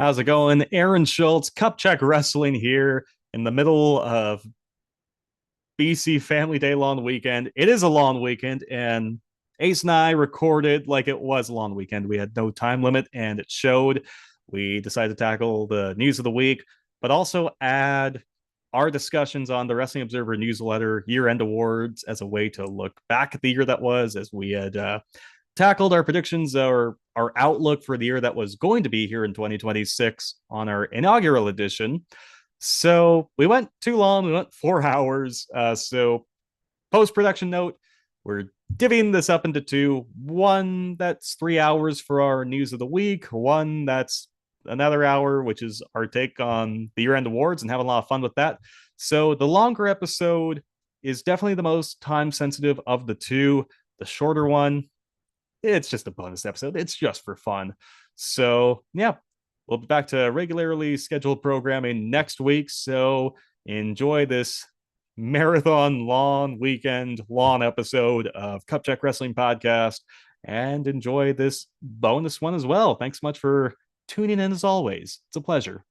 How's it going? Aaron Schultz, Cup Check Wrestling here in the middle of BC Family Day long weekend. It is a long weekend, and Ace and I recorded like it was a long weekend. We had no time limit, and it showed. We decided to tackle the news of the week, but also add our discussions on the Wrestling Observer newsletter year end awards as a way to look back at the year that was, as we had tackled our predictions or our outlook for the year that was going to be here in 2026 on our inaugural edition. So we went too long. We went 4 hours. So post production note, we're divvying this up into two. One that's 3 hours for our news of the week. One that's another hour, which is our take on the year end awards and having a lot of fun with that. So the longer episode is definitely the most time sensitive of the two. The shorter one, it's just a bonus episode. It's just for fun. So, yeah, we'll be back to regularly scheduled programming next week. So, enjoy this marathon long weekend long episode of Cup Check Wrestling Podcast and enjoy this bonus one as well. Thanks so much for tuning in as always. It's a pleasure.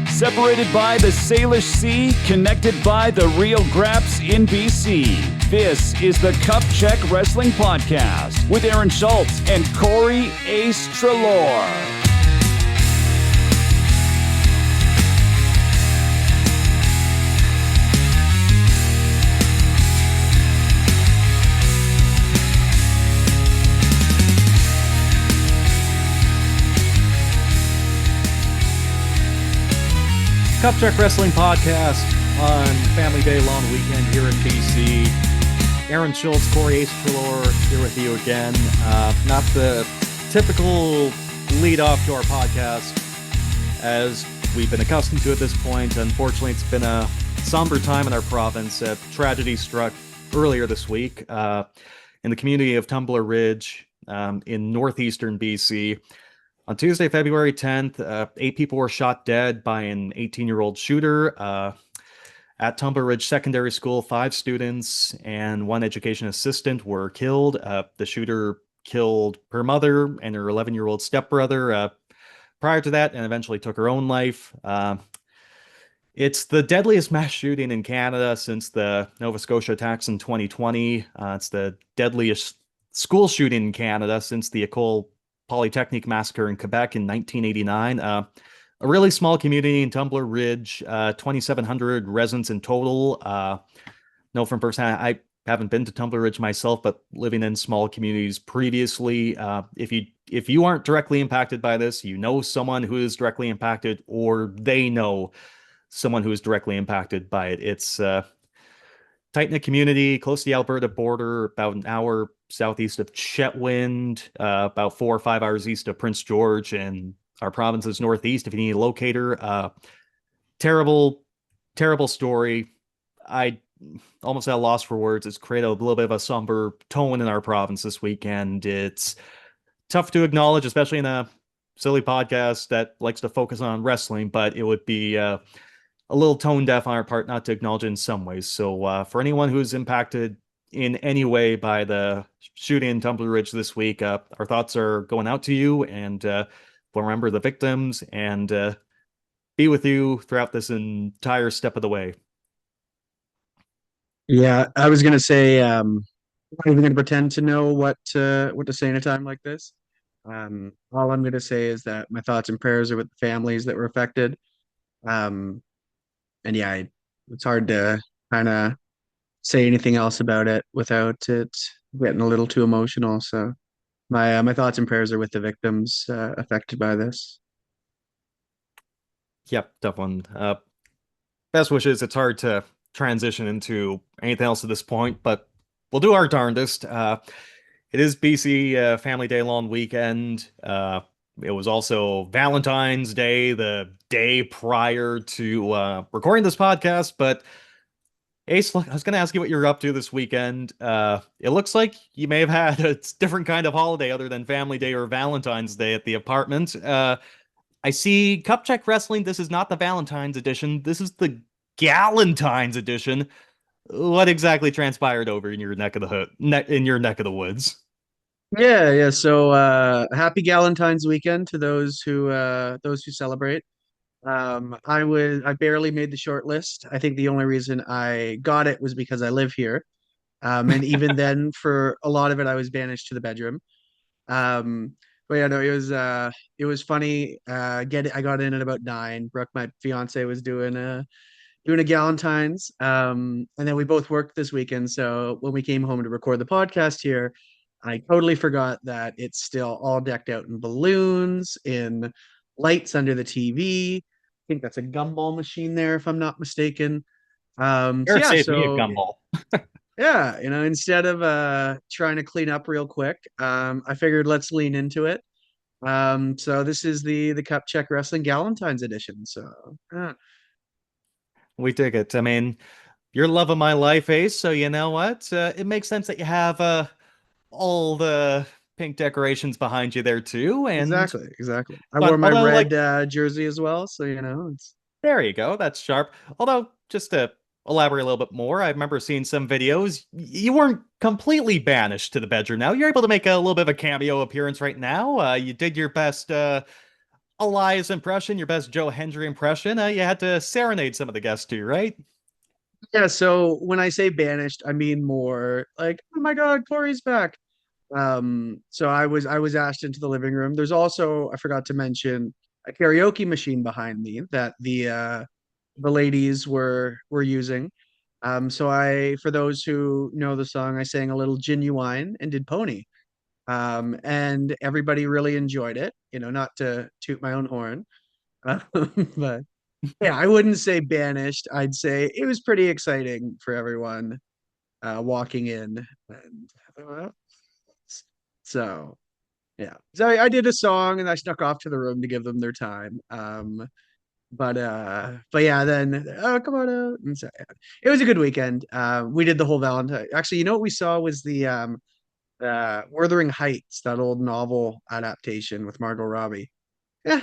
Separated by the Salish Sea, connected by the Rio Graps in BC. This is the Cup Check Wrestling Podcast with Aaron Schultz and Corey Ace Trelaw. Cup Check Wrestling Podcast on Family Day long weekend here in BC. Aaron Schultz, Corey Ace Trelaw here with you again. Not the typical lead off to our podcast as we've been accustomed to at this point. Unfortunately, it's been a somber time in our province. A tragedy struck earlier this week in the community of Tumbler Ridge in northeastern BC. On Tuesday, February 10th, 8 people were shot dead by an 18-year-old shooter at Tumbler Ridge Secondary School. 5 students and 1 education assistant were killed. The shooter killed her mother and her 11-year-old stepbrother prior to that and eventually took her own life. It's the deadliest mass shooting in Canada since the Nova Scotia attacks in 2020. It's the deadliest school shooting in Canada since the École Polytechnique massacre in Quebec in 1989. A really small community in Tumbler Ridge, 2,700 residents in total. Know from firsthand, I haven't been to Tumbler Ridge myself, but living in small communities previously, if you aren't directly impacted by this, you know someone who is directly impacted, or they know someone who is directly impacted by it. It's tight-knit community close to the Alberta border, about an hour southeast of Chetwynd, about 4 or 5 hours east of Prince George, and our province's northeast. If you need a locator, terrible story. I almost at a loss for words. It's created a little bit of a somber tone in our province this weekend. It's tough to acknowledge, especially in a silly podcast that likes to focus on wrestling, but it would be a little tone deaf on our part not to acknowledge it in some ways. So for anyone who's impacted in any way by the shooting in Tumbler Ridge this week, our thoughts are going out to you, and we'll remember the victims and be with you throughout this entire step of the way. Yeah, I was gonna say, I'm not even gonna pretend to know what to say in a time like this. All I'm gonna say is that my thoughts and prayers are with the families that were affected. Um, and yeah, it's hard to kind of say anything else about it without it getting a little too emotional. So my thoughts and prayers are with the victims affected by this. Yep, tough one. Best wishes. It's hard to transition into anything else at this point, but we'll do our darndest. It is BC Family Day long weekend. It was also Valentine's Day, the day prior to recording this podcast. But Ace, look, I was going to ask you what you're up to this weekend. It looks like you may have had a different kind of holiday other than Family Day or Valentine's Day at the apartment. I see Cup Check Wrestling. This is not the Valentine's edition. This is the Galentine's edition. what exactly transpired over in your neck of the hood, in your neck of the woods? Yeah, yeah. So happy Galentine's weekend to those who celebrate. I barely made the short list. I think the only reason I got it was because I live here. And even then for a lot of it I was banished to the bedroom. But yeah, no, it was funny. I got in at about 9. Brooke, my fiance, was doing a Galentine's. And then we both worked this weekend. So when we came home to record the podcast here, I totally forgot that it's still all decked out in balloons, in lights under the TV. I think that's a gumball machine there, if I'm not mistaken. So Or yeah, save me a so gumball. yeah, instead of trying to clean up real quick, I figured let's lean into it. So this is the Cup Check Wrestling Galentine's edition. So yeah. We dig it. I mean, you're love of my life, Ace. So you know what? It makes sense that you have all the pink decorations behind you there too. And Exactly, exactly. I wore but my although like red jersey as well, so it's there you go, that's sharp. Although just to elaborate a little bit more, I remember seeing some videos. You weren't completely banished to the bedroom. Now you're able to make a little bit of a cameo appearance right now. You did your best Elias impression, your best Joe Hendry impression. You had to serenade some of the guests too, right? yeah. So when I say banished, I mean more like, oh my God, Corey's back. So I was asked into the living room. There's also, I forgot to mention, a karaoke machine behind me that the ladies were using. So for those who know the song, I sang a little Genuine and did Pony. And everybody really enjoyed it. Not to toot my own horn, but yeah, I wouldn't say banished. I'd say it was pretty exciting for everyone walking in. And so yeah, so I did a song and I snuck off to the room to give them their time. But yeah, then oh come on out. And so, yeah, it was a good weekend. We did the whole Valentine. Actually, what we saw was the Wuthering Heights, that old novel adaptation with Margot Robbie. Yeah,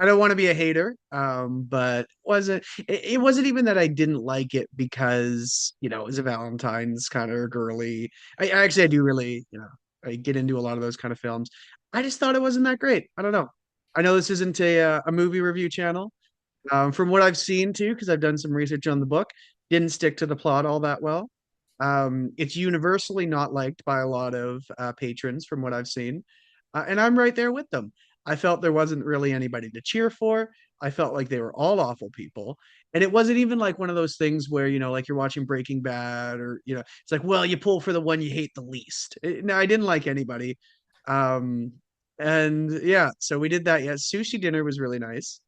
I don't want to be a hater, but it wasn't even that I didn't like it because it was a Valentine's kind of girly. I do really I get into a lot of those kind of films. I just thought it wasn't that great. I don't know. I know this isn't a movie review channel. From what I've seen too, because I've done some research on the book, didn't stick to the plot all that well. It's universally not liked by a lot of patrons from what I've seen, and I'm right there with them. I felt there wasn't really anybody to cheer for. I felt like they were all awful people. And it wasn't even like one of those things where, like you're watching Breaking Bad or, it's like, well, you pull for the one you hate the least. No, I didn't like anybody. Um, and yeah, so we did that. Yeah, sushi dinner was really nice.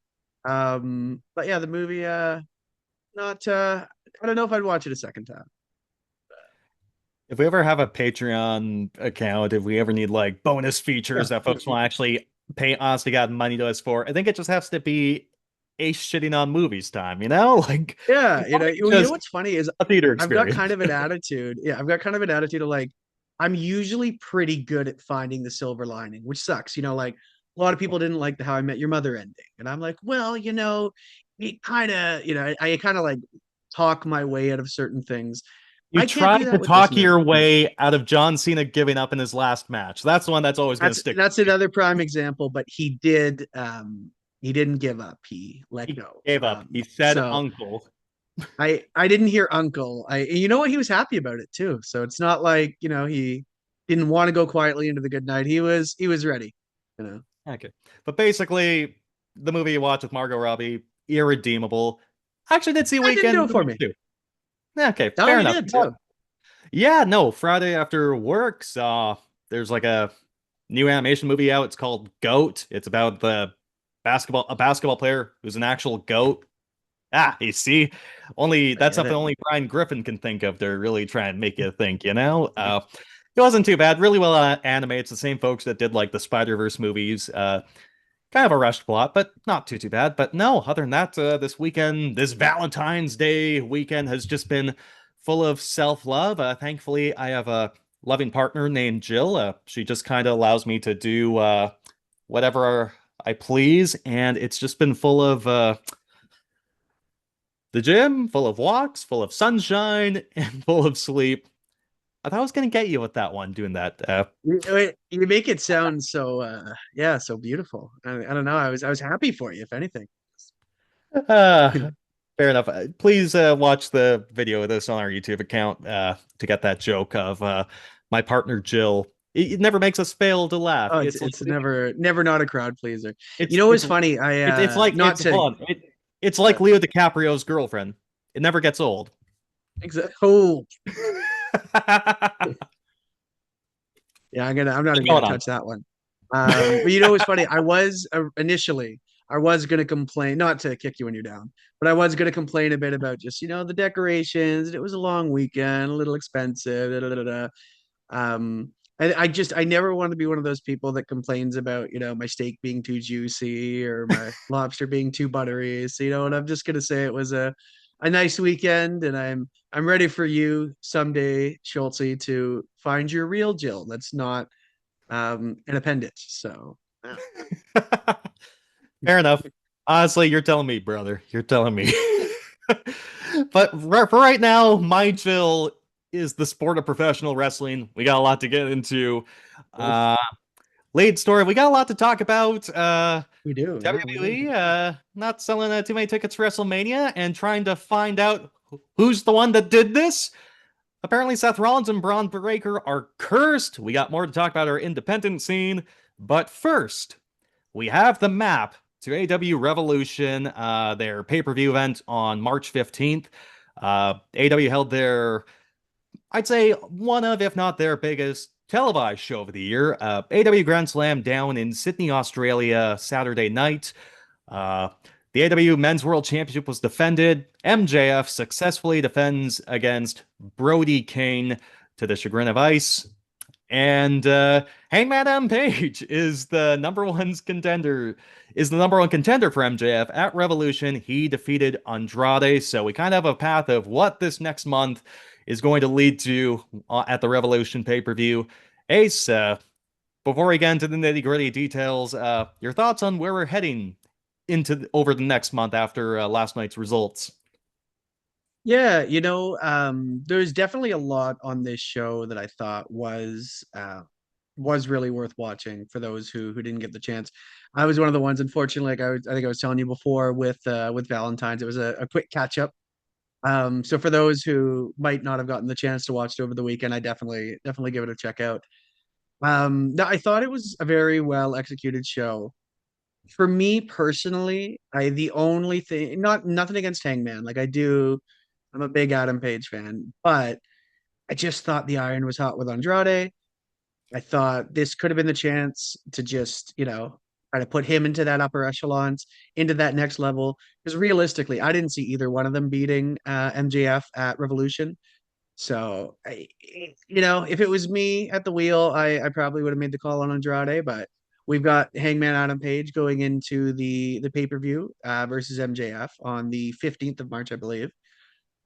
But yeah, the movie, not, I don't know if I'd watch it a second time. If we ever have a Patreon account, if we ever need like bonus features that folks will actually pay honest to God money to us for, I think it just has to be Ace shitting on movies time, you know? Like Yeah, just what's funny is a theater I've got kind experience. of an attitude. Yeah, I've got kind of an attitude of like I'm usually pretty good at finding the silver lining, which sucks. Like a lot of people didn't like the How I Met Your Mother ending, and I'm like, well, it kind of, I kind of like talk my way out of certain things. You I can't do tried to that with this talk your movie. way out of John Cena giving up in his last match. That's the one that's always going to That's stick that's with me. another prime example, but he didn't give up. He let He go. gave up. He said So uncle. I didn't hear Uncle. You know what? He was happy about it too. So it's not like he didn't want to go quietly into the good night. He was ready. You know. Okay. But basically, the movie you watched with Margot Robbie, irredeemable. I actually did see That didn't do Weekend it for me. too. Okay, Oh, fair you enough. did too. Yeah, no, Friday after work saw there's like a new animation movie out. It's called Goat. It's about a basketball player who's an actual goat. Ah, you see, only I that's get something it. only Brian Griffin can think of to really try and make you think, you know? It wasn't too bad. Really well animated. It's the same folks that did like the Spider-Verse movies. Kind of a rushed plot, but not too bad. But no, other than that, this weekend, this Valentine's Day weekend has just been full of self-love. Thankfully, I have a loving partner named Jill. She just kind of allows me to do whatever I please, and it's just been full of The gym, full of walks, full of sunshine, and full of sleep. I thought I was gonna get you with that one, doing that. You make it sound so yeah, so beautiful. I don't know. I was happy for you, if anything. Uh, fair enough. Please watch the video of this on our YouTube account to get that joke of my partner Jill. It never makes us fail to laugh. Oh, it's It's like it's never not a crowd pleaser. You it's know what's it's funny? I it's like not it's to hold on. It's like Leo DiCaprio's girlfriend. It never gets old. oh yeah, I'm not What's even gonna going on? touch that one. But you know what's funny? I was initially I was gonna complain, not to kick you when you're down, but I was gonna complain a bit about just the decorations. It was a long weekend, a little expensive. Da, da, da, da. Um, I never want to be one of those people that complains about my steak being too juicy or my lobster being too buttery. So and I'm just gonna say it was a nice weekend, and I'm ready for you someday, Schultze, to find your real Jill. That's not an appendage. So yeah. Fair enough. Honestly, you're telling me, brother. You're telling me. But for right now, my Jill is the sport of professional wrestling. We got a lot to get into. Oof, Uh, Lead story. We got a lot to talk about. we do, yeah, we do. WWE not selling too many tickets for WrestleMania and trying to find out who's the one that did this. Apparently, Seth Rollins and Braun Breaker are cursed. We got more to talk about our independent scene. But first, we have the map to AEW Revolution, their pay-per-view event on March 15th. AEW held their, I'd say, one of, if not their biggest televised show of the year. AEW Grand Slam down in Sydney, Australia, Saturday night. Uh, the AEW Men's World Championship was defended. MJF successfully defends against Brody Kane to the chagrin of Ice. And Hangman Adam Page is the number one contender. Is the number one contender for MJF at Revolution. He defeated Andrade, so we kind of have a path of what this next month is going to lead to at the Revolution pay-per-view. Ace, before we get into the nitty-gritty details, your thoughts on where we're heading over the next month after last night's results? Yeah, there's definitely a lot on this show that I thought was really worth watching for those who didn't get the chance. I was one of the ones, unfortunately, like I think I was telling you before with Valentine's, it was a quick catch up. So for those who might not have gotten the chance to watch it over the weekend, I definitely give it a check out. No, I thought it was a very well executed show. For me personally, I the only thing, not nothing against Hangman, like I'm a big Adam Page fan, but I just thought the iron was hot with Andrade. I thought this could have been the chance to just, try to put him into that upper echelons, into that next level. Because realistically, I didn't see either one of them beating MJF at Revolution. So, if it was me at the wheel, I probably would have made the call on Andrade. But we've got Hangman Adam Page going into the pay per view versus MJF on the 15th of March, I believe.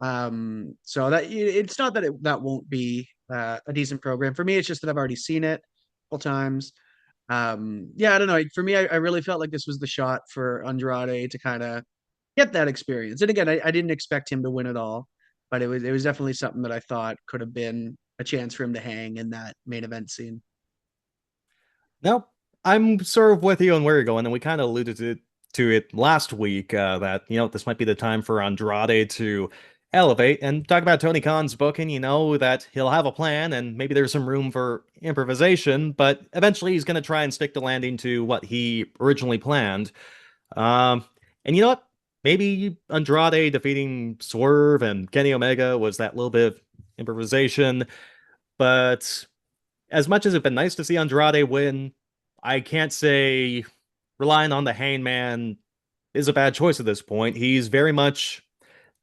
So that it's not that that won't be a decent program for me. It's just that I've already seen it a couple times. Yeah, I don't know. For me, I really felt like this was the shot for Andrade to kind of get that experience. And again, I didn't expect him to win it all, but it was definitely something that I thought could have been a chance for him to hang in that main event scene. No, I'm sort of with you on where you're going, and we kind of alluded to it last week that this might be the time for Andrade to elevate and talk about Tony Khan's booking. That he'll have a plan, and maybe there's some room for improvisation, but eventually he's going to try and stick the landing to what he originally planned. Um, and you know what? Maybe Andrade defeating Swerve and Kenny Omega was that little bit of improvisation, but as much as it's been nice to see Andrade win, I can't say relying on the Hangman is a bad choice at this point. He's very much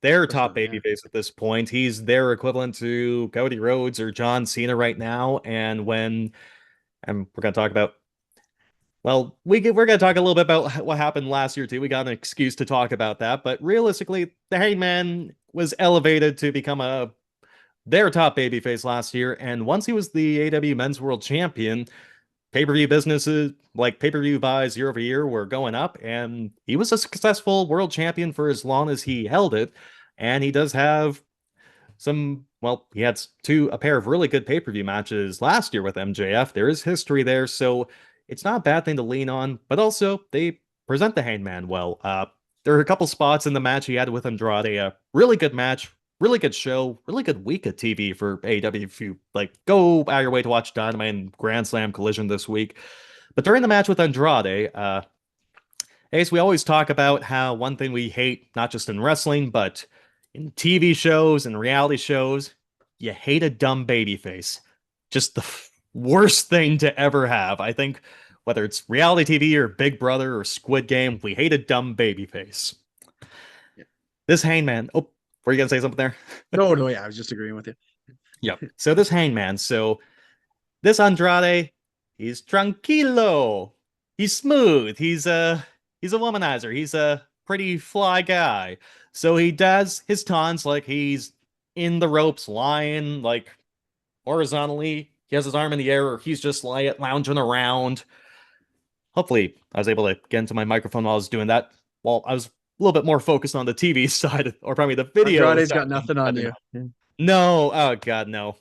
their For top sure, yeah. babyface at this point. He's their equivalent to Cody Rhodes or John Cena right now. And we're going to talk about, well, we're going to talk a little bit about what happened last year too. We got an excuse to talk about that. But realistically, the Hangman was elevated to become their top babyface last year. And once he was the AEW Men's World Champion, pay-per-view businesses, like pay-per-view buys year over year, were going up, and he was a successful world champion for as long as he held it. And he does have he had a pair of really good pay-per-view matches last year with MJF. There is history there, so it's not a bad thing to lean on, but also they present the Hangman well. There are a couple spots in the match he had with Andrade, a really good match, really good show, really good week of TV for AEW if you go out of your way to watch Dynamite and Grand Slam Collision this week. But during the match with Andrade, Ace, we always talk about how one thing we hate, not just in wrestling, but in TV shows and reality shows, you hate a dumb babyface. Just the worst thing to ever have. I think whether it's reality TV or Big Brother or Squid Game, we hate a dumb babyface. Yeah. This Hangman. Oh, were you going to say something there? No, yeah, I was just agreeing with you. Yep. So this Hangman. So this Andrade, he's tranquilo. He's smooth. He's a womanizer. He's a pretty fly guy. So he does his taunts like he's in the ropes, lying like horizontally. He has his arm in the air, or he's just lounging around. Hopefully, I was able to get into my microphone while I was doing that. While I was a little bit more focused on the TV side, or probably the video. Andrade's got nothing on you. No, oh god, no.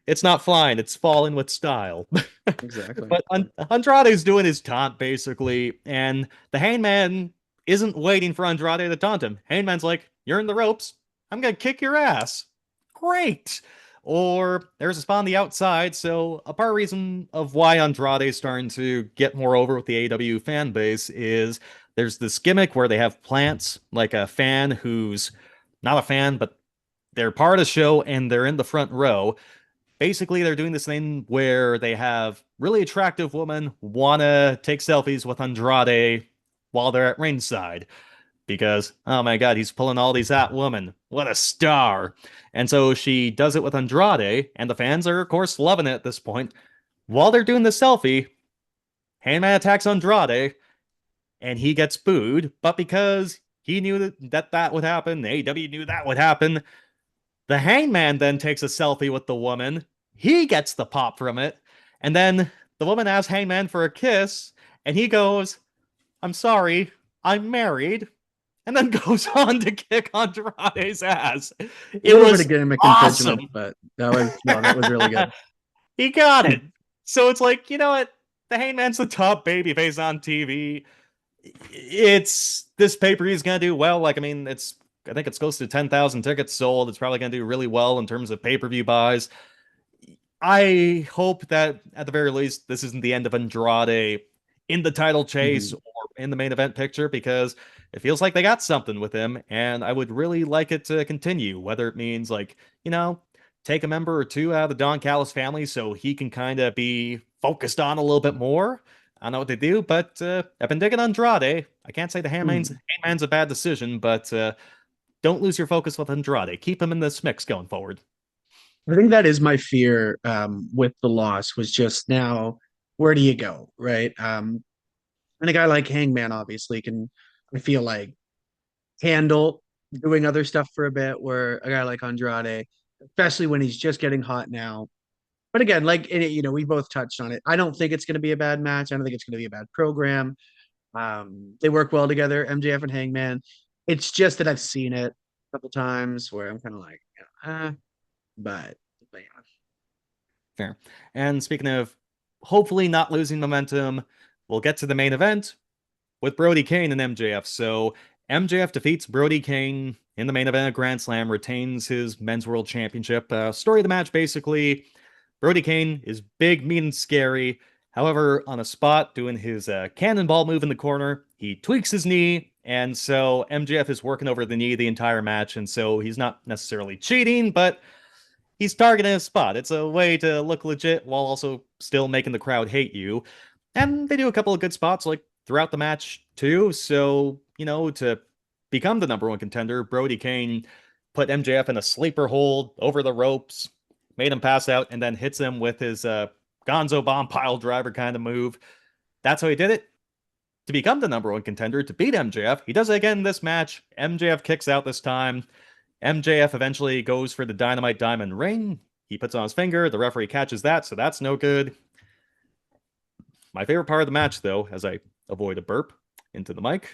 It's not flying, it's falling with style. Exactly. But Andrade's doing his taunt, basically, and the Hangman isn't waiting for Andrade to taunt him. Hangman's like, you're in the ropes, I'm gonna kick your ass. Great! Or there's a spot on the outside, so a part reason of why Andrade's starting to get more over with the AEW fan base is there's this gimmick where they have plants, like a fan who's not a fan, but they're part of the show and they're in the front row. Basically, they're doing this thing where they have really attractive women want to take selfies with Andrade while they're at ringside. Because, oh my god, he's pulling all these hot women. What a star. And so she does it with Andrade, and the fans are, of course, loving it at this point. While they're doing the selfie, Hangman attacks Andrade, and he gets booed. But because he knew that would happen, AEW knew that would happen, the Hangman then takes a selfie with the woman. He gets the pop from it. And then the woman asks Hangman for a kiss, and he goes, I'm sorry, I'm married. And then goes on to kick Andrade's ass. It was a gimmick awesome. But that was really good. He got it. So it's like, you know what? The Hangman's the top babyface on TV. This pay-per-view is gonna do well. I think it's close to 10,000 tickets sold. It's probably gonna do really well in terms of pay-per-view buys. I hope that at the very least this isn't the end of Andrade in the title chase or in the main event picture, because it feels like they got something with him, and I would really like it to continue, whether it means take a member or two out of the Don Callis family so he can kind of be focused on a little bit more. I don't know what they do, but I've been digging Andrade. I can't say the Hangman's a bad decision, but don't lose your focus with Andrade. Keep him in this mix going forward. I think that is my fear with the loss, was just now, where do you go, right? And a guy like Hangman obviously can, I feel like, handle doing other stuff for a bit, where a guy like Andrade, especially when he's just getting hot now. But again, we both touched on it. I don't think it's going to be a bad match. I don't think it's going to be a bad program. They work well together, MJF and Hangman. It's just that I've seen it a couple times where I'm kind of like, but yeah. Fair. And speaking of hopefully not losing momentum, we'll get to the main event with Brody Kane and MJF. So MJF defeats Brody Kane in the main event of Grand Slam, retains his Men's World Championship. Story of the match, basically, Brody Kane is big, mean, and scary. However, on a spot doing his cannonball move in the corner, he tweaks his knee, and so MJF is working over the knee the entire match, and so he's not necessarily cheating, but he's targeting a spot. It's a way to look legit while also still making the crowd hate you. And they do a couple of good spots throughout the match too. So, to become the number one contender, Brody Kane put MJF in a sleeper hold over the ropes, made him pass out, and then hits him with his Gonzo Bomb pile driver kind of move. That's how he did it to become the number one contender, to beat MJF. He does it again in this match. MJF kicks out this time. MJF eventually goes for the Dynamite Diamond ring. He puts on his finger. The referee catches that, so that's no good. My favorite part of the match, though, as I avoid a burp into the mic,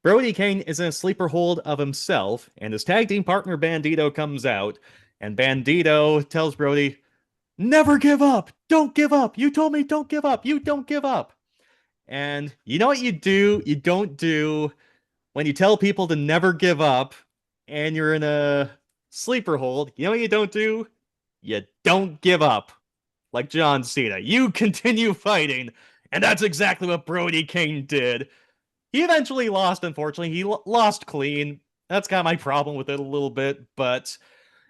Brody King is in a sleeper hold of himself, and his tag team partner Bandito comes out, and Bandito tells Brody, never give up! Don't give up! You told me don't give up! You don't give up! And you know what you do? You don't do when you tell people to never give up and you're in a sleeper hold. You know what you don't do? You don't give up. Like John Cena. You continue fighting. And that's exactly what Brody King did. He eventually lost, unfortunately. He lost clean. That's kind of my problem with it a little bit. But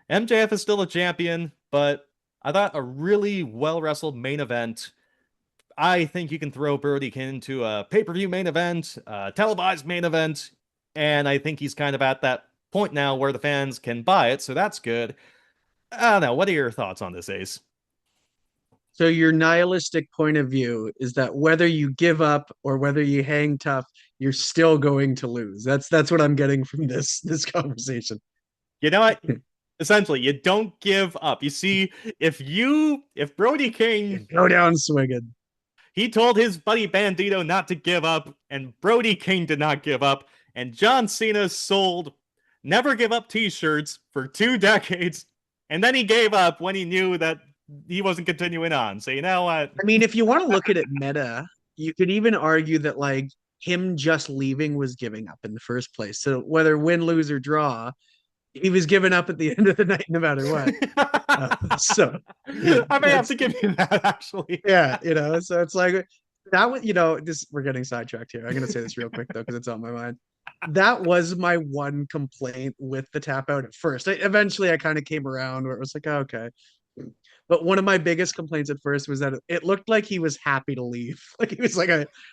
MJF is still a champion. But I thought a really well wrestled main event. I think you can throw Brody King into a pay-per-view main event, a televised main event, and I think he's kind of at that point now where the fans can buy it, so that's good. I don't know. What are your thoughts on this, Ace? So your nihilistic point of view is that whether you give up or whether you hang tough, you're still going to lose. That's what I'm getting from this conversation. You know what? Essentially, you don't give up. You see, if Brody King Go down swinging. he told his buddy Bandito not to give up, and Brody King did not give up, and John Cena sold never give up t-shirts for 2 decades, and then he gave up when he knew that he wasn't continuing on. So you know what? I mean, if you want to look at it meta, you could even argue that like him just leaving was giving up in the first place. So whether win, lose, or draw, he was giving up at the end of the night no matter what. So I may have to give you that actually. Yeah, so it's like that was, this we're getting sidetracked here. I'm gonna say this real quick though, because it's on my mind. That was my one complaint with the tap out at first. Eventually I kind of came around where it was like, oh, okay. But one of my biggest complaints at first was that it looked like he was happy to leave. Like he was like,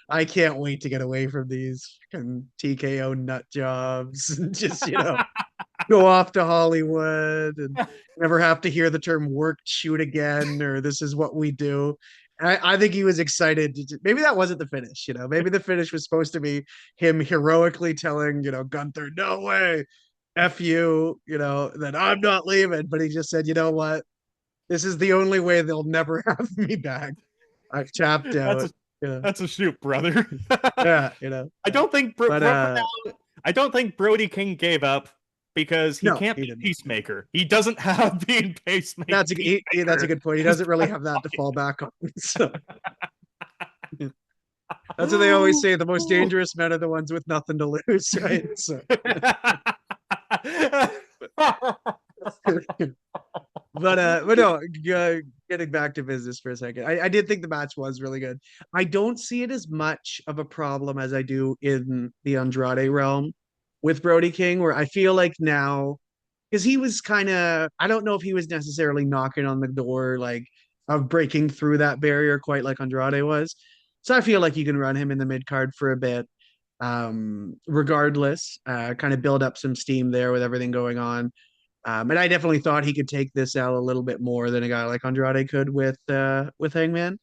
I can't wait to get away from these TKO nut jobs and just, go off to Hollywood and never have to hear the term work shoot again, or this is what we do. I think he was excited. Maybe that wasn't the finish, maybe the finish was supposed to be him heroically telling, Gunther, no way, F you, that I'm not leaving. But he just said, you know what? This is the only way they'll never have me back. I've tapped out. That's a shoot, brother. Yeah, I don't think I don't think Brody King gave up because he can't be Peacemaker. He doesn't have being Pacemaker. That's a good point. He doesn't really have that to fall back on. So. That's what they always say. The most dangerous men are the ones with nothing to lose, right? So. But no, getting back to business for a second. I did think the match was really good. I don't see it as much of a problem as I do in the Andrade realm with Brody King, where I feel like now, because he was kind of, I don't know if he was necessarily knocking on the door like of breaking through that barrier quite like Andrade was. So I feel like you can run him in the mid card for a bit. Regardless, kind of build up some steam there with everything going on. And I definitely thought he could take this L a little bit more than a guy like Andrade could with Hangman.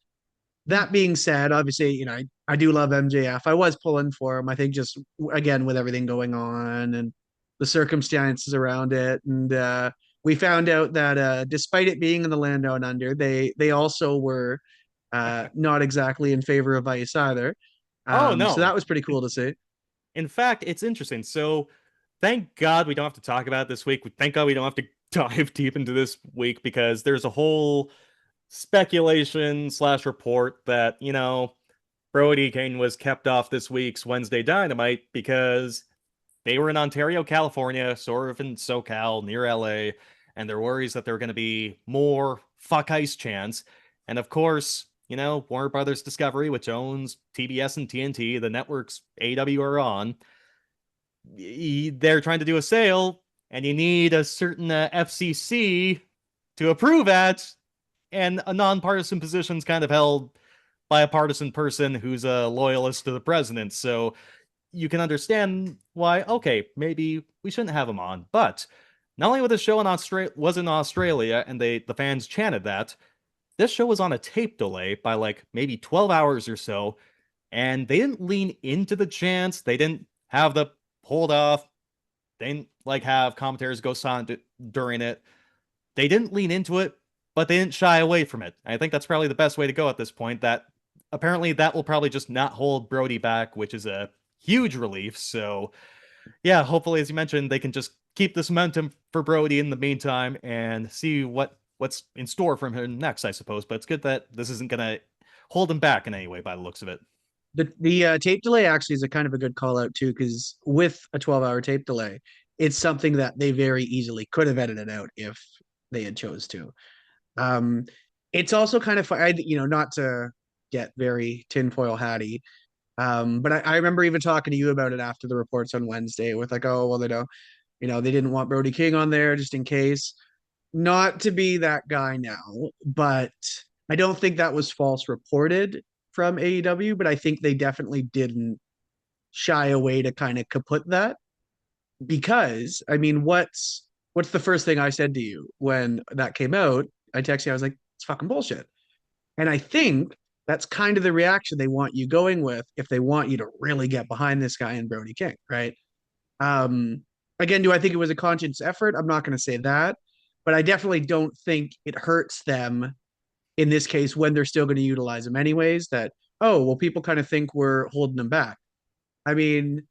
That being said, obviously, I do love MJF. I was pulling for him. I think just again with everything going on and the circumstances around it, and we found out that despite it being in the Land Down Under, they also were not exactly in favor of Ice either. Oh no! So that was pretty cool to see. In fact, it's interesting. So thank God we don't have to talk about it this week. Thank God we don't have to dive deep into this week because there's a whole speculation / report that, Brody King was kept off this week's Wednesday Dynamite because they were in Ontario, California, sort of in SoCal, near LA, and there worries that there were going to be more fuck ice chants. And of course, Warner Brothers Discovery, which owns TBS and TNT, the networks AEW are on, they're trying to do a sale, and you need a certain FCC to approve that, and a nonpartisan position's kind of held by a partisan person who's a loyalist to the president. So you can understand why, okay, maybe we shouldn't have him on. But not only was the show was in Australia, and the fans chanted that, this show was on a tape delay by like maybe 12 hours or so, and they didn't lean into the chants. They didn't have the hold off. They didn't have commentators go silent during it. They didn't lean into it, but they didn't shy away from it. I think that's probably the best way to go at this point. That apparently that will probably just not hold Brody back, which is a huge relief. So yeah, hopefully, as you mentioned, they can just keep this momentum for Brody in the meantime and see what's in store from him next, I suppose. But it's good that this isn't gonna hold him back in any way by the looks of it. The tape delay actually is a kind of a good call out too, because with a 12-hour tape delay, it's something that they very easily could have edited out if they had chose to. Um, it's also kind of fun, not to get very tinfoil hatty, but I remember even talking to you about it after the reports on Wednesday with like, oh, well, they don't, they didn't want Brody King on there just in case. Not to be that guy now, but I don't think that was false reported from AEW, but I think they definitely didn't shy away to kind of kaput that because I mean, what's the first thing I said to you when that came out? I texted you, I was like, it's fucking bullshit. And I think that's kind of the reaction they want you going with if they want you to really get behind this guy and Brody King, right? Um, Again, do I think it was a conscious effort? I'm not going to say that, but I definitely don't think it hurts them in this case when they're still going to utilize him anyways. That, oh, well, people kind of think we're holding him back. I mean,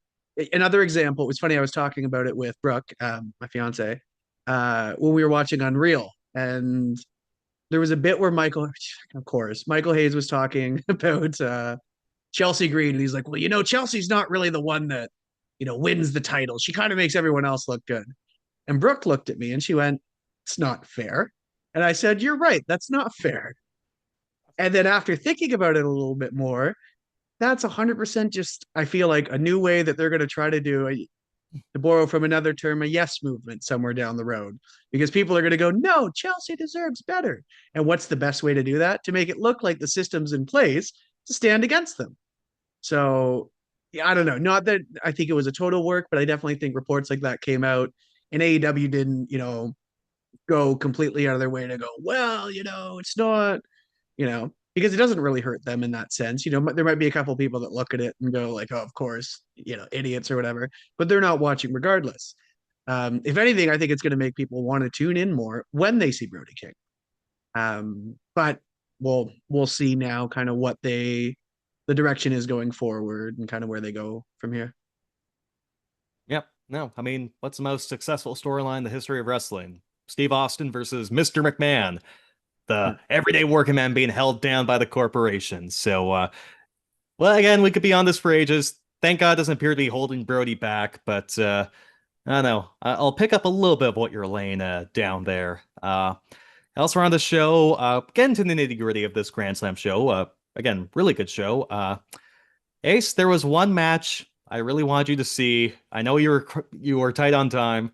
another example, it was funny. I was talking about it with Brooke, my fiance, when we were watching Unreal, and there was a bit where of course, Michael Hayes was talking about Chelsea Green, and he's like, well, Chelsea's not really the one that, wins the title. She kind of makes everyone else look good. And Brooke looked at me and she went, it's not fair. And I said, you're right. That's not fair. And then after thinking about it a little bit more, that's 100% just, I feel like, a new way that they're going to try to do, to borrow from another term, a yes movement somewhere down the road. Because people are going to go, no, Chelsea deserves better. And what's the best way to do that? To make it look like the system's in place to stand against them. So, yeah, I don't know. Not that I think it was a total work, but I definitely think reports like that came out and AEW didn't, go completely out of their way to go, well, it's not, because it doesn't really hurt them in that sense. There might be a couple people that look at it and go like, oh, of course, idiots or whatever, but they're not watching regardless. If anything, I think it's going to make people want to tune in more when they see Brody King. But we'll see now kind of what the direction is going forward and kind of where they go from here. Yep. No, I mean, what's the most successful storyline in the history of wrestling? Steve Austin versus Mr. McMahon, the everyday working man being held down by the corporation. So, well, again, we could be on this for ages. Thank God it doesn't appear to be holding Brody back, but I don't know. I'll pick up a little bit of what you're laying down there. Elsewhere on the show, getting to the nitty gritty of this Grand Slam show. Again, really good show. Ace, there was one match I really wanted you to see. I know you were tight on time.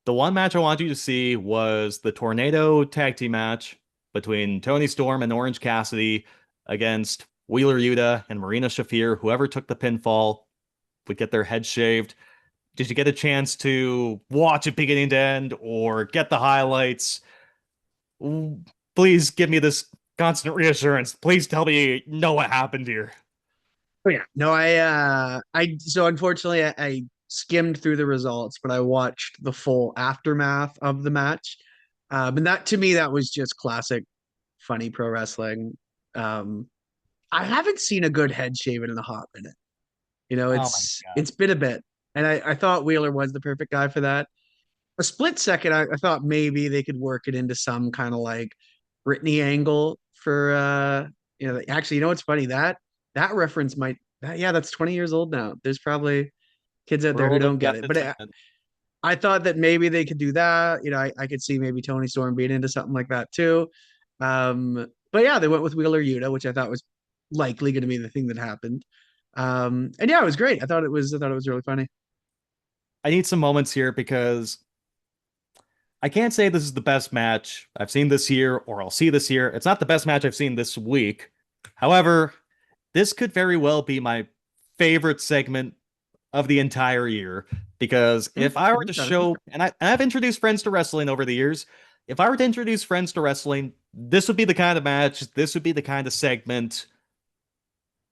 The one match I wanted you to see was the Tornado Tag Team match between Tony Storm and Orange Cassidy against Wheeler Yuta and Marina Shafir. Whoever took the pinfall would get their head shaved. Did you get a chance to watch it beginning to end or get the highlights? Please give me this constant reassurance. Please tell me you know what happened here. Oh yeah. No, so unfortunately I skimmed through the results, but I watched the full aftermath of the match. And that to me, that was just classic funny pro wrestling. I haven't seen a good head shaven in a hot minute. Oh my God. It's been a bit. And I thought Wheeler was the perfect guy for that. A split second, I thought maybe they could work it into some kind of like Britney angle for actually, what's funny? That reference that's 20 years old now. There's probably kids out there who don't get it. But I thought that maybe they could do that. I could see maybe Tony Storm being into something like that too. But yeah, they went with Wheeler Yuta, which I thought was likely going to be the thing that happened. And yeah, it was great. I thought it was really funny. I need some moments here because I can't say this is the best match I've seen this year or I'll see this year. It's not the best match I've seen this week. However, this could very well be my favorite segment of the entire year because if I were to show, and I've introduced friends to wrestling over the years, if I were to introduce friends to wrestling, this would be the kind of match, this would be the kind of segment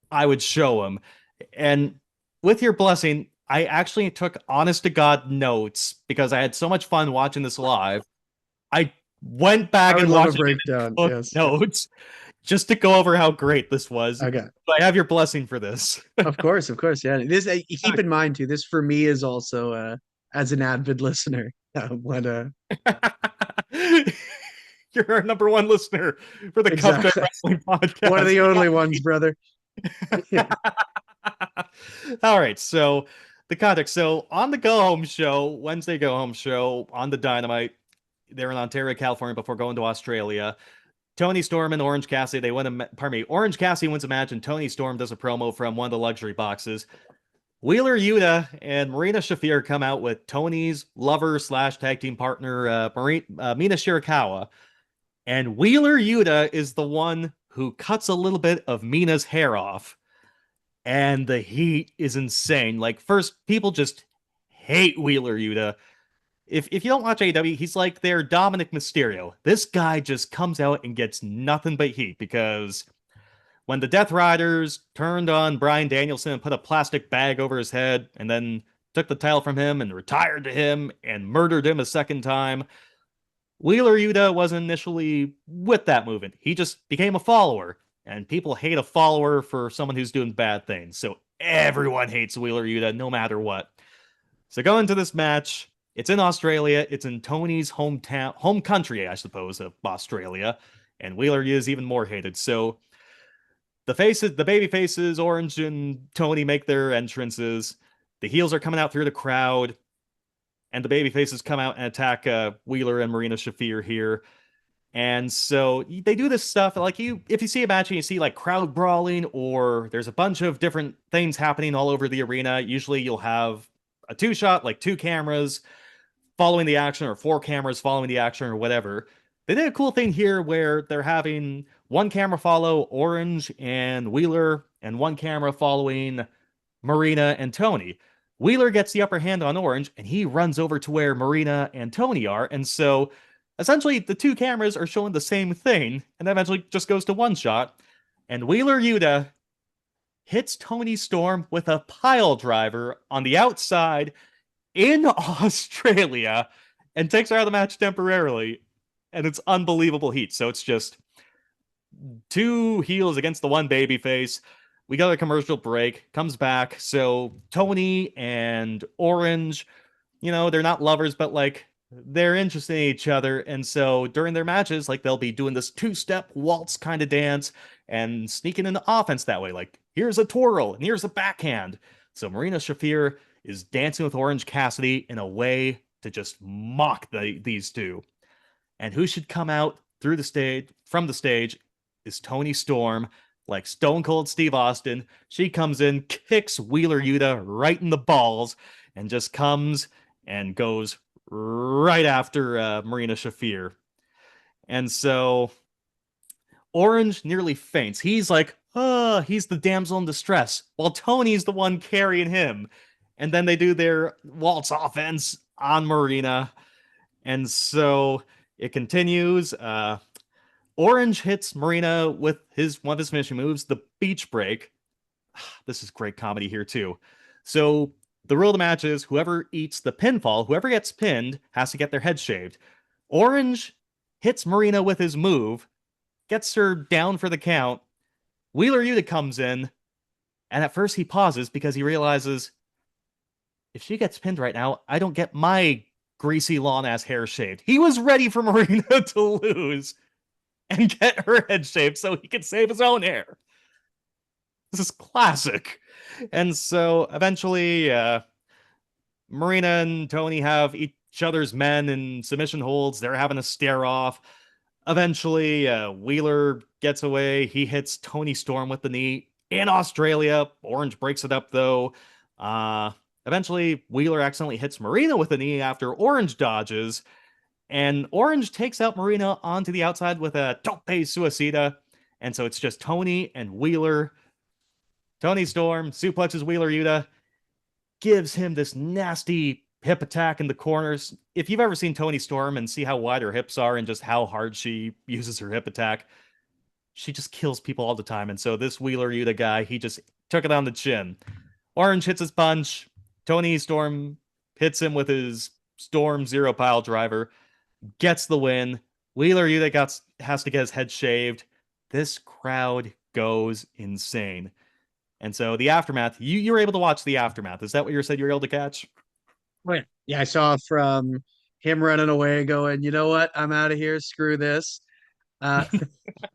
I would show them. And with your blessing, I actually took honest to God notes because I had so much fun watching this live. I went back and watched breakdown. Yes. notes. just to go over how great this was. Okay. I have your blessing for this. Of course, of course. Yeah. This keep in mind too, this for me is also as an avid listener. What You're our number one listener for the Cup Check exactly. Wrestling One of podcast. the only ones, brother. All right, so the context. So on the go home show, Wednesday go home show on the Dynamite, they're in Ontario, California before going to Australia. Tony Storm and Orange Cassidy, they win pardon me, Orange Cassidy wins a match and Tony Storm does a promo from one of the luxury boxes. Wheeler Yuta and Marina Shafir come out with Tony's lover slash tag team partner, Mina Shirakawa. And Wheeler Yuta is the one who cuts a little bit of Mina's hair off. And the heat is insane. Like, first, people just hate Wheeler Yuta. If you don't watch AEW, he's like their Dominic Mysterio. This guy just comes out and gets nothing but heat because when the Death Riders turned on Bryan Danielson and put a plastic bag over his head and then took the title from him and retired to him and murdered him a second time, Wheeler Yuta wasn't initially with that movement. He just became a follower, and people hate a follower for someone who's doing bad things. So everyone hates Wheeler Yuta no matter what. So going into this match, it's in Australia. It's in Tony's home country, I suppose, of Australia. And Wheeler Yuta is even more hated. So the baby faces, Orange and Tony make their entrances. The heels are coming out through the crowd. And the baby faces come out and attack Wheeler and Marina Shafir here. And so they do this stuff like if you see a match and you see like crowd brawling or there's a bunch of different things happening all over the arena, usually you'll have a two shot, like two cameras following the action or four cameras following the action or whatever. They did a cool thing here where they're having one camera follow Orange and Wheeler and one camera following Marina and Tony. Wheeler gets the upper hand on Orange and he runs over to where Marina and Tony are. And so essentially the two cameras are showing the same thing and eventually just goes to one shot. And Wheeler Yuta hits Tony Storm with a pile driver on the outside in Australia and takes her out of the match temporarily. And it's unbelievable heat. So it's just two heels against the one babyface. We got a commercial break, comes back. So Tony and Orange, they're not lovers, but like they're interested in each other. And so during their matches, like they'll be doing this two-step waltz kind of dance and sneaking into offense that way. Like here's a twirl and here's a backhand. So Marina Shafir is dancing with Orange Cassidy in a way to just mock these two. And who should come out from the stage is Tony Storm, like Stone Cold Steve Austin. She comes in, kicks Wheeler Yuta right in the balls, and just comes and goes right after Marina Shafir. And so Orange nearly faints. He's like, he's the damsel in distress, while Tony's the one carrying him. And then they do their waltz offense on Marina. And so it continues. Orange hits Marina with one of his finishing moves, the beach break. This is great comedy here too. So the rule of the match is whoever eats the pinfall, whoever gets pinned, has to get their head shaved. Orange hits Marina with his move, gets her down for the count. Wheeler Yuta comes in, and at first he pauses because he realizes if she gets pinned right now, I don't get my greasy lawn-ass hair shaved. He was ready for Marina to lose and get her head shaved so he could save his own hair. This is classic. And so eventually, Marina and Tony have each other's men in submission holds. They're having a stare off. Eventually, Wheeler gets away. He hits Tony Storm with the knee in Australia. Orange breaks it up, though. Eventually, Wheeler accidentally hits Marina with the knee after Orange dodges. And Orange takes out Marina onto the outside with a tope suicida. And so it's just Tony and Wheeler. Tony Storm suplexes Wheeler Yuta, gives him this nasty hip attack in the corners. If you've ever seen Tony Storm and see how wide her hips are and just how hard she uses her hip attack, she just kills people all the time. And so this Wheeler Yuta guy, he just took it on the chin. Orange hits his punch. Tony Storm hits him with his Storm Zero pile driver, gets the win. Wheeler Yuta has to get his head shaved. this crowd goes insane. And so the aftermath, you were able to watch the aftermath. Is that what you said you were able to catch? Oh, yeah. Yeah, I saw from him running away, going, you know what? I'm out of here. Screw this. Uh,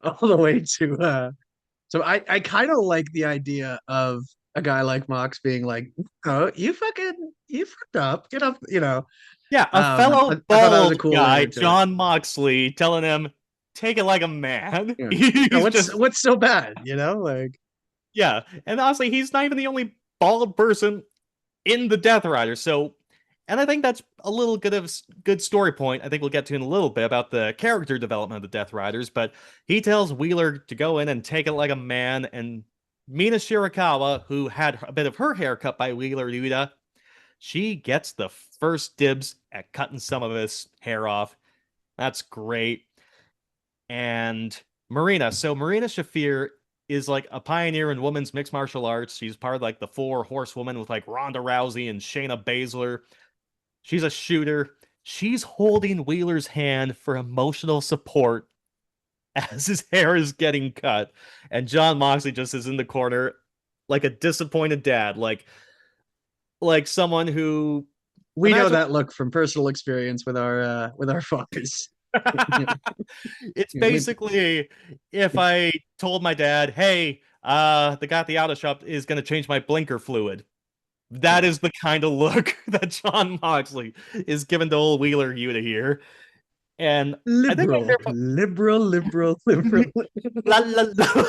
all the way to so I kind of like the idea of a guy like Mox being like, oh, you fucked up. Get up, you know. Yeah, a fellow I thought that was bald a cool guy, layer to it. John Moxley, telling him, take it like a man. Yeah. Yeah, He's just, what's so bad, you know? Like yeah. And honestly, he's not even the only bald person in the Death Rider. So, and I think that's a little good story point. I think we'll get to in a little bit about the character development of the Death Riders. But he tells Wheeler to go in and take it like a man. And Mina Shirakawa, who had a bit of her hair cut by Wheeler Yuta, she gets the first dibs at cutting some of his hair off. That's great. And Marina. So Marina Shafir is like a pioneer in women's mixed martial arts. She's part of like the four horsewomen with like Ronda Rousey and Shayna Baszler. She's a shooter. She's holding Wheeler's hand for emotional support as his hair is getting cut. And John Moxley just is in the corner like a disappointed dad, like someone who we know imagine that look from personal experience with our fathers. it's You know, basically if I told my dad, "Hey, the guy at the auto shop is going to change my blinker fluid." That is the kind of look that John Moxley is given to old Wheeler Yuta here. And I think liberal, liberal, liberal, liberal. la, la, la.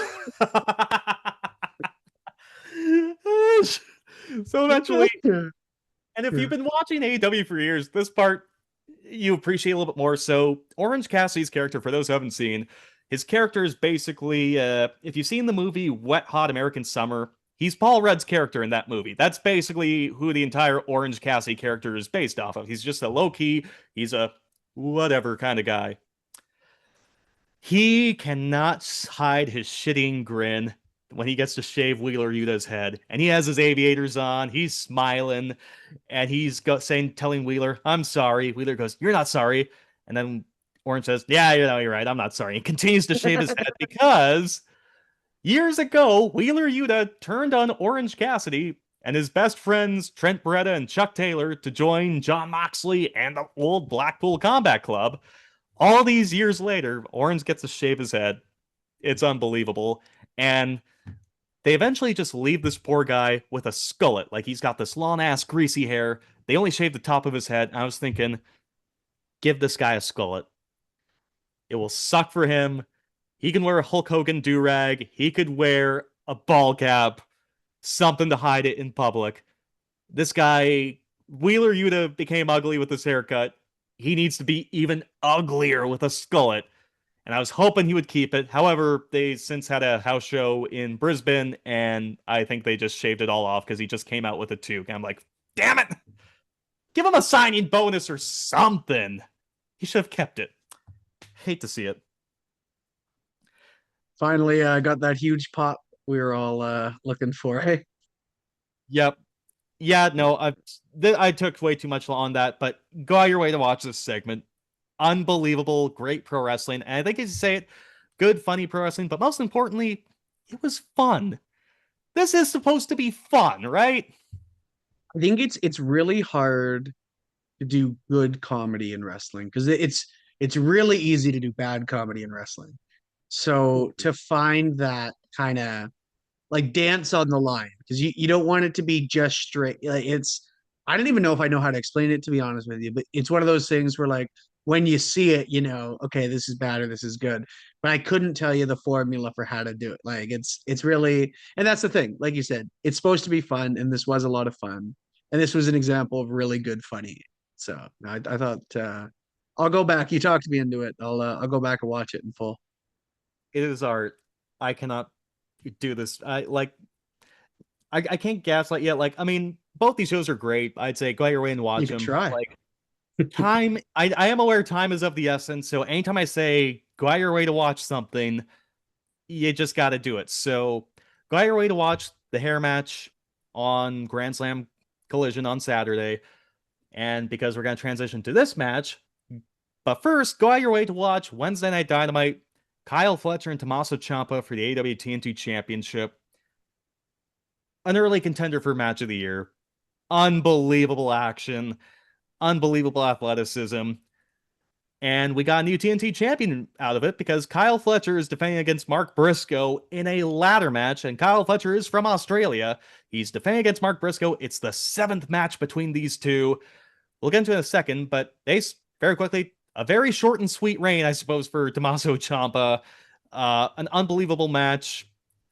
So eventually, and if you've been watching AEW for years, this part you appreciate a little bit more. So Orange Cassidy's character, for those who haven't seen, his character is basically, if you've seen the movie Wet Hot American Summer, he's Paul Rudd's character in that movie. That's basically who the entire Orange Cassidy character is based off of. He's just a low-key, he's a whatever kind of guy. He cannot hide his shitting grin when he gets to shave Wheeler Yuta's head. And he has his aviators on, he's smiling, and telling Wheeler, I'm sorry. Wheeler goes, you're not sorry. And then Orange says, yeah, you're right, I'm not sorry. He continues to shave his head because years ago, Wheeler Yuta turned on Orange Cassidy and his best friends Trent Beretta and Chuck Taylor to join John Moxley and the old Blackpool Combat Club. All these years later, Orange gets to shave his head. It's unbelievable. And they eventually just leave this poor guy with a skullet. Like, he's got this long-ass greasy hair. They only shave the top of his head. And I was thinking, give this guy a skullet. It will suck for him. He can wear a Hulk Hogan do-rag. He could wear a ball cap. Something to hide it in public. This guy, Wheeler Yuta, became ugly with his haircut. He needs to be even uglier with a skullet. And I was hoping he would keep it. However, they since had a house show in Brisbane, and I think they just shaved it all off because he just came out with a toque. And I'm like, damn it! Give him a signing bonus or something. He should have kept it. Hate to see it. Finally, got that huge pop we were all looking for. Hey, Yep. Yeah, no, I took way too much on that, but go out your way to watch this segment. Unbelievable, great pro wrestling. And I think as you say it, good, funny pro wrestling, but most importantly, it was fun. This is supposed to be fun, right? I think it's really hard to do good comedy in wrestling because it's really easy to do bad comedy in wrestling. So to find that kind of like dance on the line because you don't want it to be just straight. Like it's I don't even know if I know how to explain it to be honest with you, but it's one of those things where like when you see it, you know, okay, this is bad or this is good. But I couldn't tell you the formula for how to do it. Like it's really and that's the thing. Like you said, it's supposed to be fun, and this was a lot of fun. And this was an example of really good funny. So I thought I'll go back. You talked me into it. I'll go back and watch it in full. It is art. I cannot do this. I can't gaslight yet. Like, I mean, both these shows are great. I'd say go out your way and watch You them. can try. Like, time, I am aware time is of the essence. So anytime I say go out your way to watch something, you just got to do it. So go out your way to watch the hair match on Grand Slam Collision on Saturday. And because we're going to transition to this match, but first, go out your way to watch Wednesday Night Dynamite. Kyle Fletcher and Tommaso Ciampa for the AEW TNT Championship. An early contender for match of the year. Unbelievable action, unbelievable athleticism. And we got a new TNT champion out of it because Kyle Fletcher is defending against Mark Briscoe in a ladder match. And Kyle Fletcher is from Australia. He's defending against Mark Briscoe. It's the 7th match between these two. We'll get into it in a second, but Ace, very quickly, a very short and sweet reign, I suppose, for Tommaso Ciampa. An unbelievable match.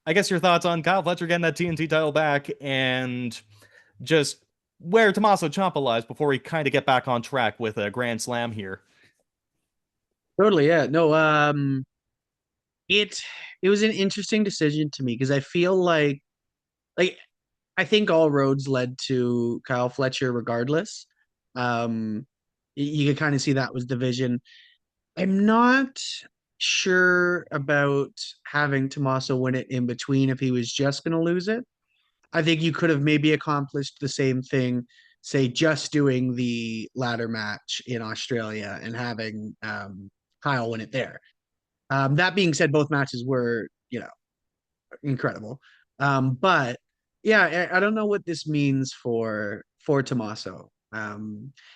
I guess your thoughts on Kyle Fletcher getting that TNT title back and just where Tommaso Ciampa lies before we kind of get back on track with a Grand Slam here. Totally, yeah. No, it it was an interesting decision to me because I feel like I think all roads led to Kyle Fletcher regardless. You could kind of see that was division. I'm not sure about having Tommaso win it in between if he was just going to lose it. I think you could have maybe accomplished the same thing, say, just doing the ladder match in Australia and having Kyle win it there. That being said, both matches were, incredible. But yeah, I don't know what this means for Tommaso.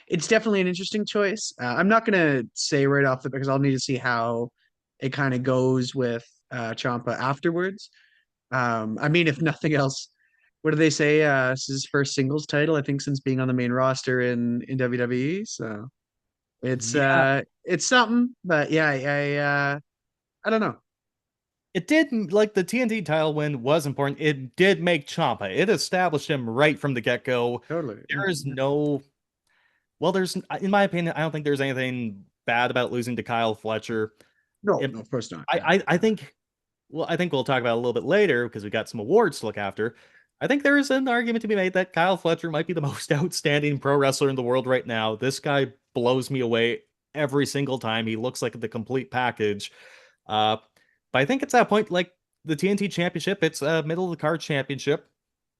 It's definitely an interesting choice. I'm not gonna say right off the because I'll need to see how it kind of goes with Ciampa afterwards. I mean, if nothing else, what do they say? This is his first singles title, I think, since being on the main roster in WWE. So Yeah, it's something, but yeah, I don't know. it did, like, the TNT title win was important. It did make Ciampa. It established him right from the get-go. Totally. Yeah, There is yeah. no, well, there's, in my opinion, I don't think there's anything bad about losing to Kyle Fletcher. No, It, no, of course not. I, Yeah, I think, well, I think we'll talk about it a little bit later because we got some awards to look after. I think there is an argument to be made that Kyle Fletcher might be the most outstanding pro wrestler in the world right now. This guy blows me away every single time. He looks like the complete package. Uh, but I think it's that point, like the TNT Championship, it's a middle of the card championship.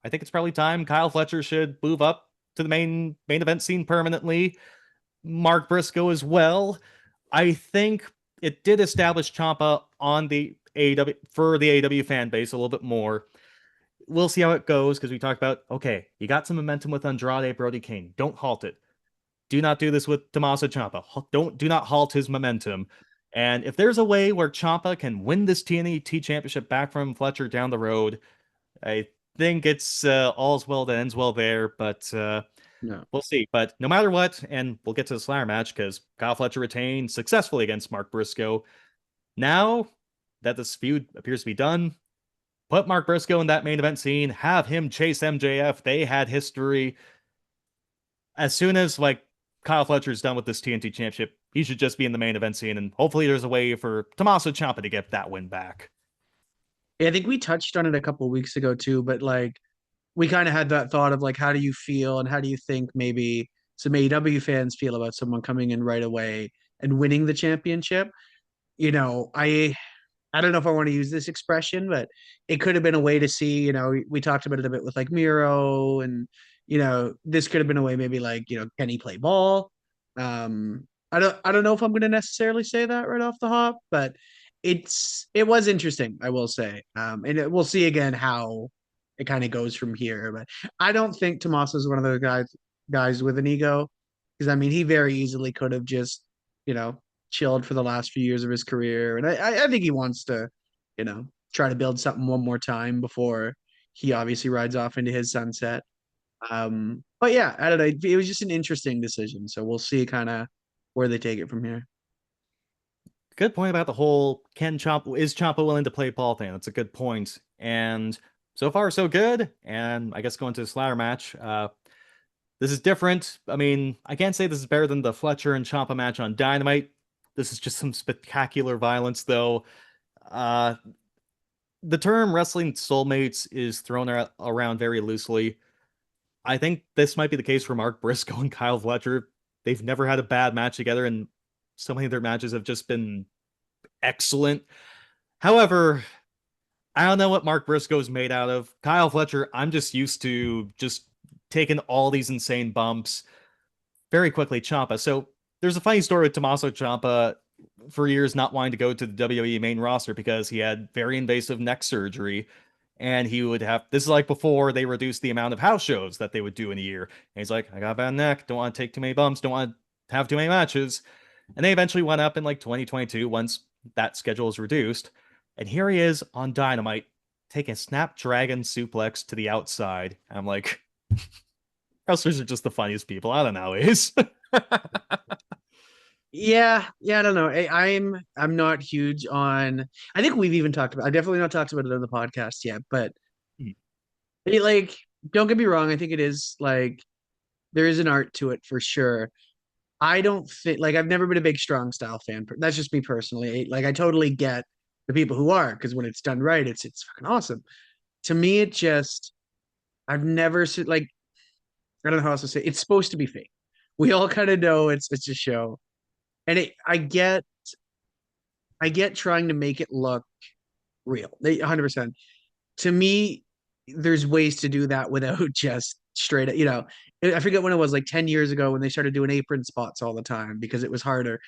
I think it's probably time Kyle Fletcher should move up to the main event scene permanently. Mark Briscoe as well. I think it did establish Ciampa on the AEW for the AEW fan base a little bit more. We'll see how it goes because we talked about, okay, you got some momentum with Andrade Brody King. Don't halt it. Do not do this with Tommaso Ciampa. Do not halt his momentum. And if there's a way where Ciampa can win this TNT championship back from Fletcher down the road, I think it's all's well that ends well there. But No. we'll see. But no matter what, and we'll get to the Slayer match because Kyle Fletcher retained successfully against Mark Briscoe. Now that this feud appears to be done, put Mark Briscoe in that main event scene, have him chase MJF. They had history. As soon as like Kyle Fletcher's done with this TNT championship, he should just be in the main event scene, and hopefully there's a way for Tommaso Ciampa to get that win back. Yeah, I think we touched on it a couple of weeks ago too, but like we kind of had that thought of like how do you feel and how do you think maybe some AEW fans feel about someone coming in right away and winning the championship? You know, I don't know if I want to use this expression, but it could have been a way to see, we talked about it a bit with like Miro and, this could have been a way maybe like, can he play ball? I don't know if I'm going to necessarily say that right off the hop, but it was interesting, I will say. We'll see again how it kind of goes from here, but I don't think Tommaso is one of those guys with an ego because I mean, he very easily could have just, you know, chilled for the last few years of his career. And I think he wants to, try to build something one more time before he obviously rides off into his sunset. But yeah, I don't know. It was just an interesting decision. So we'll see kind of where they take it from here. Good point about the whole is Ciampa willing to play ball thing. That's a good point. And so far so good. And I guess going to the Slayer match, this is different. I mean, I can't say this is better than the Fletcher and Ciampa match on Dynamite. This is just some spectacular violence, though. Uh, the term wrestling soulmates is thrown around very loosely. I think this might be the case for Mark Briscoe and Kyle Fletcher. They've never had a bad match together, and so many of their matches have just been excellent. However, I don't know what Mark Briscoe's made out of. Kyle Fletcher, I'm just used to just taking all these insane bumps very quickly. Ciampa. So there's a funny story with Tommaso Ciampa. for years not wanting to go to the WWE main roster because he had very invasive neck surgery. And he would have, this is like before they reduced the amount of house shows that they would do in a year. And he's like, I got a bad neck, don't want to take too many bumps, don't want to have too many matches. And they eventually went up in like 2022 once that schedule was reduced. And here he is on Dynamite taking a Snapdragon suplex to the outside. And I'm like, wrestlers are just the funniest people. I don't know, Ace. Yeah, I don't know. I'm not huge on. I think we've even talked about. I definitely not talked about it on the podcast yet, but like, don't get me wrong. I think it is like there is an art to it for sure. I don't think like I've never been a big strong style fan. That's just me personally. Like I totally get the people who are because when it's done right, it's fucking awesome. To me, it just I've never like I don't know how else to say. It's supposed to be fake. We all kind of know it's a show, and I get trying to make it look real. They 100%. To me, there's ways to do that without just straight, I forget when it was like 10 years ago when they started doing apron spots all the time because it was harder.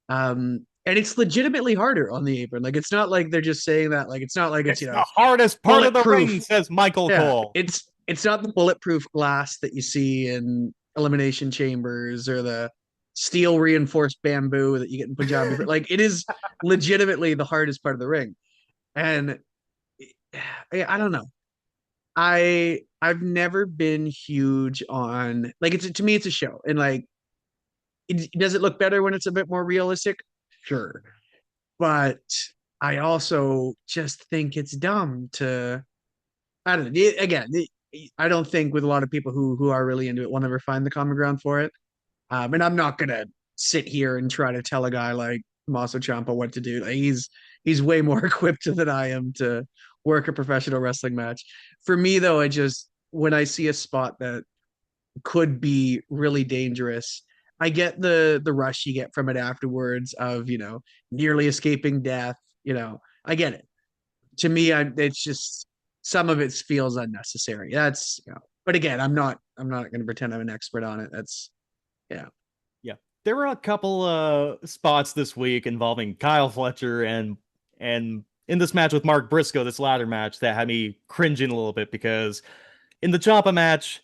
And it's legitimately harder on the apron. Like it's not like they're just saying that, like it's not like it's It's the hardest part of the ring, says Michael Yeah, Cole. it's not the bulletproof glass that you see in elimination chambers or the steel reinforced bamboo that you get in Punjabi. Like it is legitimately the hardest part of the ring. And I don't know. I've never been huge on like it's to me it's a show and like does it look better when it's a bit more realistic? Sure. But I also just think it's dumb to I don't know. Again, I don't think with a lot of people who are really into it will never find the common ground for it. And I'm not gonna sit here and try to tell a guy like Tommaso Ciampa what to do. Like he's way more equipped than I am to work a professional wrestling match. For me though, I just when I see a spot that could be really dangerous, I get the rush you get from it afterwards of, nearly escaping death, I get it. To me, it's just some of it feels unnecessary. That's, but again, I'm not going to pretend I'm an expert on it. That's yeah. Yeah. There were a couple spots this week involving Kyle Fletcher and in this match with Mark Briscoe, this ladder match that had me cringing a little bit because in the Ciampa match,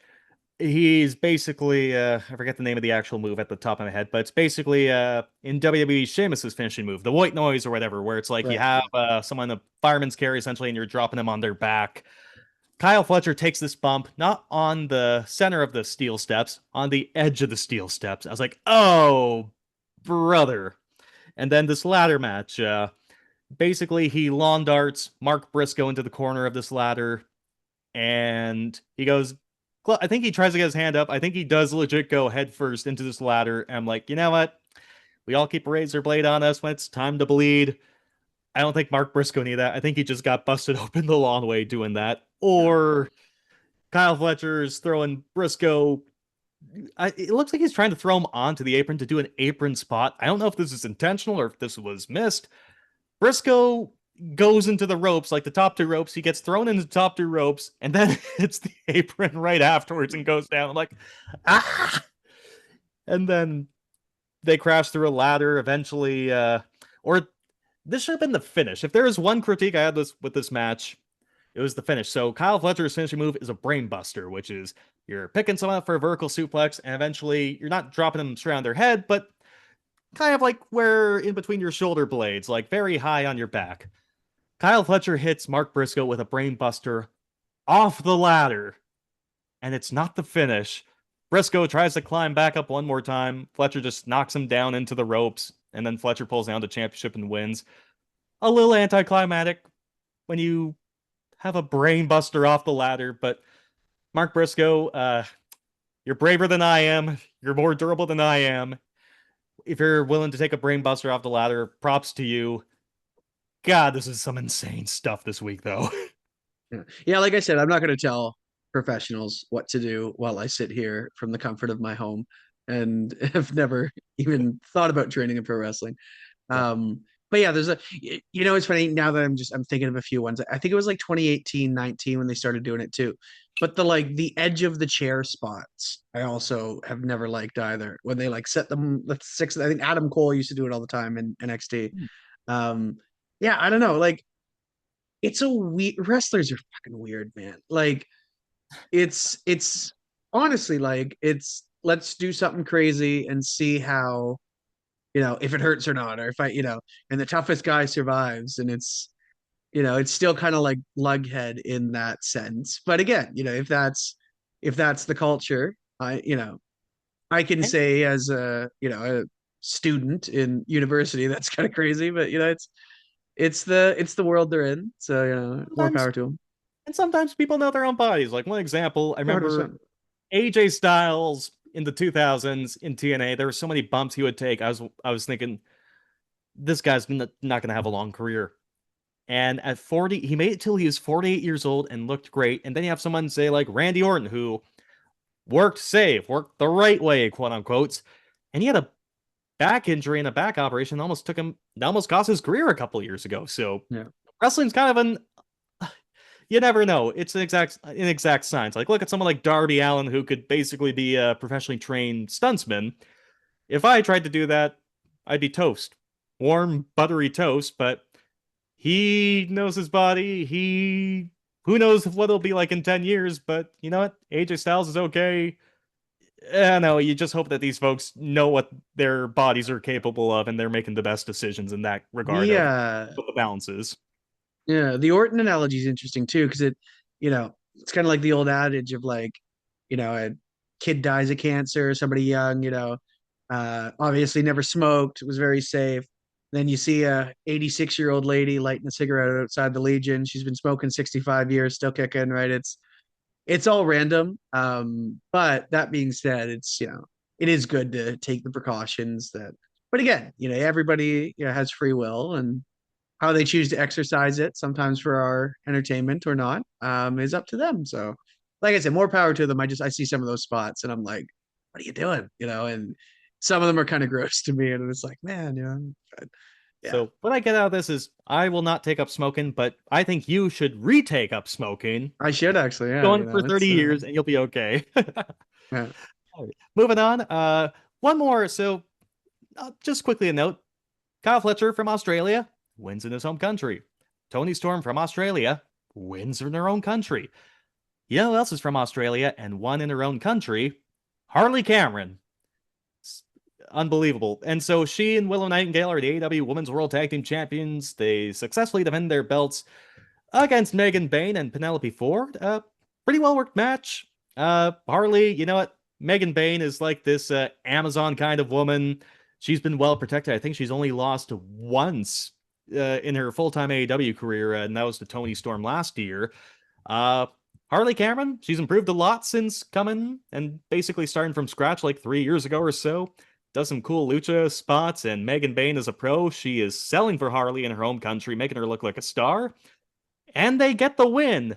he's basically I forget the name of the actual move at the top of my head, but it's basically in WWE Sheamus's finishing move, the white noise or whatever, where it's like you have someone in a fireman's carry essentially and you're dropping them on their back. Kyle Fletcher takes this bump, not on the center of the steel steps, on the edge of the steel steps. I was like, oh, brother. And then this ladder match, basically he lawn darts Mark Briscoe into the corner of this ladder, and he goes, I think he tries to get his hand up. I think he does legit go head first into this ladder. And I'm like, you know what? We all keep a razor blade on us when it's time to bleed. I don't think Mark Briscoe needed that. I think he just got busted open the long way doing that. Or Kyle Fletcher's throwing Briscoe. It looks like he's trying to throw him onto the apron to do an apron spot. I don't know if this is intentional or if this was missed. Briscoe goes into the ropes, like the top two ropes. He gets thrown into the top two ropes and then hits the apron right afterwards and goes down. I'm like, ah! And then they crash through a ladder eventually. Or this should have been the finish. If there was one critique I had with this match, it was the finish. So Kyle Fletcher's finishing move is a brain buster, which is you're picking someone up for a vertical suplex, and eventually you're not dropping them straight on their head, but kind of like where in between your shoulder blades, like very high on your back. Kyle Fletcher hits Mark Briscoe with a brain buster off the ladder, and it's not the finish. Briscoe tries to climb back up one more time. Fletcher just knocks him down into the ropes, and then Fletcher pulls down the championship and wins. A little anticlimactic when you have a brain buster off the ladder, but Mark Briscoe, you're braver than I am. You're more durable than I am. If you're willing to take a brain buster off the ladder, props to you. God, this is some insane stuff this week, though. Yeah, like I said, I'm not going to tell professionals what to do while I sit here from the comfort of my home and have never even thought about training in pro wrestling. Yeah. but yeah, it's funny now that I'm thinking of a few ones. I think it was like 2018, 19 when they started doing it too. But the edge of the chair spots, I also have never liked either. When they like set them the six, I think Adam Cole used to do it all the time in NXT. Hmm. Um, yeah, I don't know. Like it's a weird wrestlers are fucking weird, man. Like it's honestly like it's let's do something crazy and see how if it hurts or not, or if and the toughest guy survives. And it's still kind of like lughead in that sense. But again, if that's the culture, I can And say as a student in university, that's kind of crazy, but it's the world they're in. So, more sometimes, power to them. and sometimes people know their own bodies. Like one example, I remember 100%. AJ Styles in the 2000s in TNA. There were so many bumps he would take. I was thinking this guy's not going to have a long career. And at 40, he made it till he was 48 years old and looked great. And then you have someone say like Randy Orton, who worked safe, worked the right way, quote unquote. And he had a back injury and a back operation that almost cost his career a couple years ago. So Yeah. wrestling's kind of you never know. It's an exact science. Like look at someone like Darby Allin, who could basically be a professionally trained stuntsman. If I tried to do that, I'd be toast. Warm, buttery toast, but he knows his body. Who knows what it'll be like in 10 years, but you know what? AJ Styles is okay. No, you just hope that these folks know what their bodies are capable of and they're making the best decisions in that regard The of what the balance is. Yeah, the Orton analogy is interesting too, because it's kind of like the old adage of like, a kid dies of cancer, somebody young, obviously never smoked, was very safe. Then you see a 86-year-old lady lighting a cigarette outside the Legion. She's been smoking 65 years, still kicking, right? It's all random. But that being said, it is good to take the precautions but again, everybody, has free will, and how they choose to exercise it, sometimes for our entertainment or not, is up to them. So, like I said, more power to them. I see some of those spots and I'm like, what are you doing? And some of them are kind of gross to me, and it's like, man, but yeah, So what I get out of this is I will not take up smoking, but I think you should retake up smoking. I should actually, yeah, Going for 30 it's years and you'll be okay. yeah. All right, moving on. One more. So just quickly a note. Kyle Fletcher from Australia wins in his home country. Tony Storm from Australia wins in her own country. You know who else is from Australia and won in her own country? Harley Cameron. It's unbelievable. And so she and Willow Nightingale are the AEW Women's World Tag Team Champions. They successfully defend their belts against Megan Bayne and Penelope Ford. Pretty well worked match. Harley, you know what? Megan Bayne is like this Amazon kind of woman. She's been well protected. I think she's only lost once in her full-time AEW career, and that was to Tony Storm last year. Uh, Harley Cameron, she's improved a lot since coming and basically starting from scratch like 3 years ago or so. Does some cool lucha spots, and Megan Bayne is a pro. She is selling for Harley in her home country, making her look like a star. And they get the win.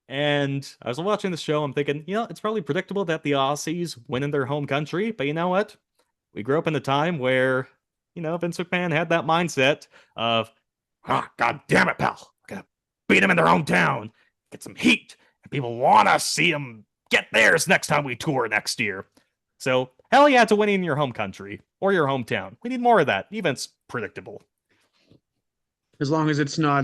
And I was watching the show, I'm thinking, it's probably predictable that the Aussies win in their home country, but you know what? We grew up in a time where, Vince McMahon had that mindset of, God damn it, pal. We're going to beat them in their hometown, get some heat, and people want to see them get theirs next time we tour next year. So, hell yeah to winning in your home country or your hometown. We need more of that. Event's predictable. As long as it's not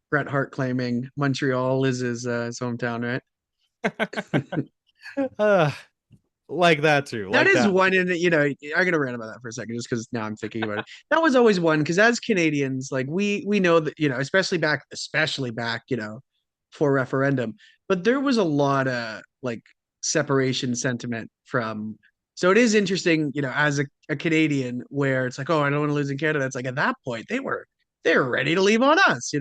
Bret Hart claiming Montreal is his hometown, right? uh, like that too. That Like is that. one, and I'm gonna rant about that for a second, just because now I'm thinking about it. That was always one, because as Canadians, like we know that, especially back, for referendum, but there was a lot of like separation sentiment from. So it is interesting, as a Canadian, where it's like, oh, I don't want to lose in Canada. It's like at that point they were ready to leave on us.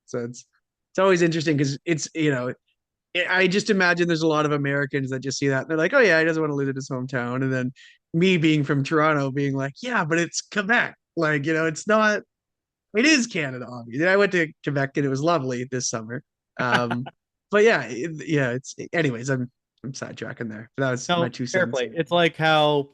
So it's always interesting because I just imagine there's a lot of Americans that just see that and they're like, oh yeah, he doesn't want to lose at his hometown. And then me being from Toronto being like, yeah, but it's Quebec. Like, it's not, it is Canada, obviously. I went to Quebec and it was lovely this summer. But yeah, anyways, I'm sidetracking there. That was my No, two fair cents. play. It's like how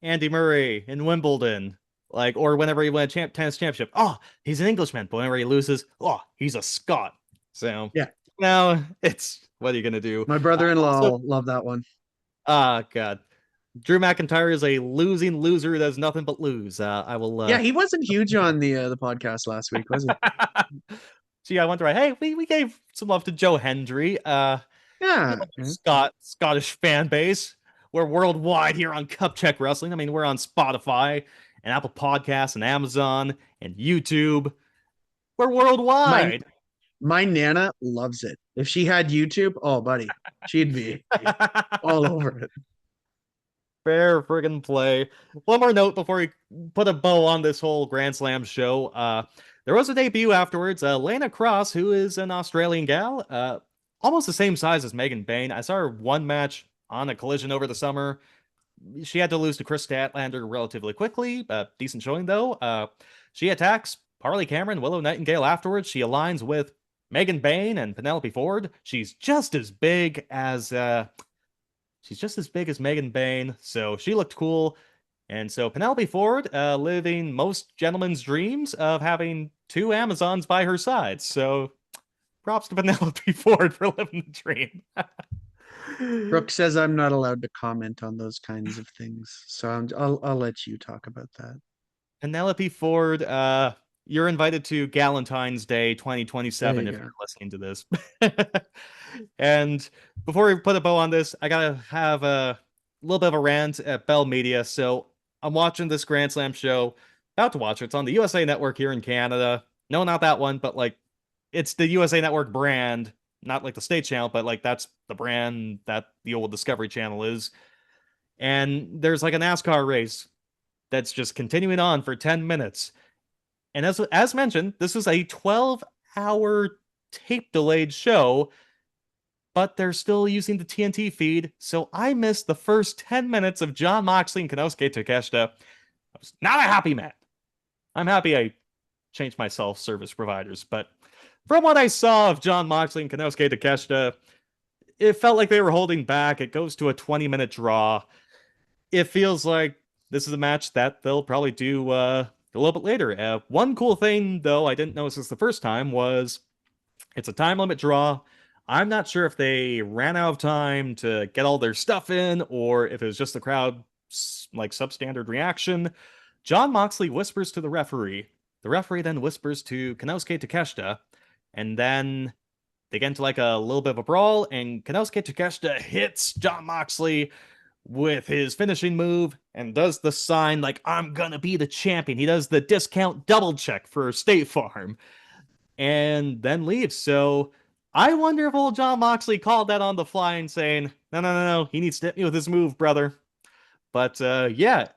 Andy Murray in Wimbledon Like, or whenever he won a tennis championship, oh, he's an Englishman. But whenever he loses, oh, he's a Scot. So Yeah. now it's what are you gonna do? My brother-in-law Also, will love that one. God, Drew McIntyre is a losing loser who does nothing but lose. I will. Yeah, he wasn't huge on the podcast last week, was he? Gee, I wonder. Hey, we gave some love to Joe Hendry. Yeah. Yeah. Scottish fan base. We're worldwide here on Cup Check Wrestling. I mean, we're on Spotify and Apple Podcasts and Amazon and YouTube. We're My worldwide. my Nana loves it. If she had YouTube, oh buddy, she'd be all over it. Fair friggin' play. One more note before we put a bow on this whole Grand Slam show. There was a debut afterwards. Lana Cross, who is an Australian gal, almost the same size as Megan Bayne. I saw her one match on a collision over the summer. She had to lose to Chris Statlander relatively quickly. Decent showing though. She attacks Harley Cameron, Willow Nightingale afterwards. She aligns with Megan Bayne and Penelope Ford. She's just as big as Megan Bayne, so she looked cool. And so Penelope Ford, living most gentlemen's dreams of having two Amazons by her side. So props to Penelope Ford for living the dream. Brooke says I'm not allowed to comment on those kinds of things, so I'll let you talk about that. Penelope Ford, you're invited to Galentine's Day There 2027 you if go. you're listening to this. And before we put a bow on this, I gotta have a little bit of a rant at Bell Media. So I'm watching this Grand Slam show, about to watch it. It's on the USA Network here in Canada. No, not that one, but like it's the USA Network brand, not like the state channel, but like that's the brand that the old Discovery Channel is. And there's like a NASCAR race that's just continuing on for 10 minutes. And as mentioned, this is a 12-hour tape delayed show, but they're still using the TNT feed. So I missed the first 10 minutes of John Moxley and Konosuke Takeshita. I was not a happy man. I'm happy I changed my self-service providers, but from what I saw of John Moxley and Konosuke Takeshita, it felt like they were holding back. It goes to a 20-minute draw. It feels like this is a match that they'll probably do a little bit later. One cool thing, though, I didn't notice this the first time was it's a time limit draw. I'm not sure if they ran out of time to get all their stuff in or if it was just the crowd like substandard reaction. John Moxley whispers to the referee. The referee then whispers to Konosuke Takeshita, and then they get into like a little bit of a brawl, and Konosuke Takeshita hits John Moxley with his finishing move and does the sign like I'm gonna be the champion. He does the discount double check for State Farm and then leaves. So I wonder if old John Moxley called that on the fly and saying, no, he needs to hit me with his move, brother. But yeah,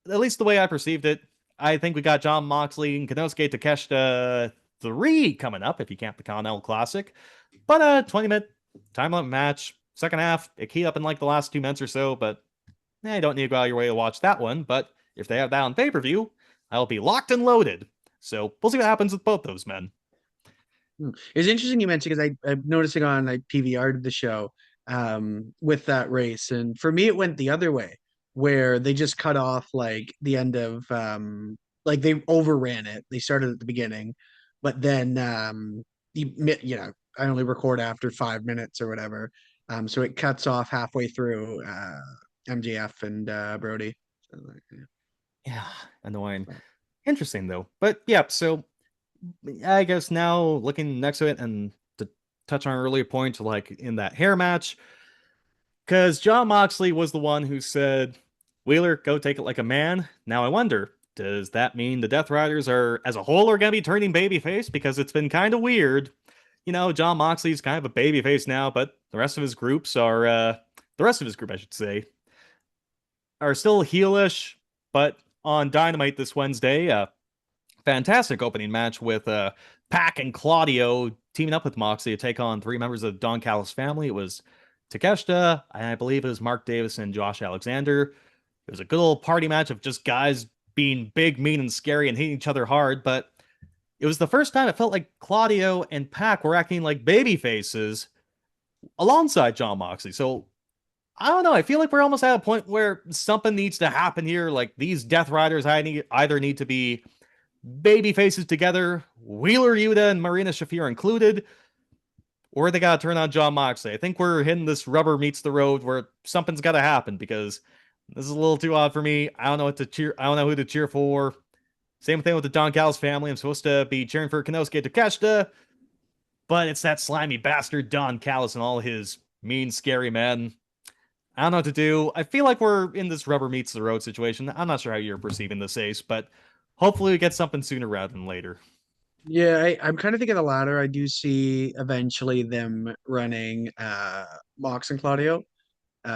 at least the way I perceived it, I think we got John Moxley and Konosuke Takeshita 3 coming up if you count the Continental Classic. But 20-minute time limit match. Second half, it keyed up in like the last 2 minutes or so, but you don't need to go out of your way to watch that one. But if they have that on pay-per-view, I'll be locked and loaded. So we'll see what happens with both those men. It's interesting you mentioned because I'm noticing on I PVR'd the show with that race, and for me it went the other way where they just cut off like the end of like they overran it. They started at the beginning, but then I only record after 5 minutes or whatever. So it cuts off halfway through MJF and Brody. So, like, yeah. Yeah, annoying. Interesting though. But yeah, so I guess now looking next to it and to touch on an earlier point, like in that hair match, because John Moxley was the one who said, Wheeler, go take it like a man. Now I wonder, does that mean the Death Riders are, as a whole, are going to be turning babyface? Because it's been kind of weird. You know, John Moxley's kind of a babyface now, but the rest of his groups are, the rest of his group, I should say, are still heelish. But on Dynamite this Wednesday, fantastic opening match with Pac and Claudio teaming up with Moxley to take on 3 members of the Don Callis family. It was Takeshita, and I believe it was Mark Davis and Josh Alexander. It was a good old party match of just guys being big, mean, and scary and hitting each other hard, but it was the first time it felt like Claudio and Pac were acting like baby faces alongside John Moxley. So I don't know. I feel like we're almost at a point where something needs to happen here. Like these Death Riders, either need to be baby faces together, Wheeler Yuta and Marina Shafir included, or they gotta turn on John Moxley. I think we're hitting this rubber meets the road where something's gotta happen because this is a little too odd for me. I don't know what to cheer. I don't know who to cheer for. Same thing with the Don Callis family. I'm supposed to be cheering for Konosuke Takeshita, but it's that slimy bastard Don Callis and all his mean, scary men. I don't know what to do. I feel like we're in this rubber meets the road situation. I'm not sure how you're perceiving this, Ace, but hopefully we get something sooner rather than later. Yeah, I'm kind of thinking the latter. I do see eventually them running Mox and Claudio.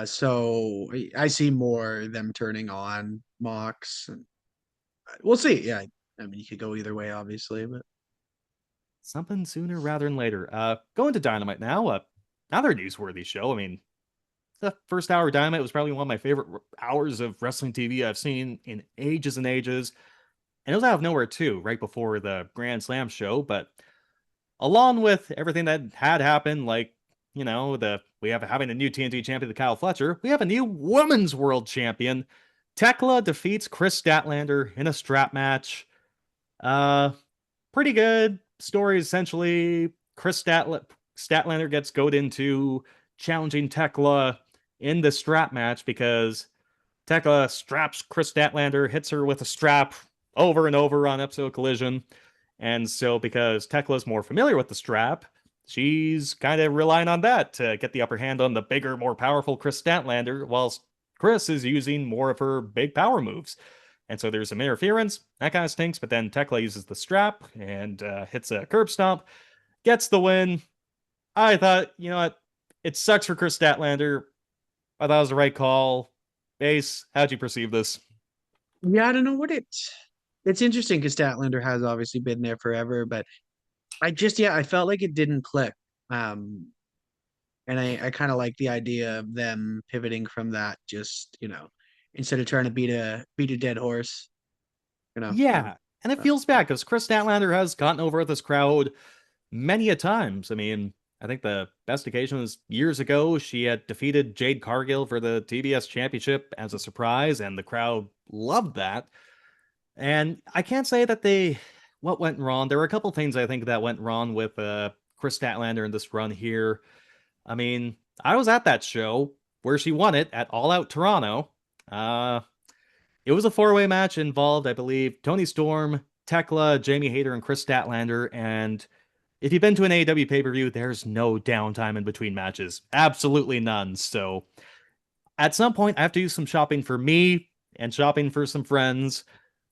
So I see more them turning on Mox. And we'll see. Yeah, I mean you could go either way, obviously, but Something sooner rather than later. Going to Dynamite now. Another newsworthy show. I mean, the first hour of Dynamite was probably one of my favorite hours of wrestling TV I've seen in ages and ages. And it was out of nowhere too, right before the Grand Slam show. But along with everything that had happened, like the we have having a new TNT champion, the Kyle Fletcher, we have a new women's world champion. Tekla defeats Chris Statlander in a strap match. Uh, Pretty good story. Essentially, Statlander gets goaded into challenging Tekla in the strap match because Tekla straps Chris Statlander, hits her with a strap over and over on episode Collision. And so, because Tekla's more familiar with the strap, she's kind of relying on that to get the upper hand on the bigger, more powerful Chris Statlander, whilst Chris is using more of her big power moves. And so there's some interference. That kind of stinks, but then Tekla uses the strap and hits a curb stomp, gets the win. I thought, you know what? It sucks for Chris Statlander. I thought it was the right call. Ace, how'd you perceive this? yeah, I don't know what it's interesting because Statlander has obviously been there forever, but I felt like it didn't click. Um, and I kind of like the idea of them pivoting from that, just instead of trying to beat a dead horse, you know. Yeah, and it Uh, feels bad because Chris Statlander has gotten over with this crowd many a times. I mean, I think the best occasion was years ago. She had defeated Jade Cargill for the TBS Championship as a surprise, and the crowd loved that. And I can't say that what went wrong. There were a couple things I think that went wrong with Chris Statlander in this run here. I mean, I was at that show where she won it at All Out Toronto. Uh, it was a four-way match involved, I believe, Tony Storm, Tekla, Jamie Hayter, and Chris Statlander. And if you've been to an AEW pay-per-view, there's no downtime in between matches. Absolutely none. So at some point, I have to do some shopping for me and shopping for some friends.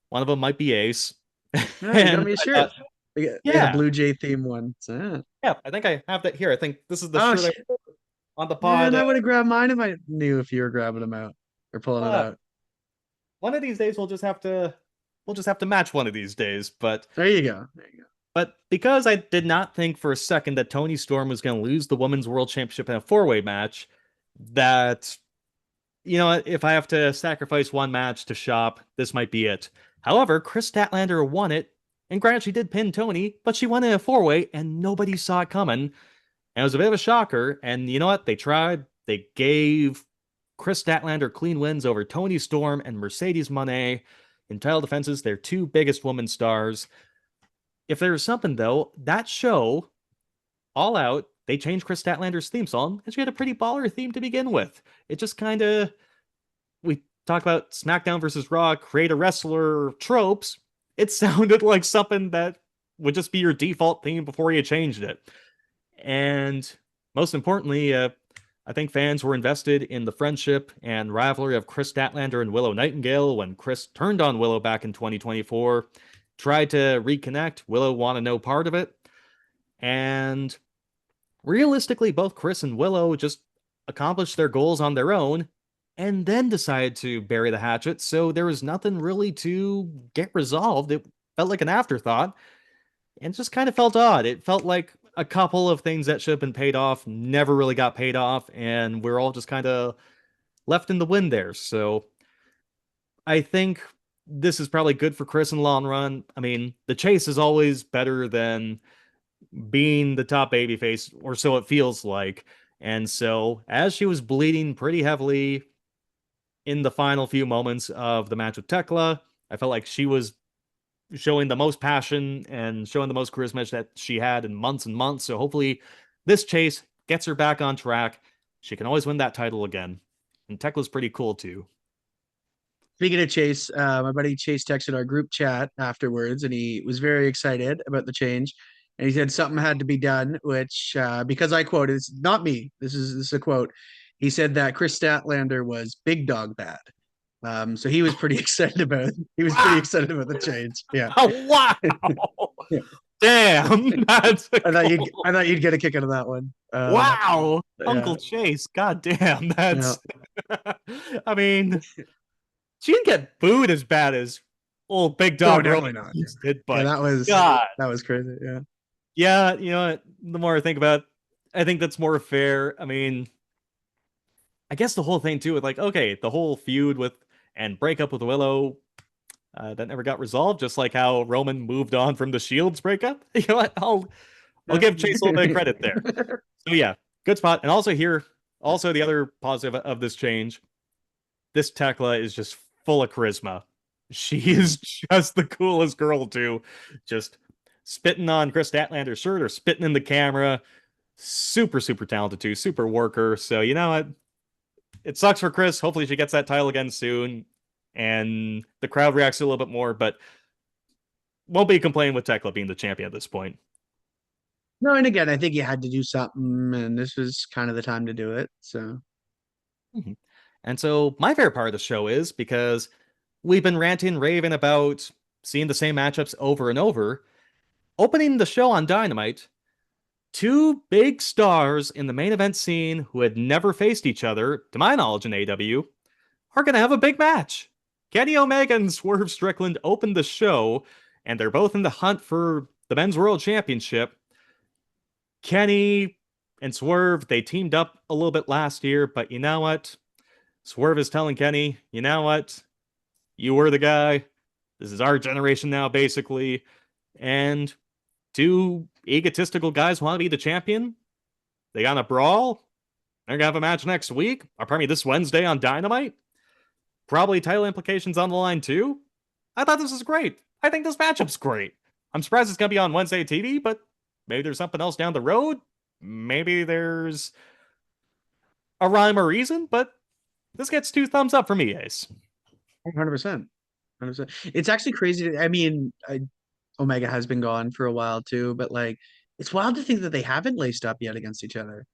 One of them might be Ace. yeah, you got And me a I shirt. thought, The yeah, Blue Jay theme one. So, yeah. yeah, I think I have that here. I think this is the Oh, shirt I wore on the man, pod. I would have grabbed mine if I knew if you were grabbing them out or pulling it Uh, out. One of these days we'll just have to match one of these days. But There you go. There you go. because I did not think for a second that Tony Storm was going to lose the Women's World Championship in a four-way match, that if I have to sacrifice one match to shop, this might be it. However, Chris Statlander won it, and granted, she did pin Tony, but she won in a four-way, and nobody saw it coming. And it was a bit of a shocker. And you know what? They tried. They gave Chris Statlander clean wins over Tony Storm and Mercedes Moné in title defenses, their two biggest women stars. If there was something, though, that show, All Out, they changed Chris Statlander's theme song, and she had a pretty baller theme to begin with. It just kind of, we talk about SmackDown versus Raw, create a wrestler tropes. It sounded like something that would just be your default theme before you changed it. And most importantly, I think fans were invested in the friendship and rivalry of Chris Statlander and Willow Nightingale when Chris turned on Willow back in 2024, tried to reconnect. Willow wanted no part of it. And realistically, both Chris and Willow just accomplished their goals on their own and then decided to bury the hatchet. So there was nothing really to get resolved. It felt like an afterthought and just kind of felt odd. It felt like a couple of things that should have been paid off never really got paid off, and we're all just kind of left in the wind there. So I think this is probably good for Chris in the long run. I mean, the chase is always better than being the top babyface, or so it feels like. And so, as she was bleeding pretty heavily in the final few moments of the match with Tekla, I felt like she was showing the most passion and showing the most charisma that she had in months and months. So hopefully this chase gets her back on track. She can always win that title again. And Tekla's pretty cool too. Speaking of Chase, my buddy Chase texted our group chat afterwards, and he was very excited about the change. And he said something had to be done, which because I quoted, it's not me. This is a quote. He said that Chris Statlander was big dog bad. So he was pretty excited about it. He was pretty Wow! excited about the change. Yeah. Oh, wow! Yeah. Damn, that's I thought you'd get a kick out of that one. wow, Yeah. Uncle Chase. God damn, Yeah. that's. I mean, she didn't get booed as bad as old Big No, Dog definitely Roman not. Reigns did, Yeah, but God, that was crazy. Yeah. yeah, you know what? The more I think about it, I think that's more fair. I mean, I guess the whole thing too with like, okay, the whole feud with and breakup with Willow that never got resolved, just like how Roman moved on from the Shields breakup. You know what? I'll give Chase a little bit of credit there. So yeah, good spot. And also here, also the other positive of this change, this Tekla is just full of charisma. She is just the coolest girl too. Just spitting on Chris Statlander's shirt or spitting in the camera. Super, super talented too. Super worker. So you know what? It sucks for Chris. Hopefully she gets that title again soon. And the crowd reacts a little bit more, but won't be complaining with Tekla being the champion at this point. No, and again, I think you had to do something, and this was kind of the time to do it. So Mhm. And so my favorite part of the show is because we've been ranting and raving about seeing the same matchups over and over. Opening the show on Dynamite, two big stars in the main event scene who had never faced each other, to my knowledge in AEW, are going to have a big match. Kenny Omega and Swerve Strickland opened the show, and they're both in the hunt for the Men's World Championship. Kenny and Swerve, they teamed up a little bit last year, but you know what? Swerve is telling Kenny, you know what? You were the guy. This is our generation now, basically. And two egotistical guys want to be the champion. They got a brawl. They're gonna have a match next week, or pardon me, this Wednesday on Dynamite. Probably title implications on the line too. I thought this was great. I think this matchup's great. I'm surprised it's gonna be on Wednesday TV, but maybe there's something else down the road. Maybe there's a rhyme or reason, but this gets two thumbs up for me, Ace. 100%. 100%. It's actually crazy. I mean, Omega has been gone for a while too, but like it's wild to think that they haven't laced up yet against each other.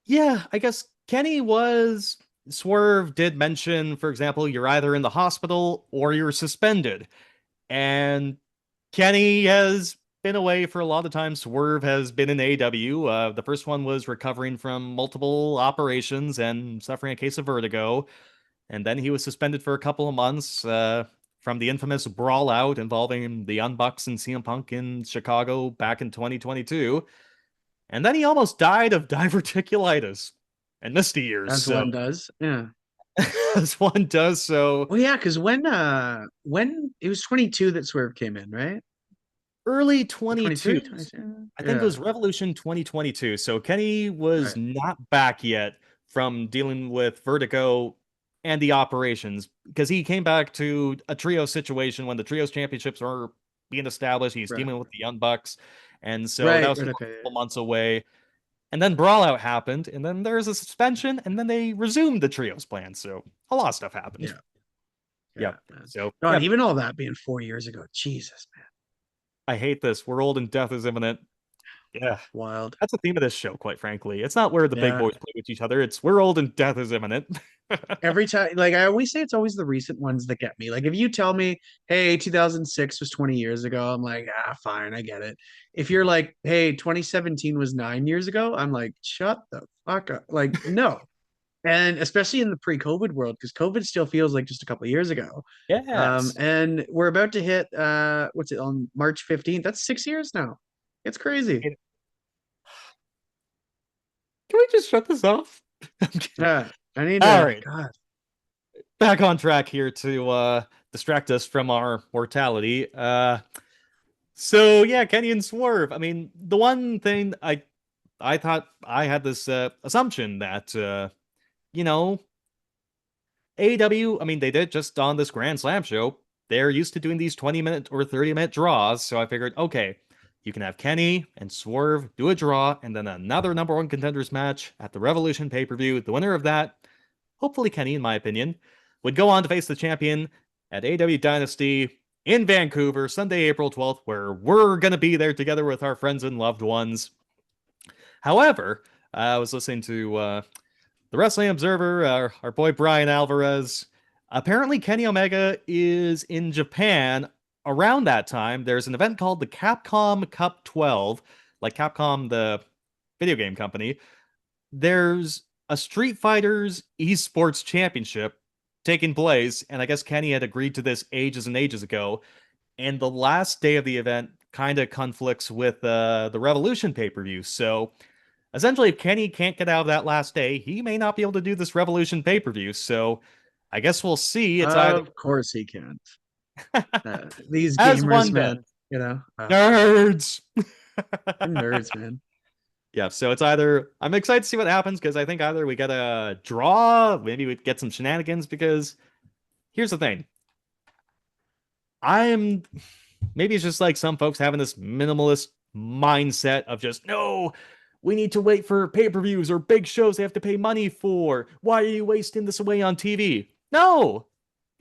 Yeah, I guess Kenny was. Swerve did mention, for example, you're either in the hospital or you're suspended. And Kenny has been away for a lot of time. Swerve has been in AEW. The first one was recovering from multiple operations and suffering a case of vertigo. And then he was suspended for a couple of months from the infamous brawl out involving the Young Bucks and CM Punk in Chicago back in 2022. And then he almost died of diverticulitis and missed a year. As So, one does. Yeah. as one does. So, Well, yeah, because when it was 22 that Swerve came in, right? early Or 22. 23, 22? I think it Yeah. was Revolution 2022. So Kenny was Right. not back yet from dealing with vertigo and the operations because he came back to a trio situation when the trios championships were being established. He's Right. dealing with the Young Bucks. And so that Right. was Right. still Okay. a couple months away. And then Brawlout happened, and then there was a suspension, and then they resumed the trios plan. So a lot of stuff happened. Yeah. Yeah. Yep. Man. So God, yeah, even all that being 4 years ago. Jesus, man. I hate this. We're old and death is imminent. Yeah. Wild. That's the theme of this show, quite frankly. It's not where the big Yeah. boys play with each other. It's we're old and death is imminent. Every time, like I always say, it's always the recent ones that get me. Like if you tell me, hey, 2006 was 20 years ago, I'm like, ah, fine, I get it. If you're like, hey, 2017 was 9 years ago, I'm like, shut the fuck up. Like, no. And especially in the pre-COVID world, because COVID still feels like just a couple of years ago. Yes. And we're about to hit what's it on March 15th? That's 6 years now. It's crazy. Can we just shut this off? I'm kidding. Yeah. I need All to, right. God. Back on track here to distract us from our mortality. So yeah, Kenny and Swerve. I mean, the one thing I thought I had this assumption that, you know, AEW, I mean, they did just on this Grand Slam show. They're used to doing these 20-minute or 30-minute draws, so I figured, okay, you can have Kenny and Swerve do a draw, and then another number one contenders match at the Revolution pay-per-view. The winner of that, hopefully Kenny, in my opinion, would go on to face the champion at AEW Dynasty in Vancouver, Sunday, April 12th, where we're going to be there together with our friends and loved ones. However, I was listening to the Wrestling Observer, our boy Brian Alvarez. Apparently, Kenny Omega is in Japan around that time. There's an event called the Capcom Cup 12, like Capcom, the video game company. There's a Street Fighters Esports Championship taking place, and I guess Kenny had agreed to this ages and ages ago. And the last day of the event kind of conflicts with the Revolution pay-per-view. So essentially, if Kenny can't get out of that last day, he may not be able to do this Revolution pay-per-view. So I guess we'll see. It's either Of course he can't. These as gamers, one man, does. Nerds. nerds, man. Yeah, so it's either I'm excited to see what happens because I think either we get a draw, maybe we get some shenanigans. Because here's the thing, I'm maybe it's just like some folks having this minimalist mindset of just no, we need to wait for pay-per-views or big shows they have to pay money for. Why are you wasting this away on TV? No,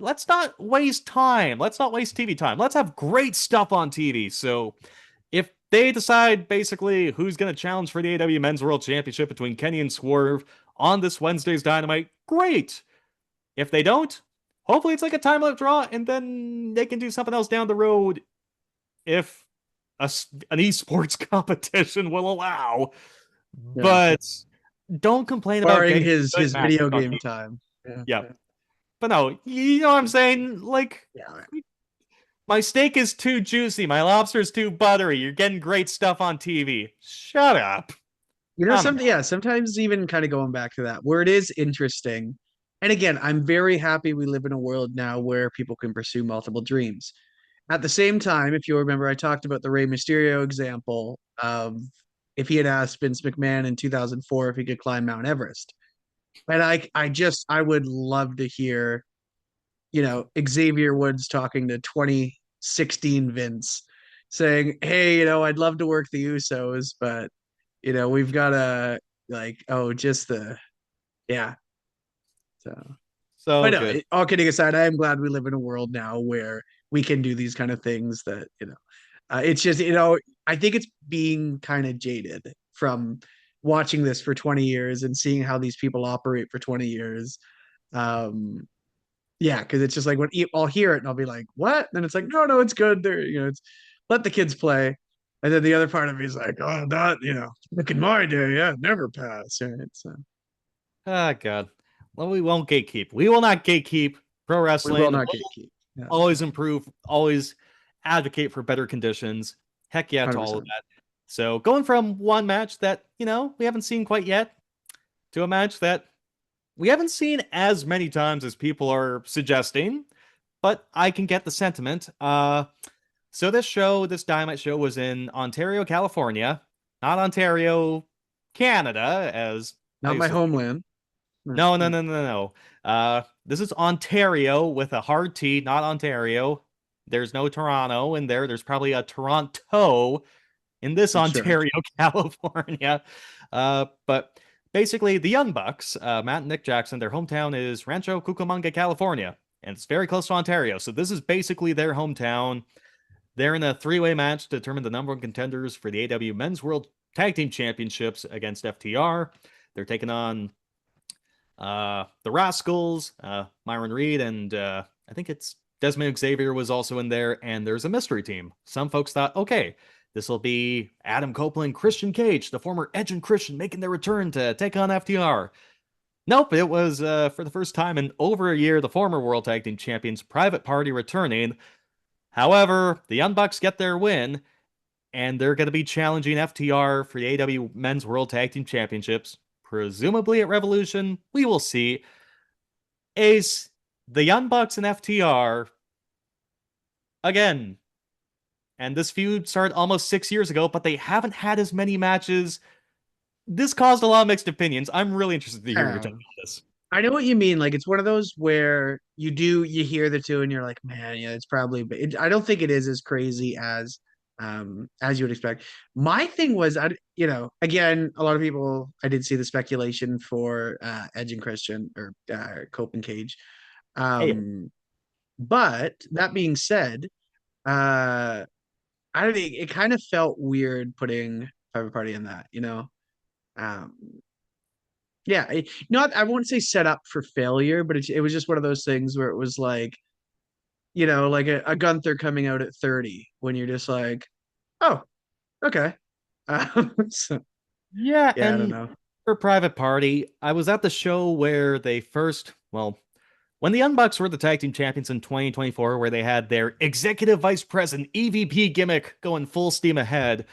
let's not waste time. Let's not waste TV time. Let's have great stuff on TV. So if they decide basically who's going to challenge for the AEW Men's World Championship between Kenny and Swerve on this Wednesday's Dynamite, great. If they don't, hopefully it's like a time limit draw, and then they can do something else down the road if an esports competition will allow. Yeah. But don't complain about Barring getting his good matches video on game TV. time. Yeah. But no, you know what I'm saying? Like, Yeah. my steak is too juicy, my lobster is too buttery. You're getting great stuff on TV. Shut up. You know, sometimes even kind of going back to that, where it is interesting. And again, I'm very happy we live in a world now where people can pursue multiple dreams. At the same time, if you remember, I talked about the Rey Mysterio example of if he had asked Vince McMahon in 2004 if he could climb Mount Everest. And I would love to hear, Xavier Woods talking to 2016 Vince saying, hey, I'd love to work the Usos, but, we've got to yeah. So But no, good. all kidding aside, I am glad we live in a world now where we can do these kind of things that, it's just, I think it's being kind of jaded from watching this for 20 years and seeing how these people operate for 20 years. Yeah, because it's just like when I'll hear it and I'll be like, what? And it's like, no, it's good. They're, it's let the kids play. And then the other part of me is like, oh, not, look in my day, yeah, never pass. Right. So Ah, God. Well, we won't gatekeep. We will not gatekeep pro we will wrestling. not We'll gatekeep. Yeah, always improve, always advocate for better conditions. Heck yeah to all of 100%. that. So going from one match that, we haven't seen quite yet to a match that we haven't seen as many times as people are suggesting, but I can get the sentiment. So this Dynamite show was in Ontario, California, not Ontario, Canada, as I Not my used to. homeland. No. This is Ontario with a hard T, not Ontario. There's no Toronto in there. There's probably a Toronto in this Sure. Ontario, California. But basically, the Young Bucks, Matt and Nick Jackson, their hometown is Rancho Cucamonga, California, and it's very close to Ontario. So this is basically their hometown. They're in a three-way match to determine the number one contenders for the AEW Men's World Tag Team Championships against FTR. They're taking on the Rascals, Myron Reed, and I think it's Desmond Xavier was also in there, and there's a mystery team. Some folks thought, okay, this will be Adam Copeland, Christian Cage, the former Edge and Christian making their return to take on FTR. Nope, it was, for the first time in over a year, the former World Tag Team Champions, Private Party, returning. However, the Young Bucks get their win, and they're going to be challenging FTR for the AEW Men's World Tag Team Championships, presumably at Revolution. We will see. Ace, the Young Bucks and FTR, again, and this feud started almost 6 years ago, but they haven't had as many matches this caused a lot of mixed opinions. I'm really interested to hear your take Um, on this. I know what you mean. Like it's one of those where you hear the two and you're like, man, yeah, it's probably. But I don't think it is as crazy as you would expect. My thing was, again, a lot of people. I did see the speculation for Edge and Christian or Cope and Cage. Hey, But that being said, uh, I don't think it kind of felt weird putting Private Party in that. Um, yeah, not I won't say set up for failure, but it was just one of those things where it was like, like a Gunther coming out at 30 when you're just like, oh, okay. So, yeah, yeah, I don't and know. for Private Party, I was at the show where they first, well, when the Young Bucks were the tag team champions in 2024, where they had their executive vice president EVP gimmick going full steam ahead,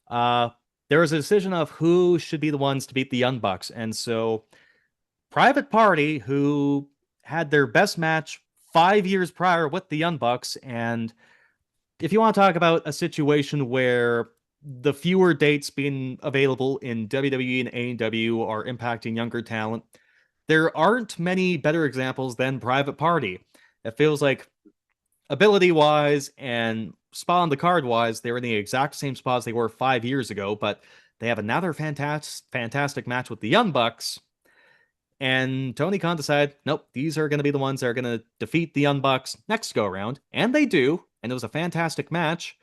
uh, there was a decision of who should be the ones to beat the Young Bucks. And so Private Party, who had their best match 5 years prior with the Young Bucks, and if you want to talk about a situation where the fewer dates being available in WWE and AEW are impacting younger talent, there aren't many better examples than Private Party. It feels like ability wise and spot on the card wise, they were in the exact same spots they were 5 years ago, but they have another fantastic match with the Young Bucks. And Tony Khan decided, nope, these are going to be the ones that are going to defeat the Young Bucks next go around. And they do. And it was a fantastic match.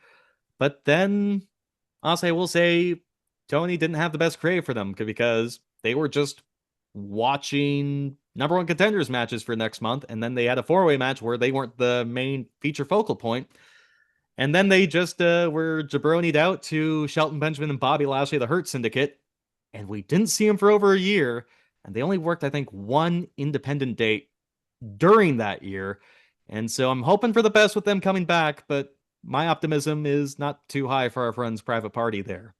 But then honestly, I will say Tony didn't have the best creative for them because they were just watching number one contenders matches for next month. And then they had a four-way match where they weren't the main feature focal point. And then they just were jabronied out to Shelton Benjamin and Bobby Lashley, the Hurt Syndicate. And we didn't see them for over a year. And they only worked, I think, one independent date during that year. And so I'm hoping for the best with them coming back, but my optimism is not too high for our friends Private Party there.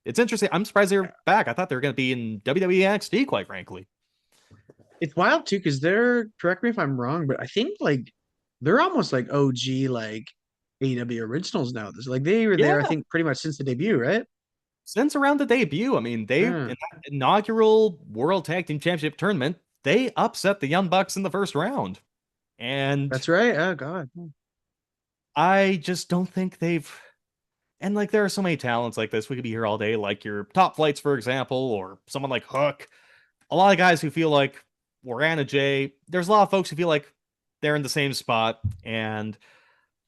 It's interesting. I'm surprised they're back. I thought they were going to be in WWE NXT, quite frankly. It's wild too because correct me if I'm wrong, but I think like they're almost like OG like AEW originals now. This like they were there, I Yeah, think, pretty much since the debut, right? since around the debut, I mean, they in Yeah, that inaugural World Tag Team Championship tournament, they upset the Young Bucks in the first round. And that's right. Oh God. I just don't think they've. And like, there are so many talents like this. We could be here all day, like your top flights, for example, or someone like Hook. A lot of guys who feel like we're Anna Jay. There's a lot of folks who feel like they're in the same spot, and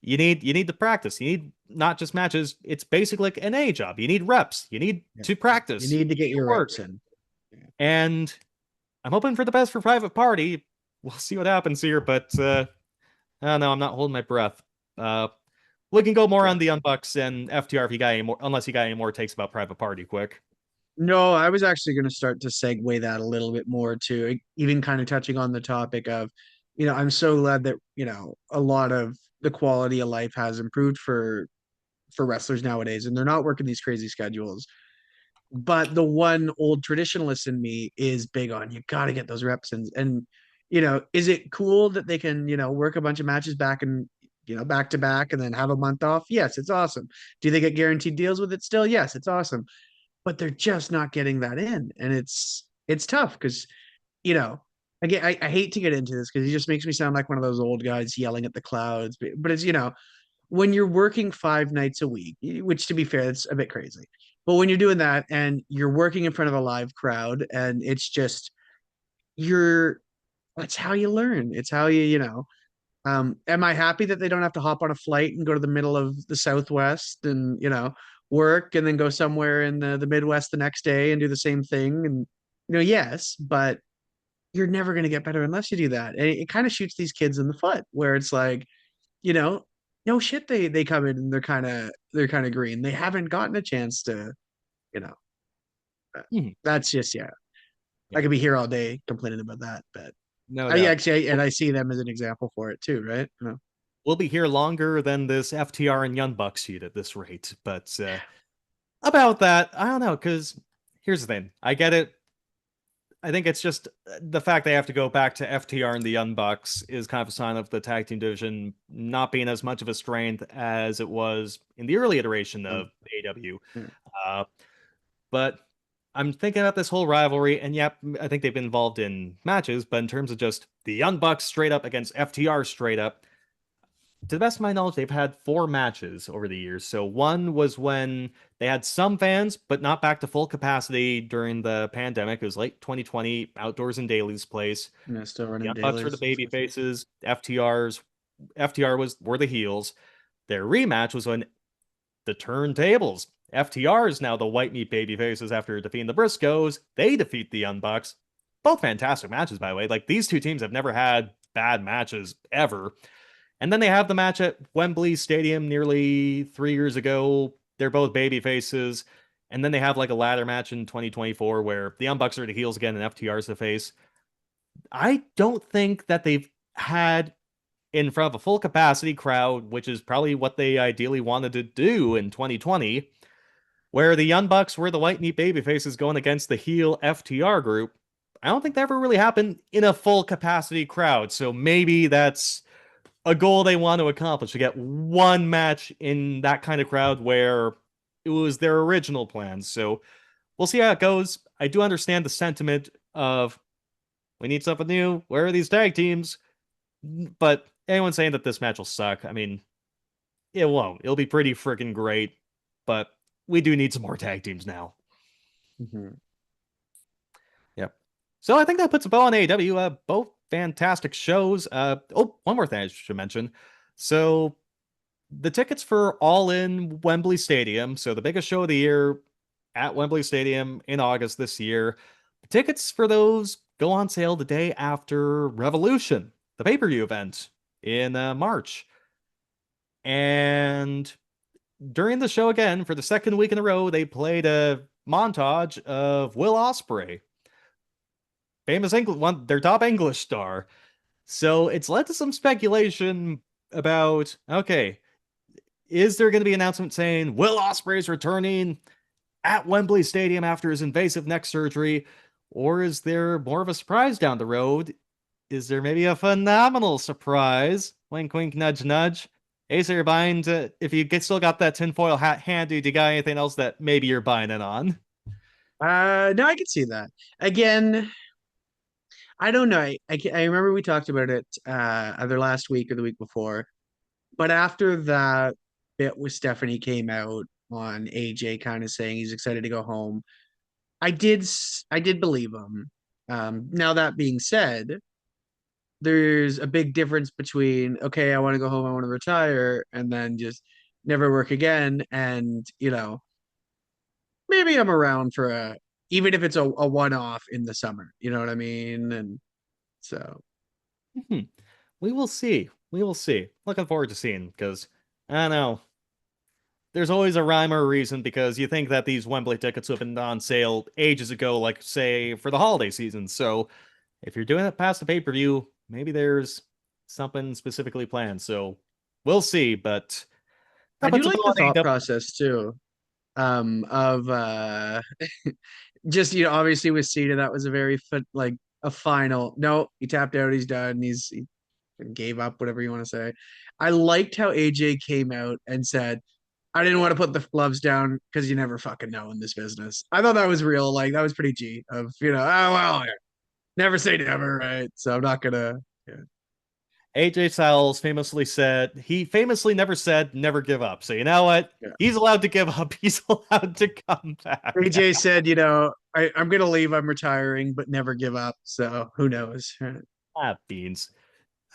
you need to practice. You need not just matches. It's basically like an A job. You need reps. You need Yeah. to You practice. need to You get need to your work. reps in. Yeah. And I'm hoping for the best for Private Party. We'll see what happens here, but I don't know. I'm not holding my breath. Uh, we can go more Yeah. on the Unbucks and FTR if you got any more, unless you got any more takes about Private Party. Quick. No, I was actually going to start to segue that a little bit more to even kind of touching on the topic of, I'm so glad that, a lot of the quality of life has improved for wrestlers nowadays and they're not working these crazy schedules. But the one old traditionalist in me is big on you got to get those reps in. And, is it cool that they can, work a bunch of matches back and, back to back and then have a month off? Yes, it's awesome. Do they get guaranteed deals with it still? Yes, it's awesome, but they're just not getting that in. And it's tough because, you know, again, I hate to get into this because it just makes me sound like one of those old guys yelling at the clouds. But it's, when you're working 5 nights a week, which to be fair, it's a bit crazy. But when you're doing that and you're working in front of a live crowd and it's just you're that's how you learn. It's how am I happy that they don't have to hop on a flight and go to the middle of the Southwest and, work and then go somewhere in the Midwest the next day and do the same thing? And, yes, but you're never going to get better unless you do that. And it kind of shoots these kids in the foot where it's like, you know, no shit, they come in and they're kind of green. They haven't gotten a chance to, you know, Mhm. that's just, yeah. I Yeah, could be here all day complaining about that, but no I doubt. actually, and I see them as an example for it too, right? We'll be here longer than this FTR and Young Bucks feud at this rate. But about that, I don't know. Because here's the thing, I get it. I think it's just the fact they have to go back to FTR and the Young Bucks is kind of a sign of the tag team division not being as much of a strength as it was in the early iteration Um, of AEW. yeah. Uh, but I'm thinking about this whole rivalry, and yep, I think they've been involved in matches, but in terms of just the Young Bucks straight up against FTR straight up, to the best of my knowledge, they've had 4 matches over the years. So one was when they had some fans, but not back to full capacity during the pandemic. It was late 2020, outdoors in Daly's place. Yeah, still The running Young Bucks were the dailies. baby faces. FTR were the heels. Their rematch was when the turntables. FTR is now the white meat baby faces after defeating the Briscoes. They defeat the Young Bucks. Both fantastic matches, by the way. Like, these two teams have never had bad matches ever. And then they have the match at Wembley Stadium nearly 3 years ago. They're both baby faces. And then they have like a ladder match in 2024 where the Young Bucks are the heels again and FTR's the face. I don't think that they've had in front of a full capacity crowd, which is probably what they ideally wanted to do in 2020, where the Young Bucks were the white meat baby faces going against the heel FTR group. I don't think that ever really happened in a full capacity crowd. So maybe that's a goal they want to accomplish, to get one match in that kind of crowd where it was their original plans. So we'll see how it goes. I do understand the sentiment of we need something new. Where are these tag teams? But anyone saying that this match will suck, I mean, it won't. It'll be pretty freaking great, but we do need some more tag teams now. Mm-hmm. Yep. So I think that puts a bow on AEW. Both fantastic shows. One more thing I should mention. So the tickets for All In Wembley Stadium, so the biggest show of the year at Wembley Stadium in August this year, the tickets for those go on sale the day after Revolution, the pay-per-view event in March. And during the show again, for the second week in a row, they played a montage of Will Ospreay, famous English one, their top English star. So it's led to some speculation about, okay, is there going to be an announcement saying Will Ospreay is returning at Wembley Stadium after his invasive neck surgery? Or is there more of a surprise down the road? Is there maybe a phenomenal surprise? Wink, wink, nudge, nudge. Ace, are you buying if you still got that tinfoil hat handy, do you got anything else that maybe you're buying it on? No, I can see that. Again, I don't know. I remember we talked about it either last week or the week before. But after that bit with Stephanie came out on AJ kind of saying he's excited to go home, I did believe him. Now that being said, there's a big difference between okay, I want to go home, I want to retire, and then just never work again. And maybe I'm around for a even if it's a one-off in the summer. You know what I mean? And so Hmm. We will see. We will see. Looking forward to seeing, because I don't know. There's always a rhyme or a reason, because you think that these Wembley tickets have been on sale ages ago, like, say, for the holiday season. So if you're doing it past the pay-per-view, maybe there's something specifically planned. So we'll see, but I that do puts a like bow the on thought AEW. process too. Of just obviously with Cena that was a very like a final no, he tapped out, he's done, he gave up, whatever you want to say. I liked how AJ came out and said I didn't want to put the gloves down because you never fucking know in this business. I thought that was real, like that was pretty G of oh well, never say never, right? So I'm not gonna yeah. AJ Styles he famously never said never give up. So you know what? Yeah. He's allowed to give up. He's allowed to come back. AJ said, I'm gonna leave, I'm retiring, but never give up. So who knows? Right. Ah, beans.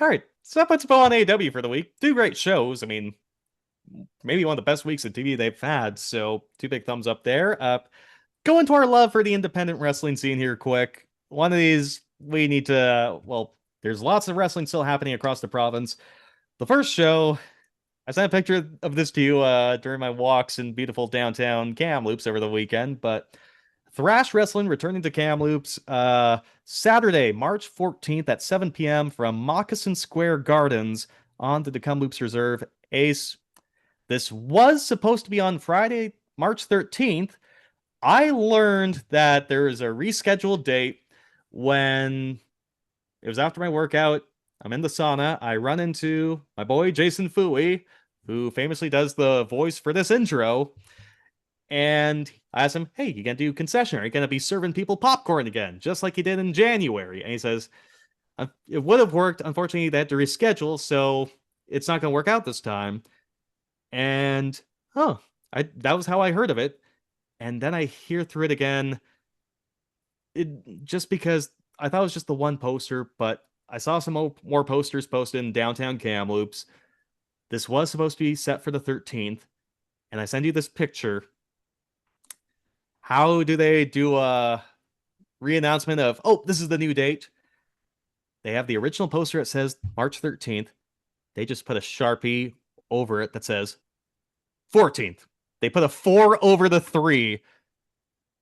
All right. So that puts a bow on AEW for the week. Two great shows. I mean, maybe one of the best weeks of TV they've had. So two big thumbs up there. Go into our love for the independent wrestling scene here quick. One of these we need to, well, there's lots of wrestling still happening across the province. The first show, I sent a picture of this to you during my walks in beautiful downtown Kamloops over the weekend, but Thrash Wrestling returning to Kamloops Saturday, March 14th at 7 p.m. from Moccasin Square Gardens on to the Kamloops Reserve. Ace, this was supposed to be on Friday, March 13th. I learned that there is a rescheduled date when it was after my workout. I'm in the sauna. I run into my boy Jason Fooey, who famously does the voice for this intro. And I asked him, hey, you gonna do concession? Are you gonna be serving people popcorn again, just like you did in January? And he says, it would have worked. Unfortunately, they had to reschedule, so it's not gonna work out this time. And that was how I heard of it. And then I hear through it again. It just because I thought it was just the one poster, but I saw some more posters posted in downtown Kamloops. This was supposed to be set for the 13th, and I send you this picture. How do they do a re-announcement of, oh, this is the new date? They have the original poster that says March 13th. They just put a Sharpie over it that says 14th. They put a 4 over the 3.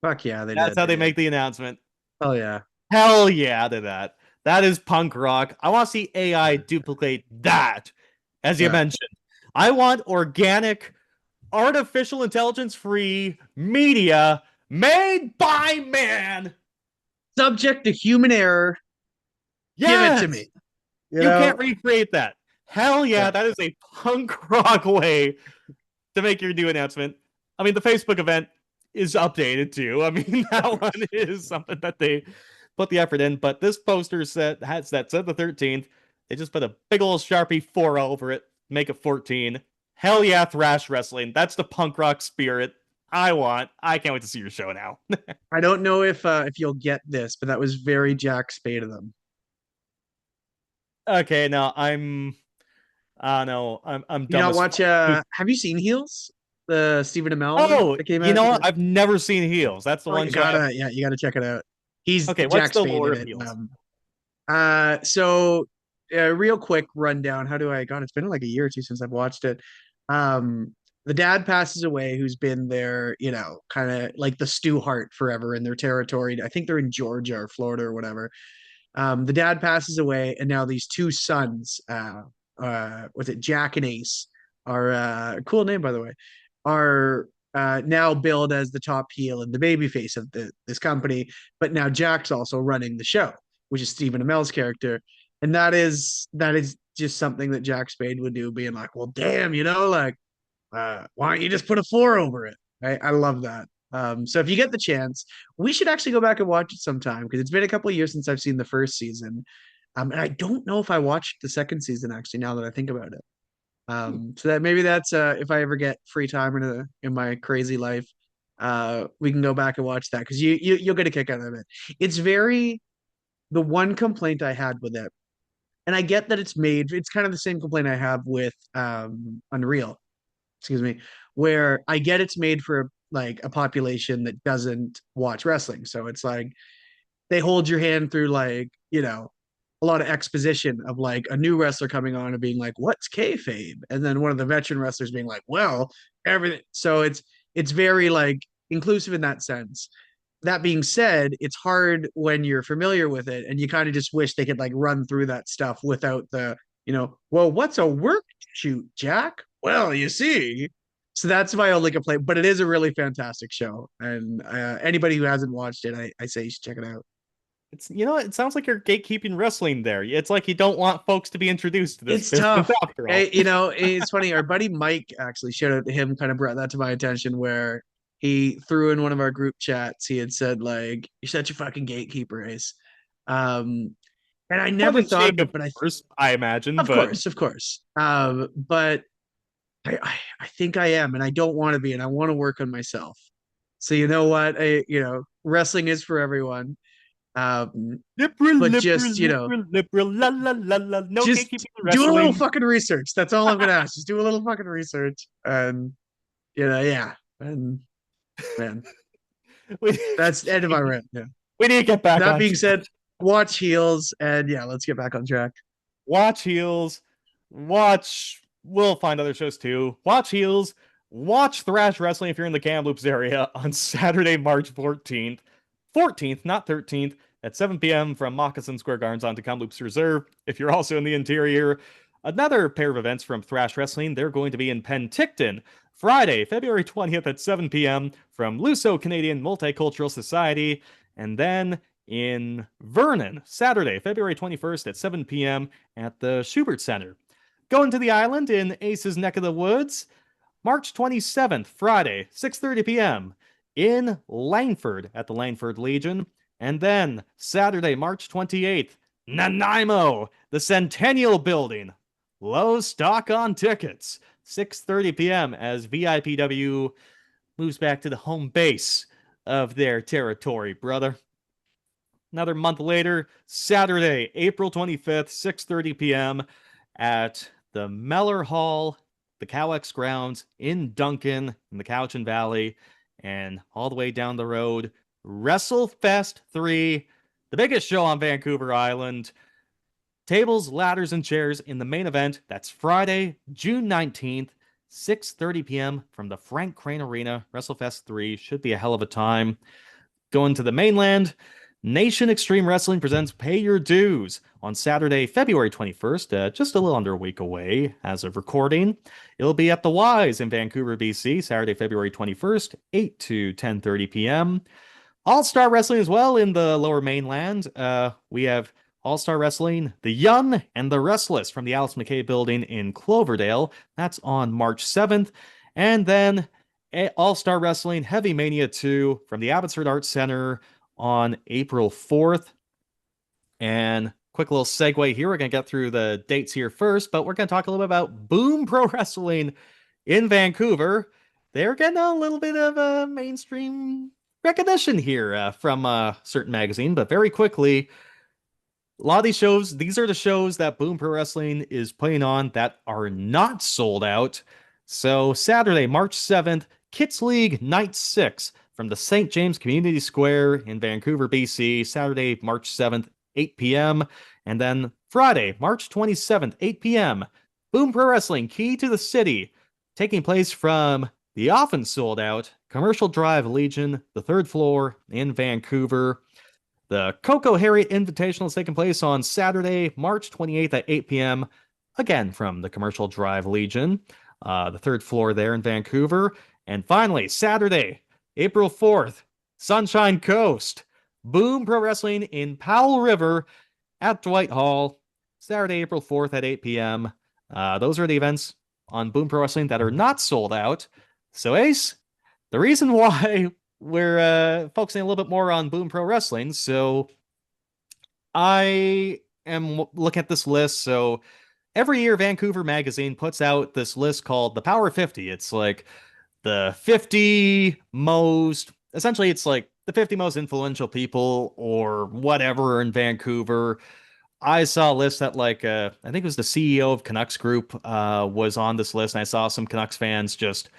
Fuck yeah, they That's did. how they make the announcement. Oh yeah. Hell yeah to that. That is punk rock. I want to see AI duplicate that, as you Yeah. mentioned. I want organic, artificial intelligence free media made by man. Subject to human error. Yes! Give it to me. You know? can't recreate that. Hell yeah, that is a punk rock way to make your new announcement. I mean, the Facebook event is updated too. I mean, that one is something that they put the effort in. But this poster said the 13th. They just put a big old Sharpie 4 over it, make it 14. Hell yeah, Thrash Wrestling. That's the punk rock spirit I want. I can't wait to see your show now. I don't know if you'll get this, but that was very Jack Spade of them. Okay, now I'm no, I'm You dumb not as watch fuck. have you seen Heels? The Stephen Amell one Oh, that came you out? know what? I've never seen Heels. That's the Oh, one show I have. you gotta check it out. He's Okay, what's Jack the Spade lore in of it. Heels? So real quick rundown. How do I God, it's been like a year or two since I've watched it. The dad passes away who's been there, kind of like the Stu Hart forever in their territory. I think they're in Georgia or Florida or whatever. The dad passes away, and now these two sons, was it Jack and Ace, are cool name by the way, are now billed as the top heel and the babyface of this company. But now Jack's also running the show, which is Stephen Amell's character, and that is just something that Jack Spade would do, being like, well, damn, like, why don't you just put a 4 over it? I love that. So if you get the chance, we should actually go back and watch it sometime, because it's been a couple of years since I've seen the first season. And I don't know if I watched the second season actually, now that I think about it. So that maybe that's if I ever get free time in my crazy life, we can go back and watch that, because you'll get a kick out of it. It's very the one complaint I had with it, and I get that it's kind of the same complaint I have with Unreal, excuse me, where I get it's made for like a population that doesn't watch wrestling. So it's like they hold your hand through, like, a lot of exposition of like a new wrestler coming on and being like, what's kayfabe? And then one of the veteran wrestlers being like, well, everything. So it's very like inclusive in that sense. That being said, it's hard when you're familiar with it, and you kind of just wish they could like run through that stuff without well, what's a work shoot, Jack? Well, you see. So that's my only complaint, but it is a really fantastic show. And anybody who hasn't watched it, I say you should check it out. It's it sounds like you're gatekeeping wrestling there. It's like you don't want folks to be introduced to this It's business tough. after all. It's funny. Our buddy Mike, actually, shout out to him, kind of brought that to my attention, where he threw in one of our group chats. He had said like, "You're such a fucking gatekeeper, Ace." And I never thought of it, but I imagine, of course. But I think I am, and I don't want to be, and I want to work on myself. So you know what? Wrestling is for everyone. But just liberal, la la la la. No just gatekeeping do a little wrestling. fucking research. That's all I'm gonna ask. Just do a little fucking research, and yeah, and man, that's the end of my rant. Yeah. We need to get back. That being said, watch Heels, and yeah, let's get back on track. Watch Heels. Watch. We'll find other shows too. Watch Heels. Watch Thrash Wrestling if you're in the Kamloops area on Saturday, March 14th. 14th, not 13th, at 7 p.m. from Moccasin Square Gardens onto Kamloops Reserve. If you're also in the interior, another pair of events from Thrash Wrestling. They're going to be in Penticton, Friday, February 20th at 7 p.m. from Luso Canadian Multicultural Society. And then in Vernon, Saturday, February 21st at 7 p.m. at the Schubert Center. Going to the island in Ace's neck of the woods, March 27th, Friday, 6:30 p.m. in Langford at the Langford Legion. And then Saturday, March 28th, Nanaimo, the Centennial Building. Low stock on tickets. 6:30 p.m. as VIPW moves back to the home base of their territory, brother. Another month later, Saturday, April 25th, 6:30 p.m. at the Meller Hall, the Cowex grounds in Duncan in the Cowichan Valley, and all the way down the road, WrestleFest 3, the biggest show on Vancouver Island. Tables, ladders, and chairs in the main event. That's Friday, June 19th, 6:30 p.m. from the Frank Crane Arena. WrestleFest 3 should be a hell of a time. Going to the mainland, Nation Extreme Wrestling presents Pay Your Dues on Saturday, February 21st, just a little under a week away as of recording. It'll be at the Wise in Vancouver, BC, Saturday, February 21st, 8 to 10:30 p.m. All-Star Wrestling as well in the Lower Mainland. We have All-Star Wrestling, The Young and the Restless from the Alice McKay Building in Cloverdale. That's on March 7th. And then All-Star Wrestling Heavy Mania 2 from the Abbotsford Arts Center on April 4th. And quick little segue here. We're going to get through the dates here first, but we're going to talk a little bit about Boom Pro Wrestling in Vancouver. They're getting a little bit of a mainstream recognition here from a certain magazine, but very quickly, a lot of these shows, these are the shows that Boom Pro Wrestling is putting on that are not sold out. So Saturday, March 7th, Kids League Night 6 from the St. James Community Square in Vancouver, BC. Saturday, March 7th, 8 p.m. And then Friday, March 27th, 8 p.m. Boom Pro Wrestling Key to the City, taking place from the often sold out Commercial Drive Legion, the third floor in Vancouver. The Coco Harriet Invitational is taking place on Saturday, March 28th at 8 p.m. Again from the Commercial Drive Legion, the third floor there in Vancouver. And finally, Saturday, April 4th, Sunshine Coast, Boom Pro Wrestling in Powell River at Dwight Hall, Saturday, April 4th at 8 p.m. Those are the events on Boom Pro Wrestling that are not sold out. So Ace, the reason why we're focusing a little bit more on Boom Pro Wrestling, so I am looking at this list. So every year Vancouver Magazine puts out this list called the Power 50. It's like the 50 most, essentially it's like the 50 most influential people or whatever in Vancouver. I saw a list that like I think it was the CEO of Canucks Group was on this list, and I saw some Canucks fans just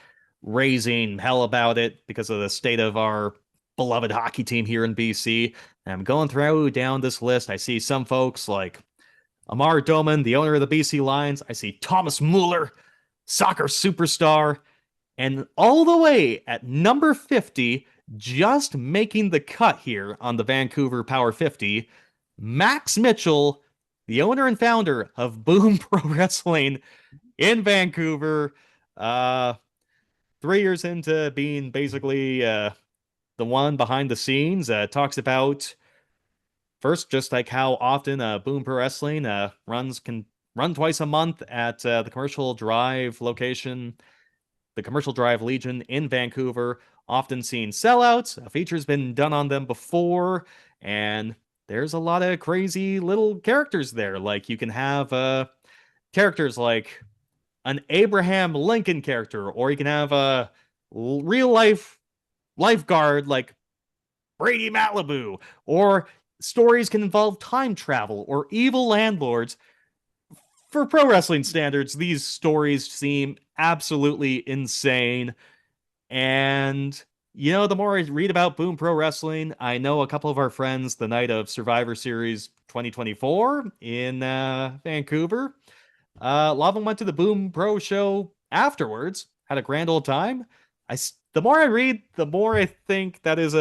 raising hell about it because of the state of our beloved hockey team here in BC. And I'm going through down this list. I see some folks like Amar Doman, the owner of the BC Lions. I see Thomas Mueller, soccer superstar. And all the way at number 50, just making the cut here on the Vancouver Power 50, Max Mitchell, the owner and founder of Boom Pro Wrestling in Vancouver. 3 years into being basically the one behind the scenes, talks about first just like how often Boom Pro Wrestling can run twice a month at the Commercial Drive location, the Commercial Drive Legion in Vancouver, often seeing sellouts. A feature's been done on them before, and there's a lot of crazy little characters there. Like you can have characters like an Abraham Lincoln character, or you can have a real life lifeguard like Brady Malibu, or stories can involve time travel or evil landlords. For pro wrestling standards, these stories seem absolutely insane. And, you know, the more I read about Boom Pro Wrestling, I know a couple of our friends the night of Survivor Series 2024 in Vancouver. A lot of them went to the Boom Pro show afterwards, had a grand old time. The more I read, the more I think that is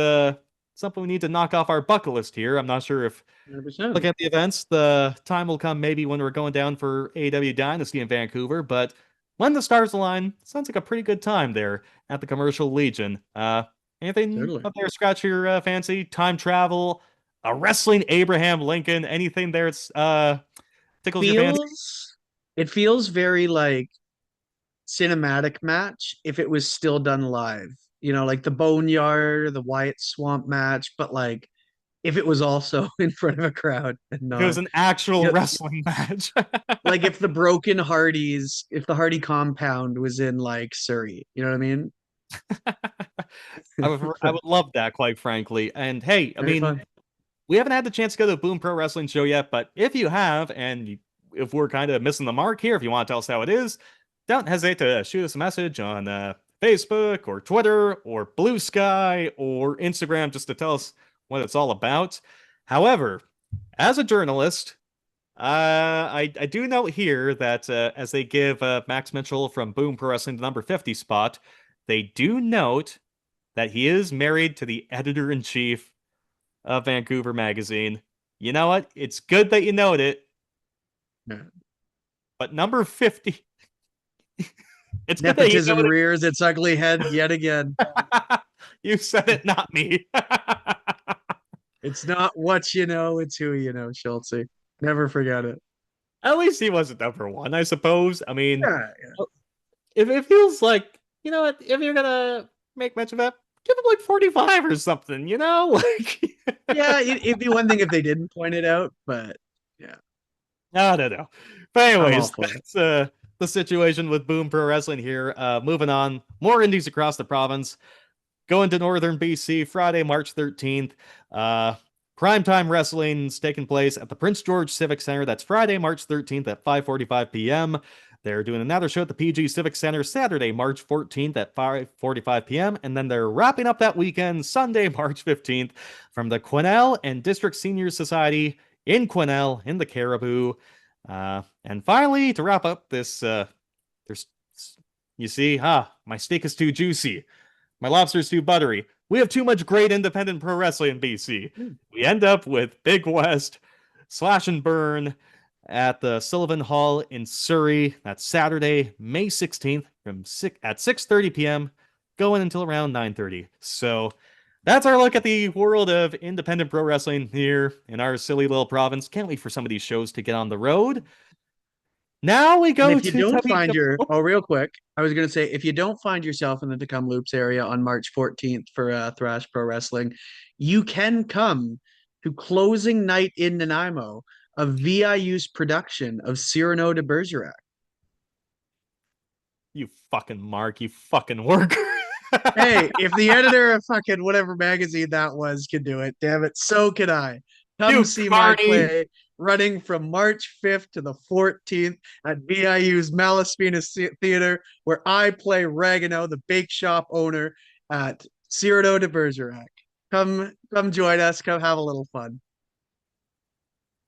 something we need to knock off our bucket list here. I'm not sure if 100%. look at the events, the time will come maybe when we're going down for AEW Dynasty in Vancouver, but when the stars align, sounds like a pretty good time there at the Commercial Legion. Anything Totally. up there scratch your fancy? Time travel, a wrestling Abraham Lincoln, anything there it's tickles your fancy? It feels very like cinematic match if it was still done live. Like the Boneyard, the Wyatt Swamp match, but like if it was also in front of a crowd and If it was not, an actual you know, wrestling match. like if the Broken Hardys, if the Hardy compound was in like Surrey, you know what I mean? I would love that, quite frankly. And hey, I Very mean, fun. we haven't had the chance to go to the Boom Pro Wrestling show yet, but if you have, and if we're kind of missing the mark here, if you want to tell us how it is, don't hesitate to shoot us a message on Facebook or Twitter or Blue Sky or Instagram just to tell us what it's all about. However, as a journalist, I do note here that as they give Max Mitchell from Boom Pro Wrestling the number 50 spot, they do note that he is married to the editor in chief of Vancouver Magazine. You know what? It's good that you note it, Yeah. but number 50, it's good that you Nepotism noted rears its ugly head yet again. it. You said it, not me. It's not what you know, it's who you know, Schultze. Never forget it. At least he wasn't number one, I suppose. I mean, Yeah, if it feels like, you know what, if you're gonna make mention of that, give him like 45 or something, you know? Like, yeah. It'd be one thing if they didn't point it out, but yeah, no. But I'm all anyways, for it. that's the situation with Boom Pro Wrestling here. Moving on, more indies across the province. Going to Northern BC, Friday, March 13th. Primetime Wrestling's taking place at the Prince George Civic Center. That's Friday, March 13th at 5:45 p.m. They're doing another show at the PG Civic Center Saturday, March 14th at 5:45 p.m. And then they're wrapping up that weekend, Sunday, March 15th, from the Quesnel and District Senior Society in Quesnel in the Caribou. And finally, to wrap up this, there's, you see, my steak is too juicy. My lobster's too buttery. We have too much great independent pro wrestling in BC. We end up with Big West, Slash and Burn at the Sullivan Hall in Surrey. That's Saturday, May 16th at 6:30 p.m., going until around 9:30. So that's our look at the world of independent pro wrestling here in our silly little province. Can't wait for some of these shows to get on the road. Now we And go if you to don't Tony. find your, oh, real quick, I was going to say, if you don't find yourself in the Kamloops area on March 14th for Thrash Pro Wrestling, you can come to closing night in Nanaimo, a VIU's production of Cyrano de Bergerac. You fucking Mark, you fucking worker. Hey, if the editor of fucking whatever magazine that was can do it, damn it, so can I. Come You see my carny. play running from March 5th to the 14th at VIU's Malaspina Theater, where I play Ragano, the bake shop owner at Cyrano de Bergerac. Come join us. Come have a little fun.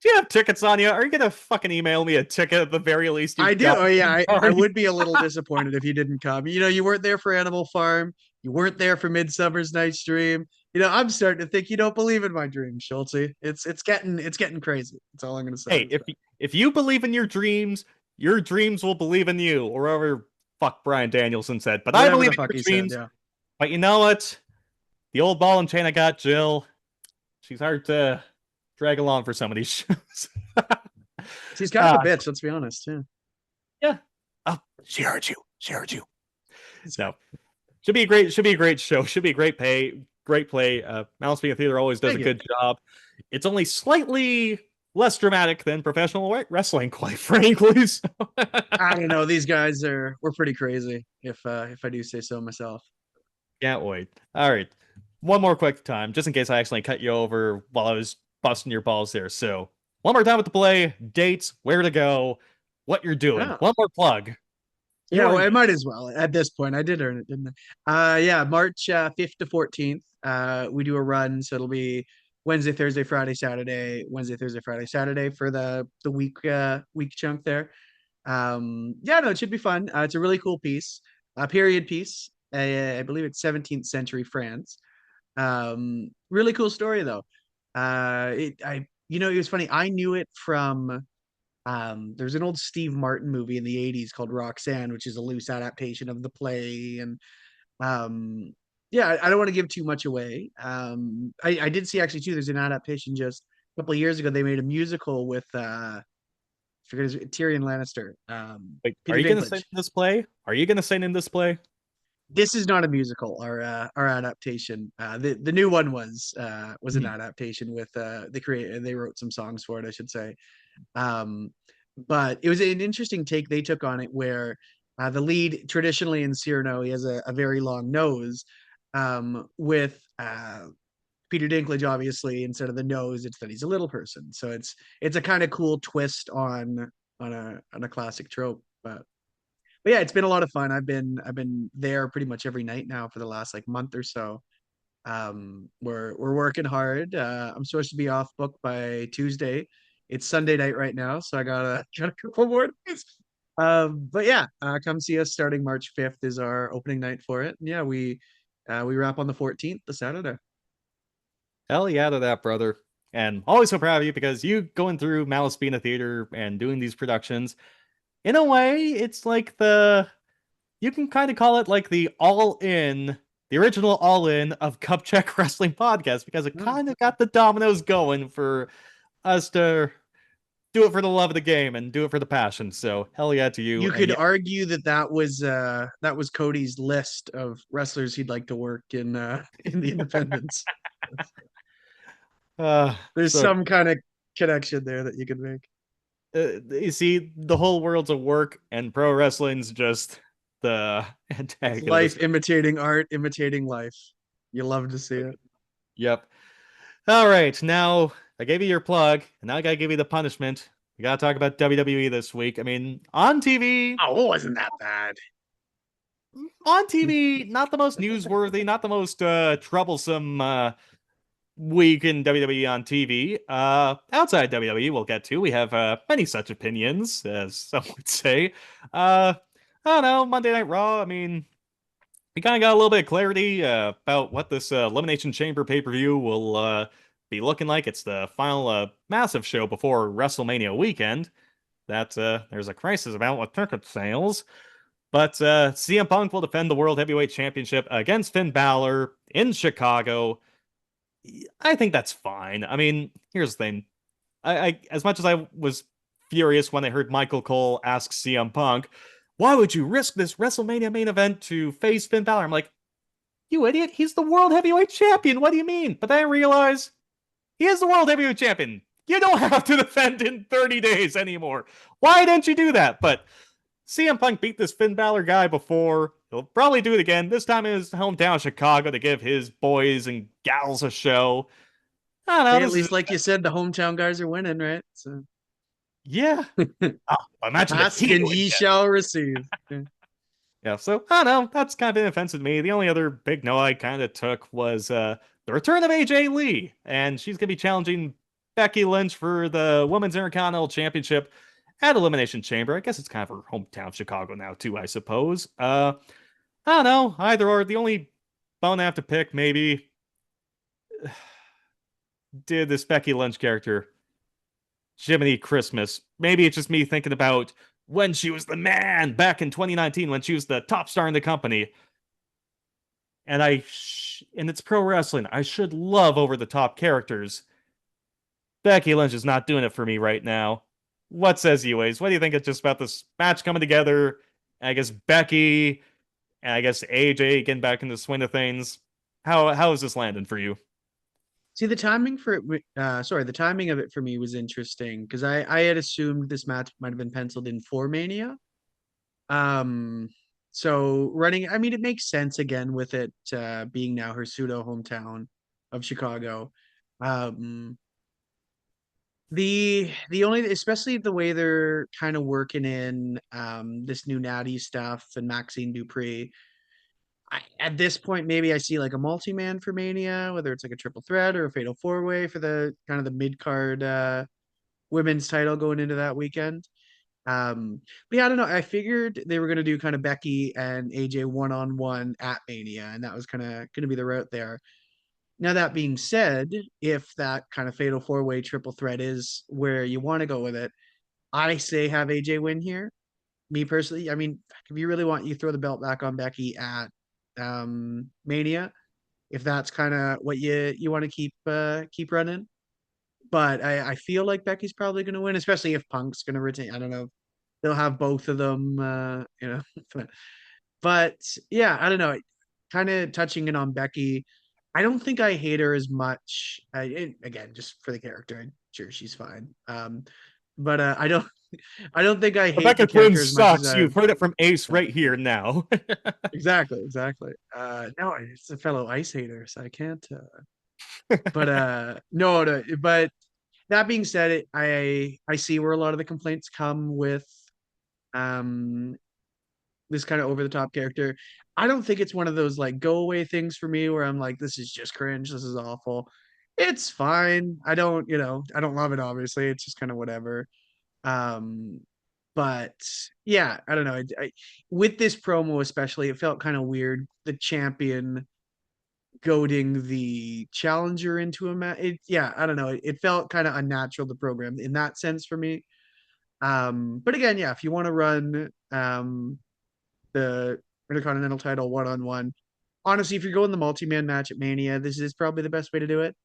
Do you have tickets on you? Are you gonna fucking email me a ticket at the very least? You I do. Oh yeah, I party? would be a little disappointed if you didn't come. You weren't there for Animal Farm. You weren't there for Midsummer's Night's Dream. I'm starting to think you don't believe in my dreams, Schultze. It's getting crazy. That's all I'm gonna say. Hey, if you believe in your dreams will believe in you, or whatever fuck Brian Danielson said. But I Whatever believe the in fuck your he said, dreams. yeah. But you know what? The old ball and chain I got, Jill. She's hard to drag along for some of these shows. She's kind of a bitch, let's be honest. Yeah. Yeah. Oh, she heard you. She heard you. So should be a great show. Should be a great play. Malaspina Theater always does Thank a you. good job. It's only slightly less dramatic than professional wrestling, quite frankly. So. I don't know. These guys we're pretty crazy, if I do say so myself. Can't wait. All right. One more quick time, just in case I accidentally cut you over while I was busting your balls there. So one more time with the play, dates, where to go, what you're doing. Yeah. One more plug. Yeah, well, I might as well. At this point, I did earn it, didn't I? Yeah, March 5th to 14th. We do a run, so it'll be Wednesday, Thursday, Friday, Saturday, Wednesday, Thursday, Friday, Saturday for the week chunk there. Yeah, no, it should be fun. It's a really cool piece, a period piece. I believe it's 17th century France. Really cool story though. It was funny. I knew it from there's an old Steve Martin movie in the 80s called Roxanne, which is a loose adaptation of the play. And yeah, I don't want to give too much away. I did see actually too, there's an adaptation just a couple of years ago. They made a musical with forget his Tyrion Lannister. Wait, are Peter you gonna sing Dinklage. in this play? Are you gonna sing in this play? This is not a musical. Our adaptation. The new one was an Hmm. adaptation with the creator. They wrote some songs for it, I should say. Um, but it was an interesting take they took on it, where the lead traditionally in Cyrano, he has a very long nose. With Peter Dinklage, obviously, instead of the nose, it's that he's a little person. So it's a kind of cool twist on a classic trope. But yeah, it's been a lot of fun. I've been there pretty much every night now for the last like month or so. We're working hard. I'm supposed to be off book by Tuesday. It's Sunday night right now, so I got a couple more days. But yeah, come see us starting March 5th is our opening night for it. And yeah, we wrap on the 14th, the Saturday. Hell yeah to that, brother. And always so proud of you because you going through Malice being a theater and doing these productions. In a way, it's like you can kind of call it like the original all in of Cup Check Wrestling Podcast because it Hmm. kind of got the dominoes going for us to do it for the love of the game and do it for the passion. So hell yeah to you. You And could yeah, argue that was Cody's list of wrestlers he'd like to work in in the independents. There's so some kind of connection there that you could make. you see, the whole world's of work and pro wrestling's just the It's life antagonist. imitating art, imitating life. You love to see it. Yep. All right, now I gave you your plug, and now I gotta give you the punishment. We gotta talk about WWE this week. I mean, Oh, it wasn't that bad. on TV, not the most newsworthy, not the most troublesome week in WWE on TV. Outside WWE, we'll get to. We have many such opinions, as some would say. Uh, I don't know, Monday Night Raw. I mean, we kind of got a little bit of clarity about what this Elimination Chamber pay-per-view will be looking like. It's the final massive show before WrestleMania weekend. That there's a crisis about with ticket sales. But CM Punk will defend the World Heavyweight Championship against Finn Balor in Chicago. I think that's fine. I mean, here's the thing. I as much as I was furious when I heard Michael Cole ask CM Punk, why would you risk this WrestleMania main event to face Finn Balor? I'm like, you idiot, he's the World Heavyweight Champion. What do you mean? But then I realize he is the World Heavyweight Champion. You don't have to defend in 30 days anymore. Why didn't you do that? But CM Punk beat this Finn Balor guy before. He'll probably do it again, this time in his hometown, Chicago, to give his boys and gals a show. I don't know. Hey, at This is least like you said, the hometown guys are winning, right? So yeah. Oh, imagine the ask heat it and would ye get. shall receive. Yeah. Yeah, so I don't know. That's kind of inoffensive to me. The only other big no I kind of took was the return of AJ Lee, and she's gonna be challenging Becky Lynch for the Women's Intercontinental Championship at Elimination Chamber. I guess it's kind of her hometown of Chicago now too, I suppose. I don't know. Either or. The only bone I have to pick maybe did this Becky Lynch character Jiminy Christmas. Maybe it's just me thinking about when she was the man back in 2019 when she was the top star in the company. And and it's pro wrestling. I should love over the top characters. Becky Lynch is not doing it for me right now. What says you, Ace? What do you think it's just about this match coming together? I guess Becky and I guess AJ getting back in the swing of things. How is this landing for you? See, the timing for it, the timing of it for me was interesting because I had assumed this match might have been penciled in for Mania. Um, so running, I mean, it makes sense again with it being now her pseudo hometown of Chicago. Um, the only, especially the way they're kind of working in this new Natty stuff and Maxine Dupree. At this point, maybe I see like a multi-man for Mania, whether it's like a triple threat or a fatal four-way for the kind of the mid-card women's title going into that weekend. But yeah, I don't know. I figured they were gonna do kind of Becky and AJ one-on-one at Mania, and that was kind of gonna be the route there. Now that being said, if that kind of fatal four-way triple threat is where you want to go with it, I say have AJ win here. Me personally, I mean, if you really want, you throw the belt back on Becky at Mania, if that's kind of what you want to keep running. but I feel like Becky's probably going to win, especially if Punk's going to retain. I don't know. They'll have both of them, but yeah, I don't know. Kind of touching in on Becky, I don't think I hate her as much. Again, just for the character, I'm sure she's fine. But I don't think I hate Rebecca the Quinn character as much as sucks. You've heard it from Ace uh, right here now. exactly. No, it's a fellow ice hater, so I can't. But no. But that being said, I see where a lot of the complaints come with um this kind of over the top character. I don't think it's one of those like go away things for me where I'm like, this is just cringe. This is awful. It's fine. I don't love it, obviously. It's just kind of whatever. Um, but yeah, I don't know. With this promo, especially, it felt kind of weird. The champion goading the challenger into a match. Yeah, I don't know. It felt kind of unnatural, the program in that sense for me. But again, yeah, if you want to run the Intercontinental title one-on-one. Honestly, if you're going the multi-man match at Mania, this is probably the best way to do it.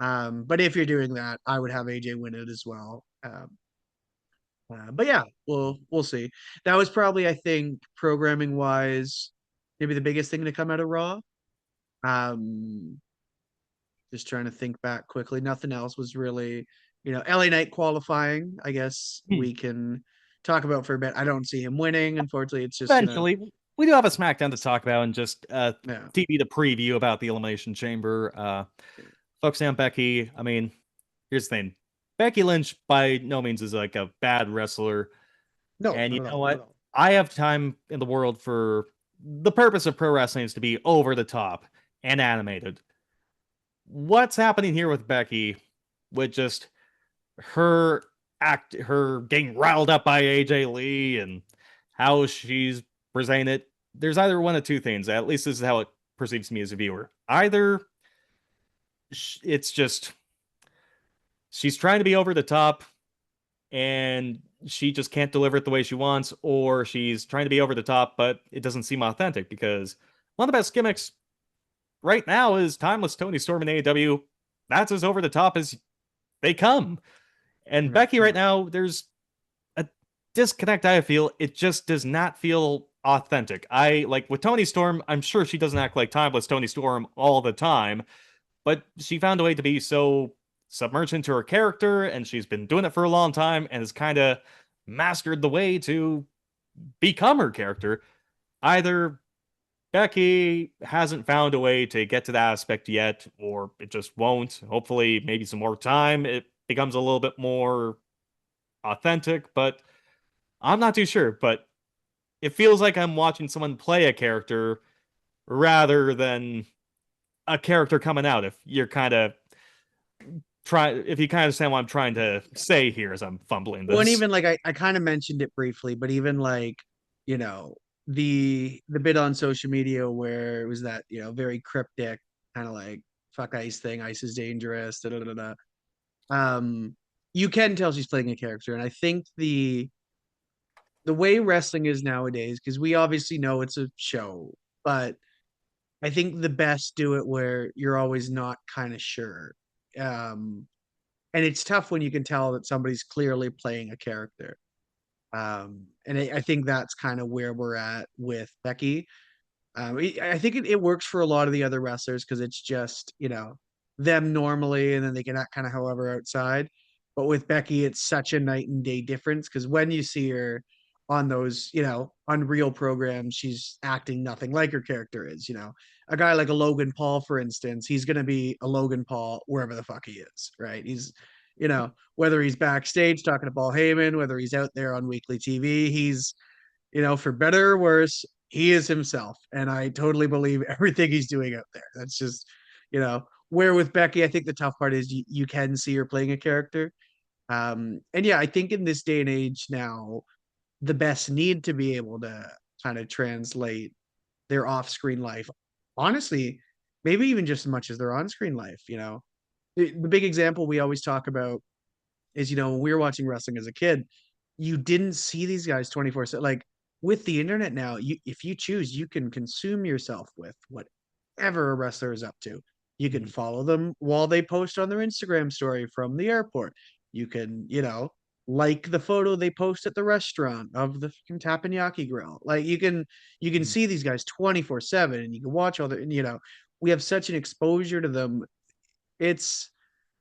But if you're doing that, I would have AJ win it as well. But yeah, we'll see. That was probably, I think, programming wise, maybe the biggest thing to come out of Raw. Um, just trying to think back quickly. Nothing else was really, LA Knight qualifying. I guess we can talk about for a bit. I don't see him winning. Unfortunately, it's just Eventually, we do have a SmackDown to talk about and just yeah. TV the preview about the Elimination Chamber. Focusing on Becky, I mean, here's the thing. Becky Lynch by no means is like a bad wrestler. No, And not you at know all. Not at what? all. I have time in the world for the purpose of pro wrestling is to be over the top and animated. What's happening here with Becky with just her getting riled up by AJ Lee and how she's presenting it. There's either one of two things. At least this is how it perceives me as a viewer. Either it's just she's trying to be over the top and she just can't deliver it the way she wants, or she's trying to be over the top, but it doesn't seem authentic because one of the best gimmicks right now is Timeless Tony Storm in AEW. That's as over the top as they come. And Yeah, Becky right now, there's a disconnect. I feel it just does not feel authentic. I like with Tony Storm, I'm sure she doesn't act like Timeless Tony Storm all the time, but she found a way to be so submerged into her character, and she's been doing it for a long time and has kind of mastered the way to become her character. Either Becky hasn't found a way to get to that aspect yet, or it just won't. Hopefully, maybe some more time, it becomes a little bit more authentic, but I'm not too sure. But it feels like I'm watching someone play a character rather than a character coming out. If you kind of understand what I'm trying to say here as I'm fumbling well, and this. even like I kind of mentioned it briefly, but even like, you know, the bit on social media where it was that, very cryptic kind of like fuck ice thing, ice is dangerous, da, da, da, da. Um, you can tell she's playing a character. And I think the way wrestling is nowadays, because we obviously know it's a show, but I think the best do it where you're always not kind of sure. Um, and it's tough when you can tell that somebody's clearly playing a character. And I think that's kind of where we're at with Becky. I think it works for a lot of the other wrestlers because it's just, them normally, and then they can act kind of however outside. But with Becky, it's such a night and day difference because when you see her on those, Unreal programs, she's acting nothing like her character is. A guy like a Logan Paul, for instance, he's going to be a Logan Paul wherever the fuck he is, right? Whether he's backstage talking to Paul Heyman, whether he's out there on weekly TV, he's, for better or worse, he is himself. And I totally believe everything he's doing out there. That's just, where with Becky, I think the tough part is you can see her playing a character. And yeah, I think in this day and age now, the best need to be able to kind of translate their off-screen life. Honestly, maybe even just as much as their on-screen life, The big example we always talk about is, when we were watching wrestling as a kid, you didn't see these guys 24/7. Like with the internet now, if you choose, you can consume yourself with whatever a wrestler is up to. You can follow them while they post on their Instagram story from the airport. You can, like the photo they post at the restaurant of the fucking teppanyaki grill. Like you can see these guys 24/7, and you can watch all their, we have such an exposure to them. It's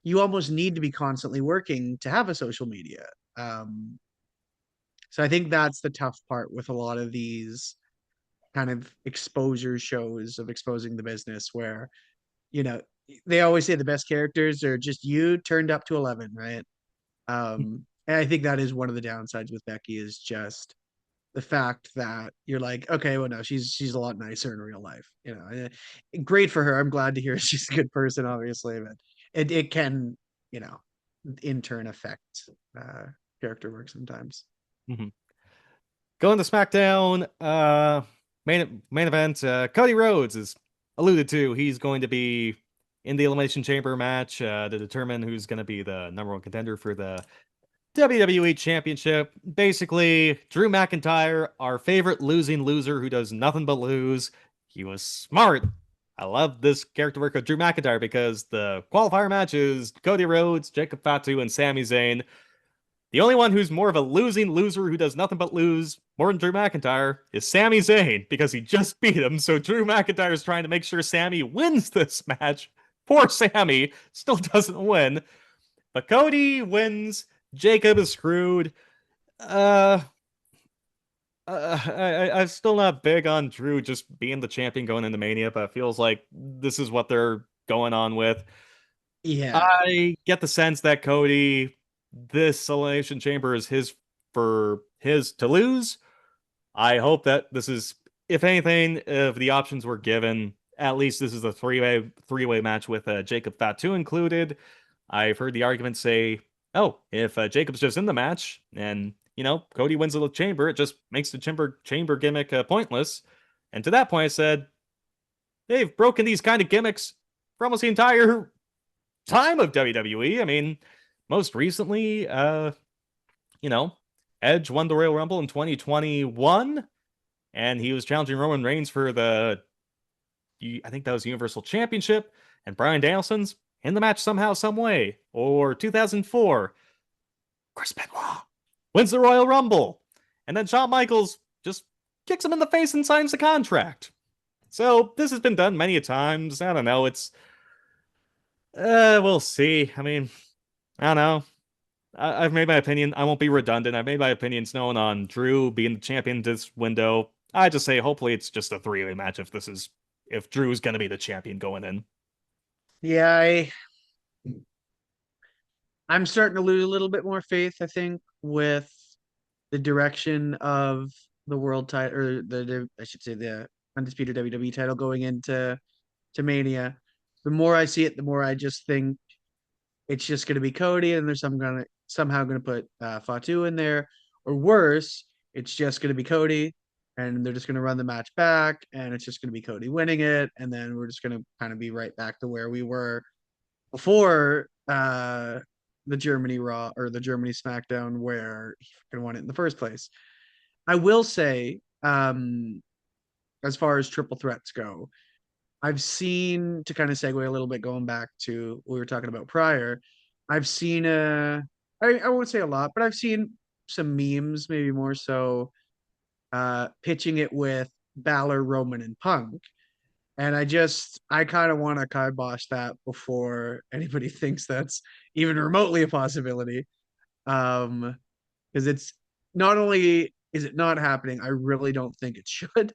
You almost need to be constantly working to have a social media. Um, so I think that's the tough part with a lot of these kind of exposure shows of exposing the business, where, you know, they always say the best characters are just you turned up to 11, right? And I think that is one of the downsides with Becky, is just the fact that you're like, okay, well, no, she's a lot nicer in real life. Great for her. I'm glad to hear she's a good person, obviously, but it can, you know, in turn affect uh, character work sometimes. Mhm. Going to SmackDown, main event. Cody Rhodes is alluded to. He's going to be in the Elimination Chamber match to determine who's going to be the number one contender for the WWE Championship. Basically, Drew McIntyre, our favorite losing loser who does nothing but lose. He was smart. I love this character work of Drew McIntyre because the qualifier match is Cody Rhodes, Jacob Fatu, and Sami Zayn. The only one who's more of a losing loser who does nothing but lose, more than Drew McIntyre, is Sami Zayn, because he just beat him. So Drew McIntyre is trying to make sure Sami wins this match. Poor Sami still doesn't win. But Cody wins. Jacob is screwed. I'm still not big on Drew just being the champion going into Mania, but it feels like this is what they're going on with. Yeah. I get the sense that Cody, this Elimination Chamber is his for his to lose. I hope that this is, if anything, if the options were given, at least this is a three-way match with Jacob Fatu included. I've heard the argument say, oh, if Jacob's just in the match and Cody wins the chamber, it just makes the chamber gimmick pointless. And to that point, I said, they've broken these kind of gimmicks for almost the entire time of WWE. I mean, most recently, Edge won the Royal Rumble in 2021, and he was challenging Roman Reigns for I think that was Universal Championship, and Bryan Danielson's in the match somehow, some way. Or 2004, Chris Benoit wins the Royal Rumble, and then Shawn Michaels just kicks him in the face and signs the contract. So this has been done many a times. I don't know. We'll see. I mean, I don't know. I've made my opinion. I won't be redundant. I've made my opinions known on Drew being the champion this window. I just say hopefully it's just a three-way match if Drew's gonna be the champion going in. Yeah, I'm starting to lose a little bit more faith, I think, with the direction of the world title, or I should say the undisputed WWE title going into Mania. The more I see it, the more I just think it's just going to be Cody, and there's somehow going to put Fatu in there, or worse, it's just going to be Cody, and they're just going to run the match back, and it's just going to be Cody winning it, and then we're just going to kind of be right back to where we were before the Germany Raw or the Germany SmackDown, where he won it in the first place. I will say, as far as triple threats go, I've seen, to kind of segue a little bit, going back to what we were talking about prior. I've seen I won't say a lot, but I've seen some memes, maybe more so, pitching it with Balor, Roman, and Punk. And I kind of want to kibosh that before anybody thinks that's even remotely a possibility. Because it's not only is it not happening, I really don't think it should.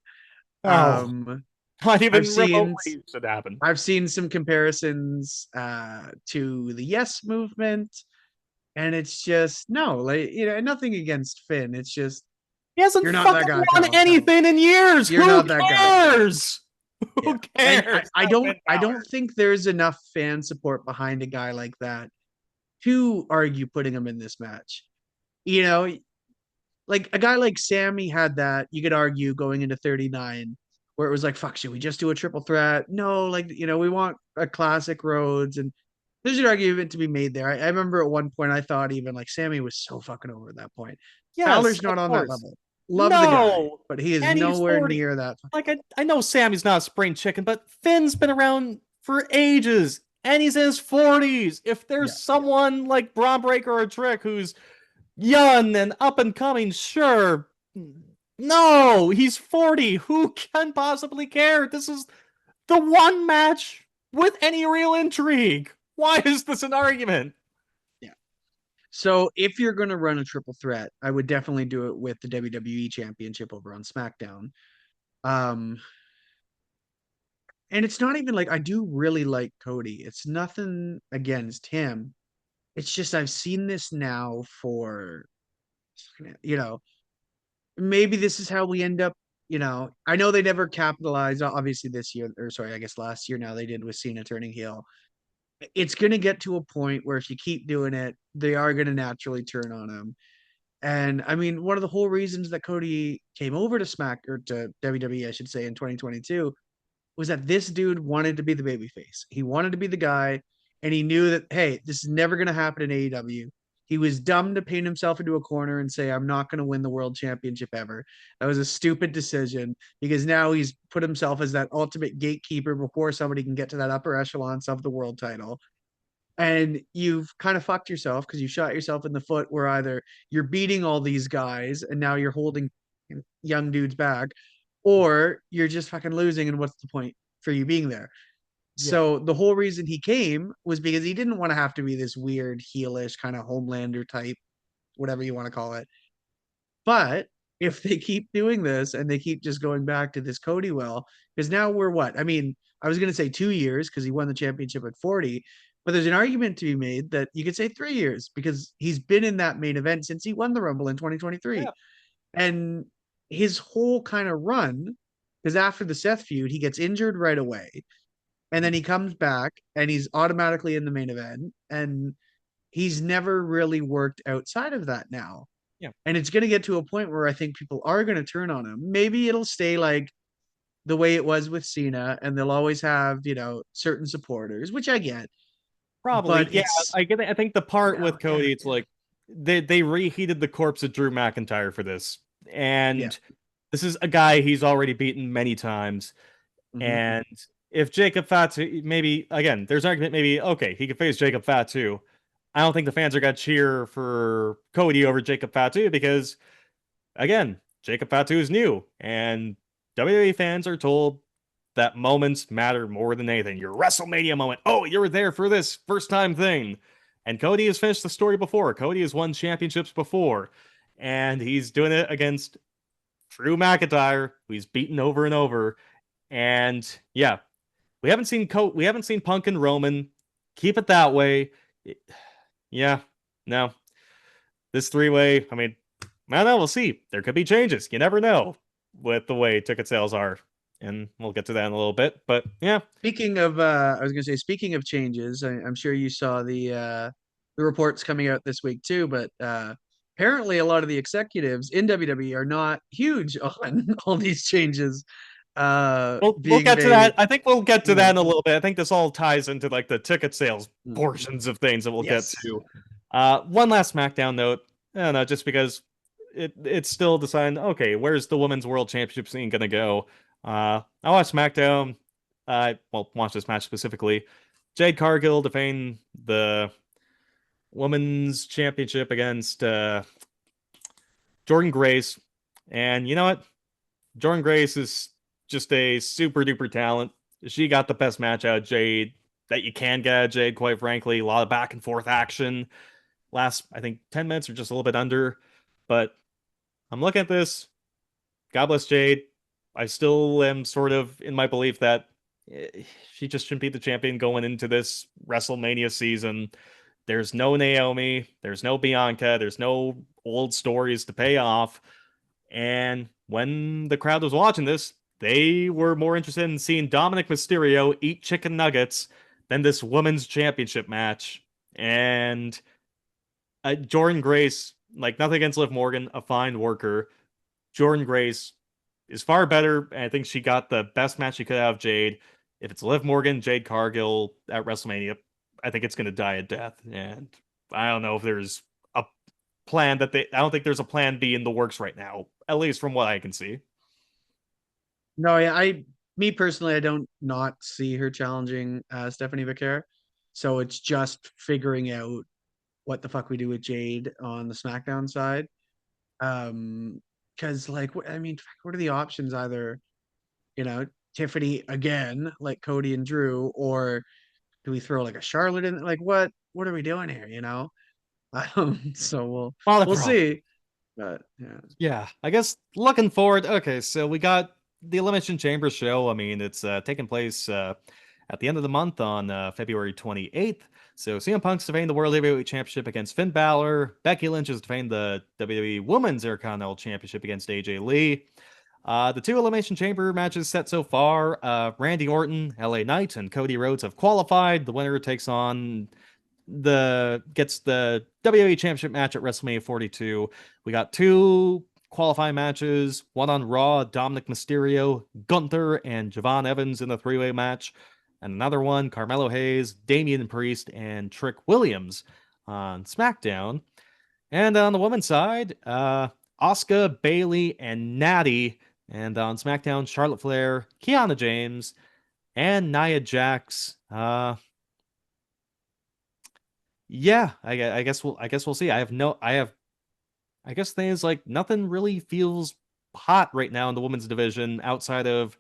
Oh, not even I've seen remotely should happen. I've seen some comparisons to the Yes movement, and it's just no, like, nothing against Finn. It's just He hasn't you're not that fucking guy, won pal. anything in years. You're Who not that guy. cares? Yeah. Who And cares? I don't think there's enough fan support behind a guy like that to argue putting him in this match. You know, like a guy like Sammy had that, you could argue, going into 39, where it was like, fuck, should we just do a triple threat? No, like, we want a classic Rhodes, and there's an argument to be made there. I remember at one point I thought even like Sammy was so fucking over at that point. Yes, Balor's not of on that course. level. Love the guy, No, but he is and he's nowhere 40. near that. Like I know Sammy's not a spring chicken, but Finn's been around for ages, and he's in his 40s. If there's Yeah. someone like Braun Breaker or Trick who's young and up and coming, sure. No, he's 40. Who can possibly care? This is the one match with any real intrigue. Why is this an argument? Yeah. So if you're going to run a triple threat, I would definitely do it with the WWE Championship over on SmackDown. Um, and it's not even like I do really like Cody. It's nothing against him. It's just I've seen this now for, you know, maybe this is how we end up. I know they never capitalized, obviously this year, or sorry, I guess last year now they did with Cena turning heel. It's going to get to a point where if you keep doing it, they are going to naturally turn on him. And I mean, one of the whole reasons that Cody came over to to WWE, I should say, in 2022 was that this dude wanted to be the babyface. He wanted to be the guy, and he knew that, hey, this is never going to happen in AEW. He was dumb to paint himself into a corner and say, I'm not going to win the world championship ever. That was a stupid decision because now he's put himself as that ultimate gatekeeper before somebody can get to that upper echelons of the world title. And you've kind of fucked yourself because you shot yourself in the foot where either you're beating all these guys and now you're holding young dudes back, or you're just fucking losing. And what's the point for you being there? Yeah, So the whole reason he came was because he didn't want to have to be this weird heelish kind of Homelander type, whatever you want to call it. But if they keep doing this and they keep just going back to this Cody well, because now we're what? I mean, I was going to say 2 years because he won the championship at 40, but there's an argument to be made that you could say 3 years because he's been in that main event since he won the Rumble in 2023. yeah, And his whole kind of run, because after the Seth feud, he gets injured right away. And then he comes back and he's automatically in the main event. And he's never really worked outside of that now. yeah. And it's going to get to a point where I think people are going to turn on him. Maybe it'll stay like the way it was with Cena, and they'll always have, certain supporters, which I get. Probably. But Yeah, it's, I get it. I think the part yeah, with Cody, it's like they reheated the corpse of Drew McIntyre for this. yeah. And this is a guy he's already beaten many times. Mm-hmm. And if Jacob Fatu, maybe again, there's an argument, maybe okay, he could face Jacob Fatu. I don't think the fans are gonna cheer for Cody over Jacob Fatu because again, Jacob Fatu is new, and WWE fans are told that moments matter more than anything. Your WrestleMania moment. Oh, you were there for this first time thing. And Cody has finished the story before. Cody has won championships before. And he's doing it against Drew McIntyre, who he's beaten over and over. And yeah, we haven't seen Punk and Roman. Keep it that way. Yeah, no. This three-way, I mean, I don't know, we'll see. There could be changes. You never know with the way ticket sales are. And we'll get to that in a little bit. But yeah. Speaking of, I was gonna say, speaking of changes, I'm sure you saw the reports coming out this week too. But apparently, a lot of the executives in WWE are not huge on all these changes We'll being get to made. that. I think we'll get to Yeah. that in a little bit. I think this all ties into like the ticket sales Mm. portions of things that we'll get Yes. to. One last SmackDown note. I don't know, just because it's still deciding, okay, where's the women's world championship scene gonna go? I watched SmackDown. Well, watched this match specifically. Jade Cargill defending the women's championship against Jordan Grace. And you know what? Jordan Grace is just a super duper talent. She got the best match out of Jade that you can get out of Jade, quite frankly. A lot of back and forth action. Last, I think, 10 minutes or just a little bit under. But I'm looking at this. God bless Jade. I still am sort of in my belief that she just shouldn't be the champion going into this WrestleMania season. There's no Naomi. There's no Bianca. There's no old stories to pay off. And when the crowd was watching this, they were more interested in seeing Dominic Mysterio eat chicken nuggets than this women's championship match. And Jordan Grace, like nothing against Liv Morgan, a fine worker. Jordan Grace is far better. And I think she got the best match she could have Jade. If it's Liv Morgan, Jade Cargill at WrestleMania, I think it's going to die a death. And I don't know if there's a plan I don't think there's a plan B in the works right now, at least from what I can see. No, yeah, me personally, I don't not see her challenging Stephanie Becerra. So it's just figuring out what the fuck we do with Jade on the SmackDown side. Because like, I mean, what are the options? Either, you know, Tiffany again, like Cody and Drew, or do we throw like a Charlotte in? Like, what are we doing here? You know? So we'll problem. see. But yeah, Yeah, I guess looking forward. Okay, so we got the Elimination Chamber show. I mean, it's taking place at the end of the month on February 28th. So CM Punk's defending the World Heavyweight Championship against Finn Balor. Becky Lynch is defending the WWE Women's Intercontinental Championship against AJ Lee. The two Elimination Chamber matches set so far, Randy Orton, LA Knight, and Cody Rhodes have qualified. The winner takes on gets the WWE Championship match at WrestleMania 42. We got two qualifying matches, one on Raw, Dominic Mysterio, Gunther, and Javon Evans in the three-way match, and another one, Carmelo Hayes, Damian Priest, and Trick Williams on SmackDown. And on the women's side, Asuka, Bayley, and Natty, and on SmackDown, Charlotte Flair, Kiana James, and Nia Jax. Yeah, I guess we'll see. I guess things like nothing really feels hot right now in the women's division outside of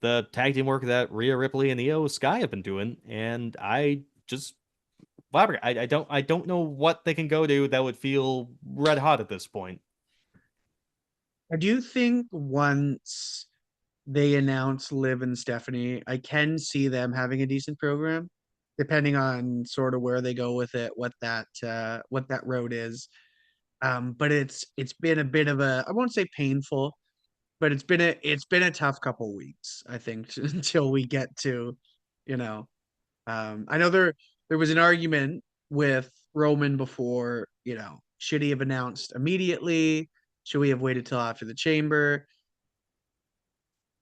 the tag team work that Rhea Ripley and Io Sky have been doing, and I just I don't know what they can go to that would feel red hot at this point. I do think once they announce Liv and Stephanie, I can see them having a decent program, depending on sort of where they go with it, what that road is. But it's been a bit of a, I won't say painful, but it's been a tough couple weeks, I think, until we get to, you know, I know there was an argument with Roman before, you know, should he have announced immediately? Should we have waited till after the chamber?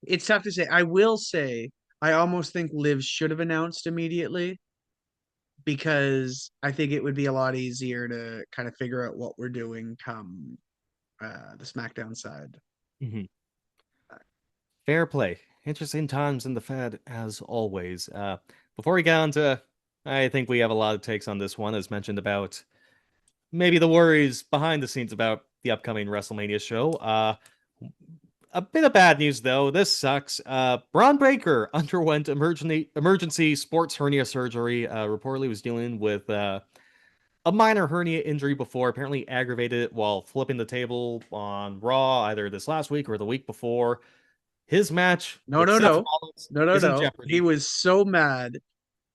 It's tough to say. I will say I almost think Liv should have announced immediately because I think it would be a lot easier to kind of figure out what we're doing come the SmackDown side. Mhm. Fair play. Interesting times in the Fed, as always. Before we get on to, I think we have a lot of takes on this one, as mentioned, about maybe the worries behind the scenes about the upcoming WrestleMania show. A bit of bad news, though. This sucks. Braun Breaker underwent emergency sports hernia surgery. Reportedly was dealing with a minor hernia injury before, apparently aggravated it while flipping the table on Raw, either this last week or the week before. His match No, with no, Seth no. Rollins No, no, is in no. He jeopardy. was so mad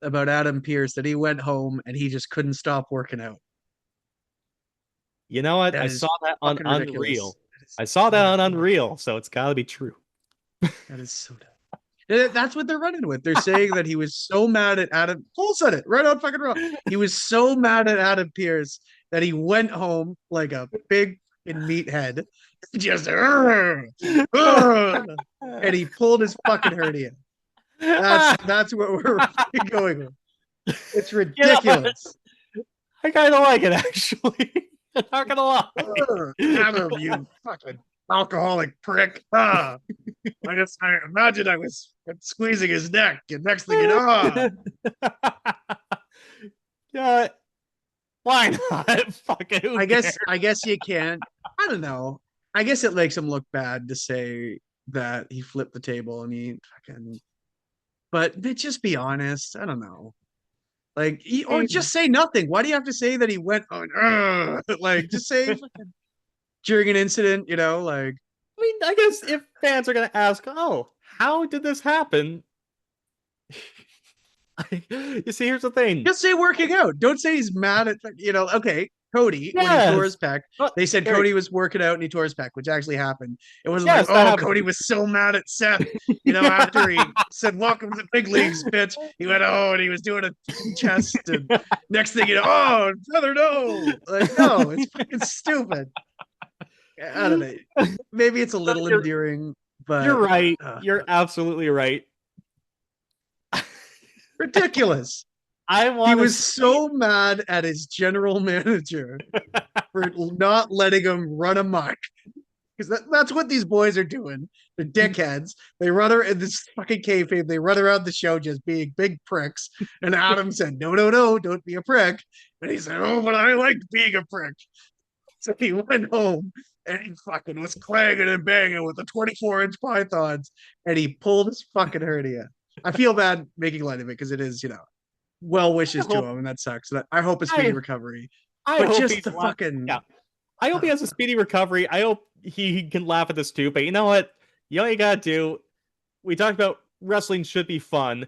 about Adam Pierce that he went home and he just couldn't stop working out. You know what? That I is saw that on fucking ridiculous. Unreal. That is I saw so that on dumb. Unreal, so it's gotta be true. That is so dumb. That's what they're running with. They're saying that he was so mad at Adam. Cole said it right on fucking Raw. He was so mad at Adam Pierce that he went home like a big fucking meathead, just and he pulled his fucking hernia. That's what we're going with. It's You know what? ridiculous. I kind of like it, actually. I'm not gonna lie. Adam, you fucking alcoholic prick. I imagine I was squeezing his neck, and next thing you know, Yeah, why not? Fucking who cares? I guess you can't. I don't know. I guess it makes him look bad to say that he flipped the table and he fucking. But just be honest. I don't know. Like, or just say nothing. Why do you have to say that he went on? Like, just say during an incident. You know, like I mean, I guess if fans are gonna ask, "Oh, how did this happen?" You see, here's the thing. just say working out. Don't say he's mad at okay, Cody when he tore his Yes. pec. Well, They said Eric, Cody was working out and he tore his pec, which actually happened. It wasn't like, yes, that happened. Cody was so mad at Seth, after he said welcome to the big leagues, bitch. He went, and he was doing a chest, and next thing you know, brother, no. Like, no, it's fucking stupid. I don't know. Maybe it's a little endearing, but You're right. You're absolutely right. ridiculous. I He want was so mad at his general manager for not letting him run amok. because that's what these boys are doing. They're dickheads. They run around in this fucking kayfabe. They run around the show just being big pricks. And Adam said, "No, no, no, don't be a prick." And he said, "Oh, but I like being a prick." So he went home and he fucking was clanging and banging with the 24-inch pythons, and he pulled his fucking hernia. I feel bad making light of it because it is, well wishes to him, and that sucks. I hope a speedy I, recovery. I But hope just he's the fucking yeah. I hope he has a speedy recovery. I hope he can laugh at this too. But you know what? You know what you gotta do? We talked about wrestling should be fun.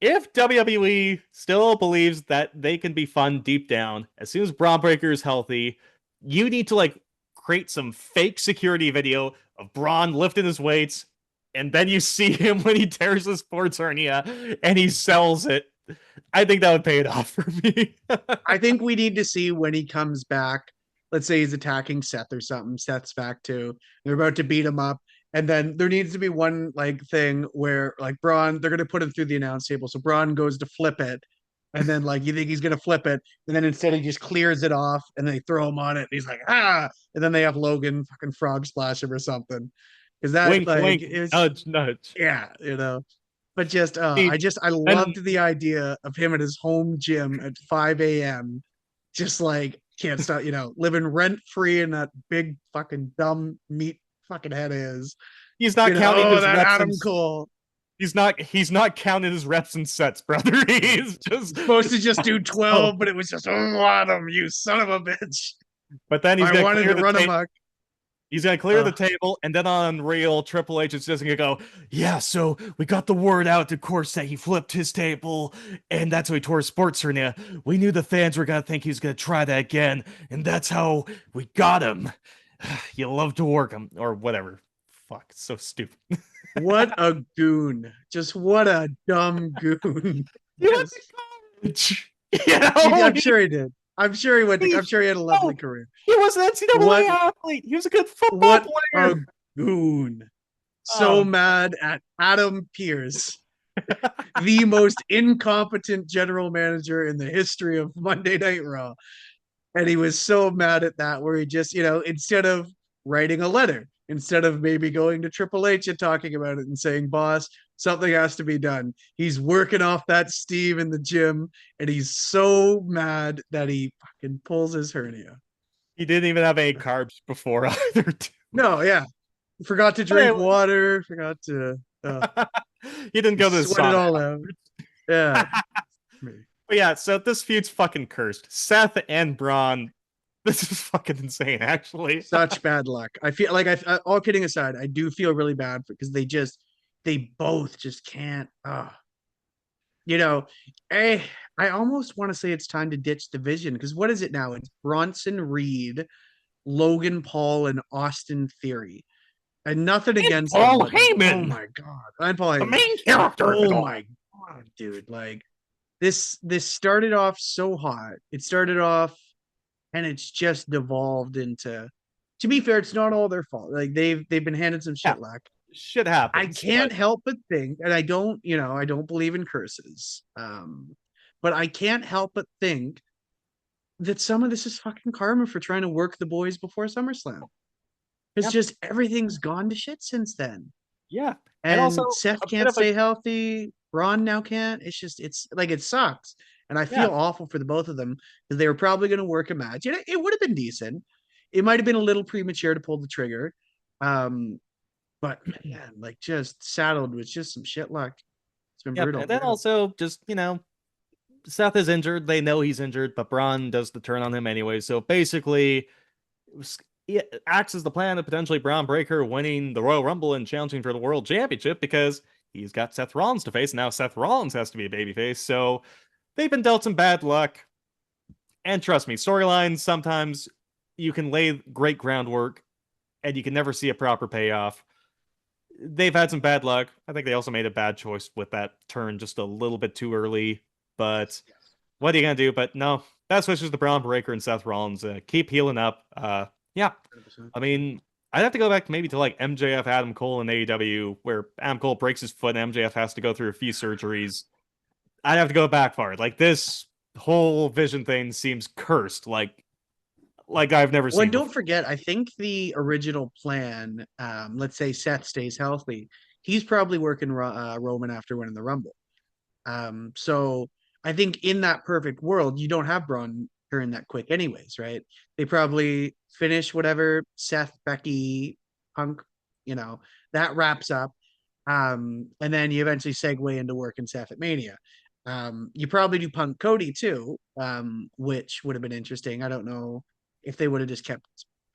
If WWE still believes that they can be fun deep down, as soon as Braun Breaker is healthy, you need to create some fake security video of Braun lifting his weights, and then you see him when he tears his sports hernia and he sells it. I think that would pay it off for me. I think we need to see when he comes back. Let's say he's attacking Seth or something. Seth's back too. They're about to beat him up. And then there needs to be one thing where Braun, they're gonna put him through the announce table. So Braun goes to flip it. And then you think he's gonna flip it, and then instead he just clears it off and they throw him on it, and he's like, ah, and then they have Logan fucking frog splash him or something. Is that Wink, wink, is nudge, nudge. yeah, but just See, I and loved the idea of him at his home gym at 5 a.m. just can't stop, living rent free in that big fucking dumb meat fucking head of his. he's not counting his that reps Adam and Cole. he's not counting his reps and sets, brother. He's just supposed to just do 12, but it was just, oh, Adam, you son of a bitch. But then he's I gonna wanted clear to the run table. amok. He's gonna clear the table, and then on real Triple H is just gonna go, yeah. So we got the word out, of course, that he flipped his table, and that's how he tore his sports hernia. We knew the fans were gonna think he was gonna try that again, and that's how we got him. You love to work him, or whatever. Fuck, it's so stupid. What a goon! Just what a dumb goon. He went Just, to college. You know, I'm sure he did. I'm sure he went. I'm sure he had a lovely no, career. he was an NCAA What athlete. He was a good football what a player. goon! So mad at Adam Pearce, the most incompetent general manager in the history of Monday Night Raw. And he was so mad at that, where he just, instead of writing a letter, instead of maybe going to Triple H and talking about it and saying, boss, something has to be done, he's working off that steam in the gym, and he's so mad that he fucking pulls his hernia. He didn't even have any carbs before either. No, yeah. Forgot to drink water, forgot to he didn't go to the sweat it all out. Yeah. But yeah, so this feud's fucking cursed. Seth and Braun. This is fucking insane, actually. Such bad luck. I feel like all kidding aside, I do feel really bad because they both just can't. I almost want to say it's time to ditch division, because what is it now? It's Bronson Reed, Logan Paul, and Austin Theory. And nothing against Paul them, Heyman. Oh my god. And Paul Heyman. The main character. Oh my god, dude. This started off so hot. It started off and it's just devolved into, to be fair, it's not all their fault. They've been handed some shit luck. Shit happens. I can't help but think, and I don't believe in curses. But I can't help but think that some of this is fucking karma for trying to work the boys before SummerSlam. It's just everything's gone to shit since then. Yeah. And also Seth can't stay healthy. Braun now can't. It's just, it sucks. And I feel awful for the both of them, because they were probably going to work a match. It would have been decent. It might have been a little premature to pull the trigger. But man, just saddled with just some shit luck. It's been brutal. And then also just, Seth is injured. They know he's injured, but Braun does the turn on him anyway. So basically, it acts as the plan of potentially Braun Breaker winning the Royal Rumble and challenging for the World Championship, because he's got Seth Rollins to face. Now Seth Rollins has to be a babyface. So they've been dealt some bad luck. And trust me, storylines, sometimes you can lay great groundwork and you can never see a proper payoff. They've had some bad luck. I think they also made a bad choice with that turn just a little bit too early. But what are you going to do? But no, that switches to Braun Breaker and Seth Rollins. Keep healing up. Yeah. 100%. I mean, I'd have to go back maybe to MJF, Adam Cole, and AEW, where Adam Cole breaks his foot and MJF has to go through a few surgeries. I'd have to go back far. This whole Vision thing seems cursed. like I've never Well, seen and before. don't forget, I think the original plan, let's say Seth stays healthy, he's probably working Roman after winning the Rumble. So I think in that perfect world, you don't have Braun turn that quick, anyways, right? They probably finish whatever Seth, Becky, Punk, you know, that wraps up. And then you eventually segue into working Seth at Mania. You probably do Punk Cody too, which would have been interesting. I don't know if they would have just kept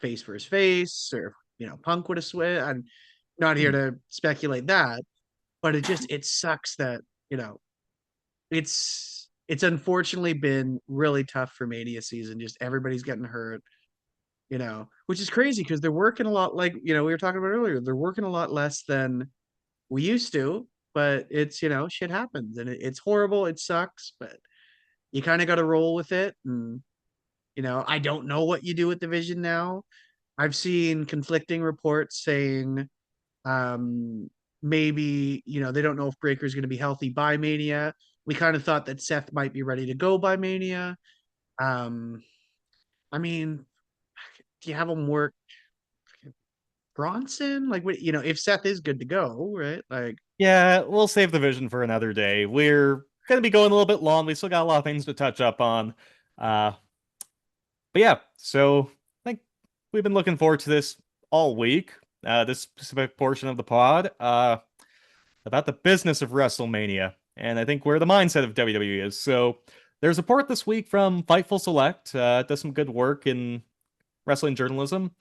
face versus face, or Punk would have switched. I'm not here to speculate that, but it sucks that you know it's unfortunately been really tough for Mania season. Just everybody's getting hurt, which is crazy because they're working a lot. Like we were talking about earlier, they're working a lot less than we used to. But it's shit happens, and it's horrible. It sucks, but you kind of got to roll with it. And I don't know what you do with Division now. I've seen conflicting reports saying um, maybe, they don't know if Breaker's going to be healthy by Mania. We kind of thought that Seth might be ready to go by Mania. Um, I mean, do you have him work Bronson? Like, what, if Seth is good to go, right? Like, Yeah, we'll save the vision for another day. We're going to be going a little bit long. We still got a lot of things to touch up on. Uh, but yeah, so I think we've been looking forward to this all week. This specific portion of the pod about the business of WrestleMania, and I think where the mindset of WWE is. So there's a report this week from Fightful Select. Does some good work in wrestling journalism.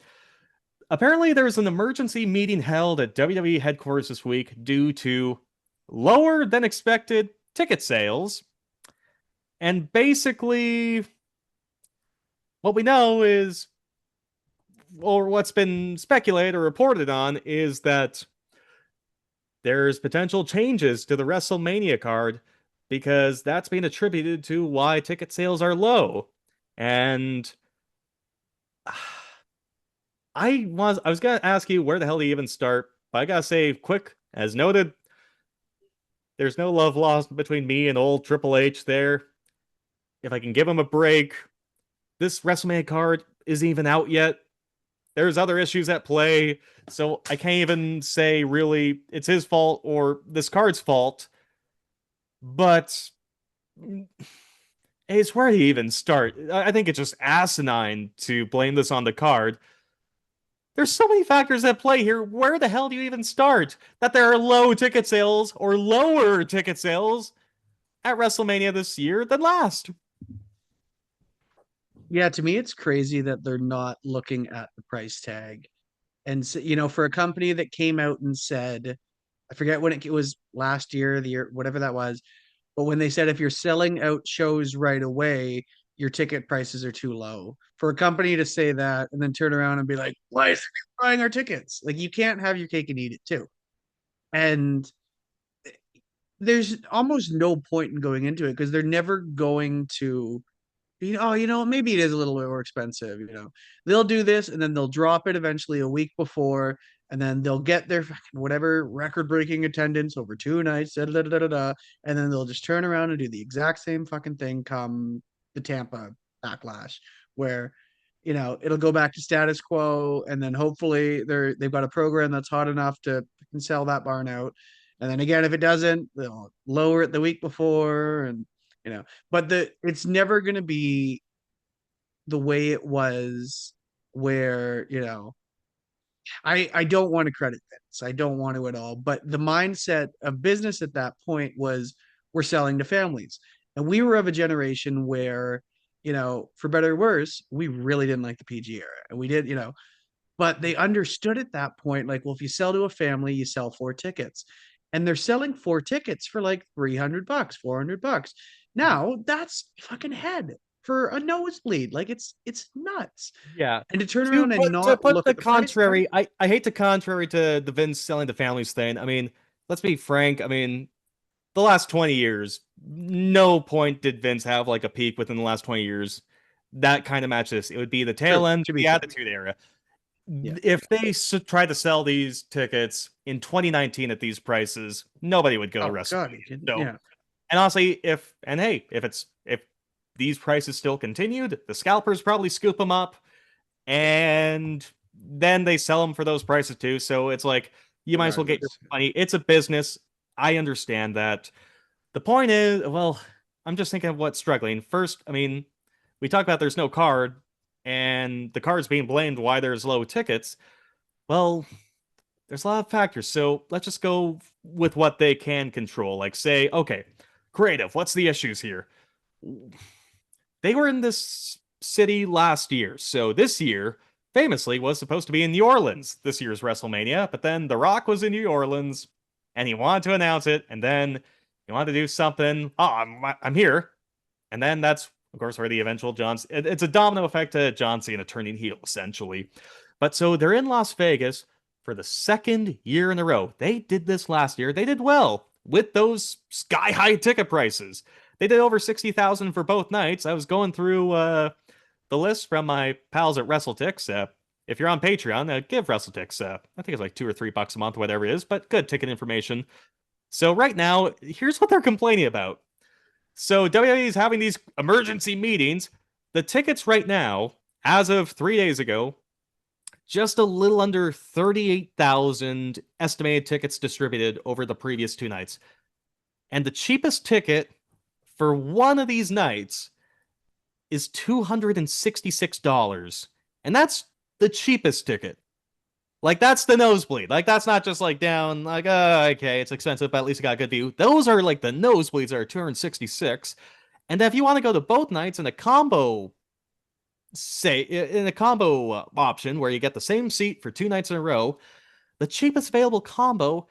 Apparently, there's an emergency meeting held at WWE headquarters this week due to lower than expected ticket sales. And basically, what we know is, or what's been speculated or reported on, is that there's potential changes to the WrestleMania card because that's being attributed to why ticket sales are low. And I was gonna ask you where the hell to even start, but I gotta say, quick, as noted, there's no love lost between me and old Triple H there. If I can give him a break, this WrestleMania card isn't even out yet. There's other issues at play, so I can't even say really it's his fault or this card's fault. But it's where to even start. I think it's just asinine to blame this on the card. There's so many factors at play here. Where the hell do you even start? That there are low ticket sales or lower ticket sales at WrestleMania this year than last. yeah, to me, it's crazy that they're not looking at the price tag. And so, for a company that came out and said, I forget when it was last year, the year, whatever that was, but when they said if you're selling out shows right away, your ticket prices are too low. For a company to say that and then turn around and be like, why is it buying our tickets? Like, you can't have your cake and eat it too. And there's almost no point in going into it because they're never going to maybe it is a little bit more expensive. They'll do this and then they'll drop it eventually a week before, and then they'll get their whatever record-breaking attendance over 2 nights, and then they'll just turn around and do the exact same fucking thing come the Tampa backlash, where it'll go back to status quo, and then hopefully they've got a program that's hot enough to sell that barn out. And then again, if it doesn't, they'll lower it the week before, and but it's never going to be the way it was, where I don't want to credit Vince. I don't want to at all. But the mindset of business at that point was, we're selling to families. And we were of a generation where, for better or worse, we really didn't like the PG era. And we did, but they understood at that point, like, well, if you sell to a family, you sell 4 tickets. And they're selling 4 tickets for like $300, $400. Now that's fucking head for a nosebleed. Like, it's nuts. Yeah. And to turn To around and put to not put look the at the price tag. contrary, I hate to contrary to the Vince selling the families thing. I mean, let's be frank. I mean, the last 20 years, no point did Vince have like a peak within the last 20 years. That kind of matches. It would be the tail True, end to of be the fair. Attitude Era. Yeah. If they tried to sell these tickets in 2019 at these prices, nobody would go to Oh God. WrestleMania. So, Yeah. and honestly, if these prices still continued, the scalpers probably scoop them up. and then they sell them for those prices too. So it's like you might as well get your regardless. money. It's a business. I understand that. The point is, well, I'm just thinking of what's struggling. First, I mean, we talk about there's no card, and the card's being blamed why there's low tickets. Well, there's a lot of factors. So let's just go with what they can control. Like, say, okay, creative, what's the issues here? They were in this city last year. So this year, famously, was supposed to be in New Orleans, this year's WrestleMania. But then The Rock was in New Orleans and he wanted to announce it. And then he wanted to do something. Oh, I'm here. And then that's, of course, where the eventual it's a domino effect to John Cena turning heel, essentially. But so they're in Las Vegas for the second year in a row. They did this last year. They did well with those sky high ticket prices. They did over 60,000 for both nights. I was going through the list from my pals at WrestleTix. If you're on Patreon, give WrestleTix. I think it's like $2 or $3 a month, whatever it is, but good ticket information. So right now, here's what they're complaining about. So WWE is having these emergency meetings. The tickets right now, as of 3 days ago, just a little under 38,000 estimated tickets distributed over the previous two nights. And the cheapest ticket for one of these nights is $266. And that's the cheapest ticket. Like, that's the nosebleed. Like, that's not just like down, like, okay, it's expensive, but at least I got a good view. Those are like the nosebleeds that are 266. And if you want to go to both nights in a combo, say, in a combo option where you get the same seat for two nights in a row, the cheapest available combo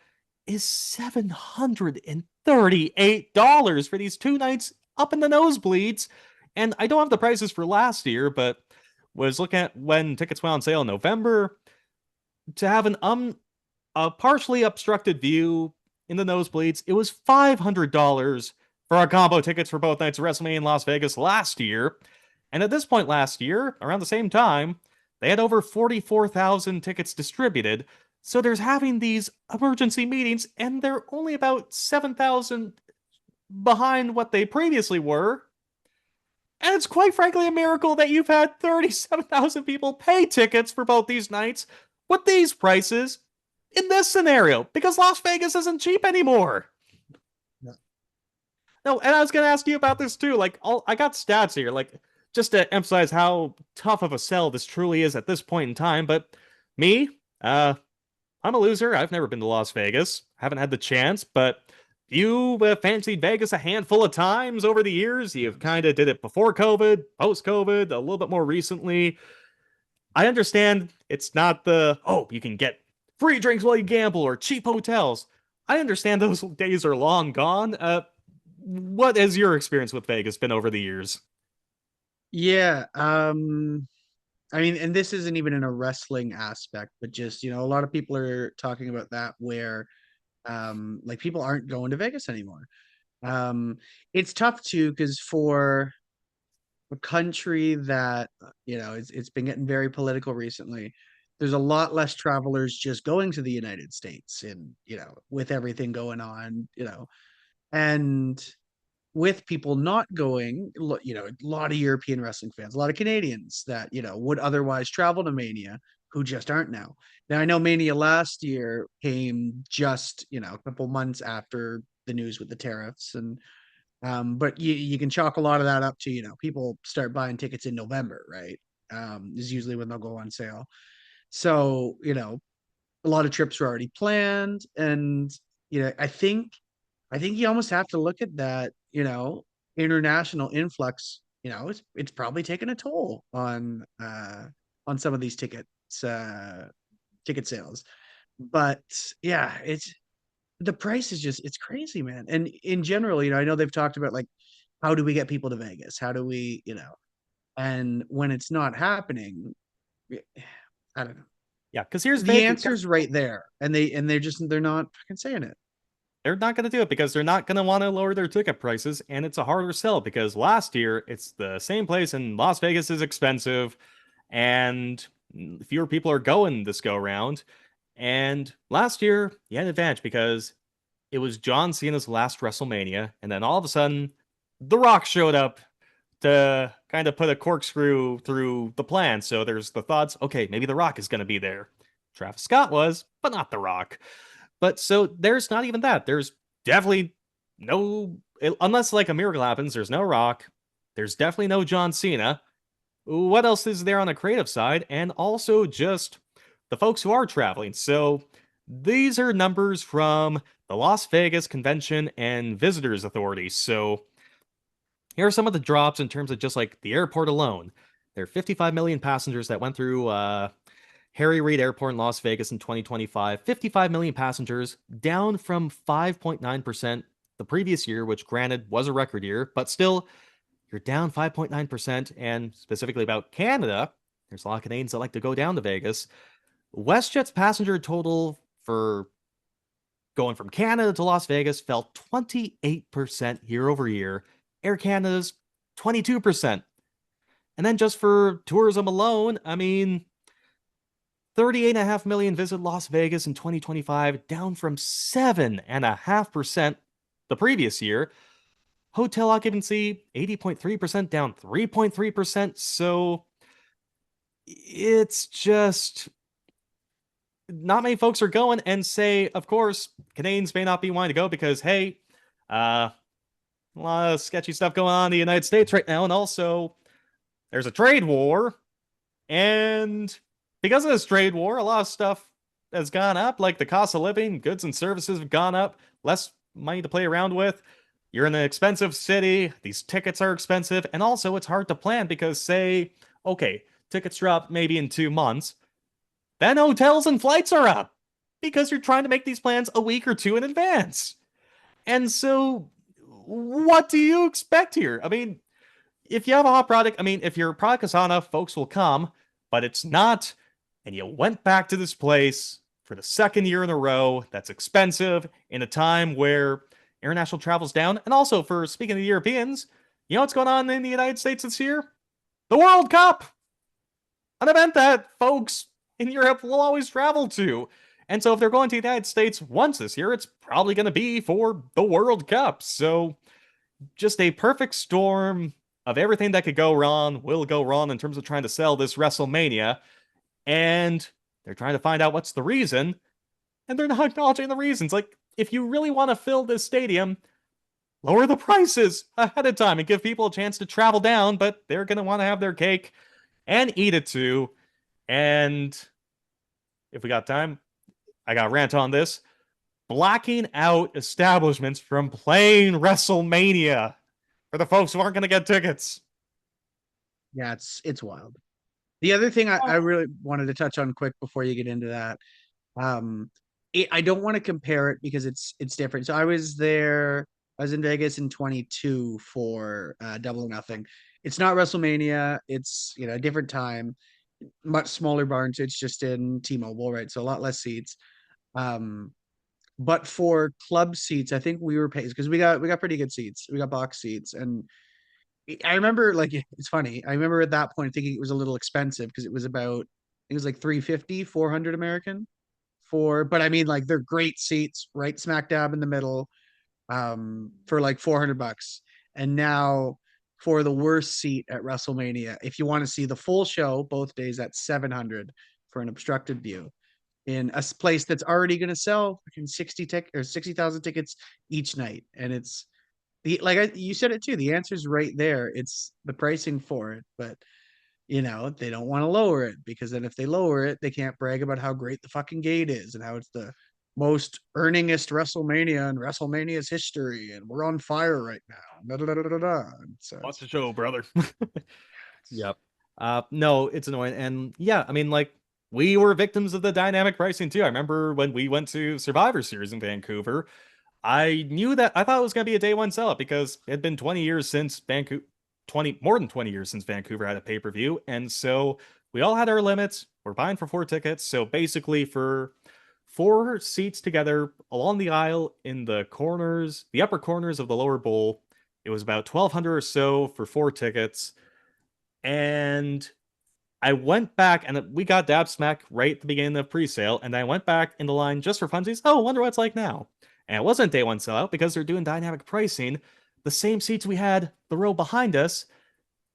is $738 for these two nights up in the nosebleeds. And I don't have the prices for last year, but was looking at when tickets went on sale in November. To have a partially obstructed view in the nosebleeds, it was $500 for our combo tickets for both nights of WrestleMania in Las Vegas last year. And at this point last year, around the same time, they had over 44,000 tickets distributed. So there's having these emergency meetings, and they're only about 7,000 behind what they previously were. And it's quite frankly a miracle that you've had 37,000 people pay tickets for both these nights with these prices in this scenario, because Las Vegas isn't cheap anymore. No, and I was going to ask you about this too. Like, I got stats here, like, just to emphasize how tough of a sell this truly is at this point in time. But me, I'm a loser. I've never been to Las Vegas. Haven't had the chance, but you fancied Vegas a handful of times over the years. You've kind of did it before COVID, post COVID, a little bit more recently. I understand it's not you can get free drinks while you gamble or cheap hotels. I understand those days are long gone. What has your experience with Vegas been over the years? Yeah, I mean, and this isn't even in a wrestling aspect, but just, a lot of people are talking about that where like people aren't going to Vegas anymore. It's tough too, because for a country that, it's been getting very political recently, there's a lot less travelers just going to the United States and, with everything going on, and with people not going, a lot of European wrestling fans, a lot of Canadians that, would otherwise travel to Mania who just aren't now. Now, I know Mania last year came just, a couple months after the news with the tariffs. And, but you can chalk a lot of that up to, people start buying tickets in November, right? Is usually when they'll go on sale. So, a lot of trips were already planned. And, I think you almost have to look at that, international influx, it's probably taken a toll on some of these ticket sales. But yeah, the price is just it's crazy, man. And in general, I know they've talked about like how do we get people to Vegas? How do we, and when it's not happening, I don't know. Yeah, because here's The Vegas. answer's right there. And they're not fucking saying it. They're not going to do it because they're not going to want to lower their ticket prices, and it's a harder sell because last year it's the same place and Las Vegas is expensive, and fewer people are going this go around. And last year you had an advantage because it was John Cena's last WrestleMania, and then all of a sudden, The Rock showed up to kind of put a corkscrew through the plan. So there's the thoughts, okay, maybe The Rock is going to be there. Travis Scott was, but not The Rock. But so there's not even that. There's definitely no, unless like a miracle happens, there's no Rock. There's definitely no John Cena. What else is there on the creative side? And also just the folks who are traveling. So these are numbers from the Las Vegas Convention and Visitors Authority. So here are some of the drops in terms of just like the airport alone. There are 55 million passengers that went through Harry Reid Airport in Las Vegas in 2025. 55 million passengers, down from 5.9% the previous year, which granted was a record year, but still, you're down 5.9%. And specifically about Canada, there's a lot of Canadians that like to go down to Vegas. WestJet's passenger total for going from Canada to Las Vegas fell 28% year over year. Air Canada's 22%. And then just for tourism alone, I mean, 38.5 million visit Las Vegas in 2025, down from 7.5% the previous year. Hotel occupancy, 80.3%, down 3.3%. So it's just not many folks are going, and say, of course, Canadians may not be wanting to go because, hey, a lot of sketchy stuff going on in the United States right now, and also there's a trade war, and because of this trade war, a lot of stuff has gone up, like the cost of living, goods and services have gone up, less money to play around with. You're in an expensive city, these tickets are expensive, and also it's hard to plan because, say, okay, tickets drop maybe in 2 months, then hotels and flights are up because you're trying to make these plans a week or two in advance. And so, what do you expect here? I mean, if you have a hot product, I mean, if your product is hot enough, folks will come, but it's not, and you went back to this place for the second year in a row that's expensive in a time where international travel's down. And also, for speaking of the Europeans, you know what's going on in the United States this year? The World Cup! An event that folks in Europe will always travel to. And so if they're going to the United States once this year, it's probably going to be for the World Cup. So just a perfect storm of everything that could go wrong, will go wrong in terms of trying to sell this WrestleMania. And they're trying to find out what's the reason. And they're not acknowledging the reasons. Like, if you really want to fill this stadium, lower the prices ahead of time and give people a chance to travel down, but they're going to want to have their cake and eat it too. And if we got time, I got a rant on this. Blocking out establishments from playing WrestleMania for the folks who aren't going to get tickets. Yeah, it's wild. The other thing I really wanted to touch on quick before you get into that, I don't want to compare it because it's different. So I was in Vegas in 22 for Double or Nothing. It's not WrestleMania. It's, a different time, much smaller barn. So it's just in T-Mobile, right? So a lot less seats. But for club seats, I think we were paid because we got pretty good seats. We got box seats, and I remember, like, it's funny. I remember at that point thinking it was a little expensive because it was like 350, 400 American but I mean, like, they're great seats, right smack dab in the middle, for like $400. And now for the worst seat at WrestleMania, if you want to see the full show both days, that's 700 for an obstructed view in a place that's already going to sell 60,000 tickets each night. And it's you said it too. The answer's right there. It's the pricing for it, but they don't want to lower it because then if they lower it, they can't brag about how great the fucking gate is and how it's the most earningest WrestleMania in WrestleMania's history, and we're on fire right now. Da, da, da, da, da. So Watch the show, brother. Yep. No, it's annoying. And yeah, I mean, like, we were victims of the dynamic pricing too. I remember when we went to Survivor Series in Vancouver, I thought it was going to be a day one sellout because it had been 20 years since more than 20 years since Vancouver had a pay-per-view. And so we all had our limits. We're buying for 4 tickets. So basically for 4 seats together along the aisle in the upper corners of the lower bowl, it was about 1,200 or so for 4 tickets. And I went back and we got dab smack right at the beginning of pre-sale. And I went back in the line just for funsies. Oh, I wonder what it's like now. And it wasn't day one sellout because they're doing dynamic pricing. The same seats we had the row behind us,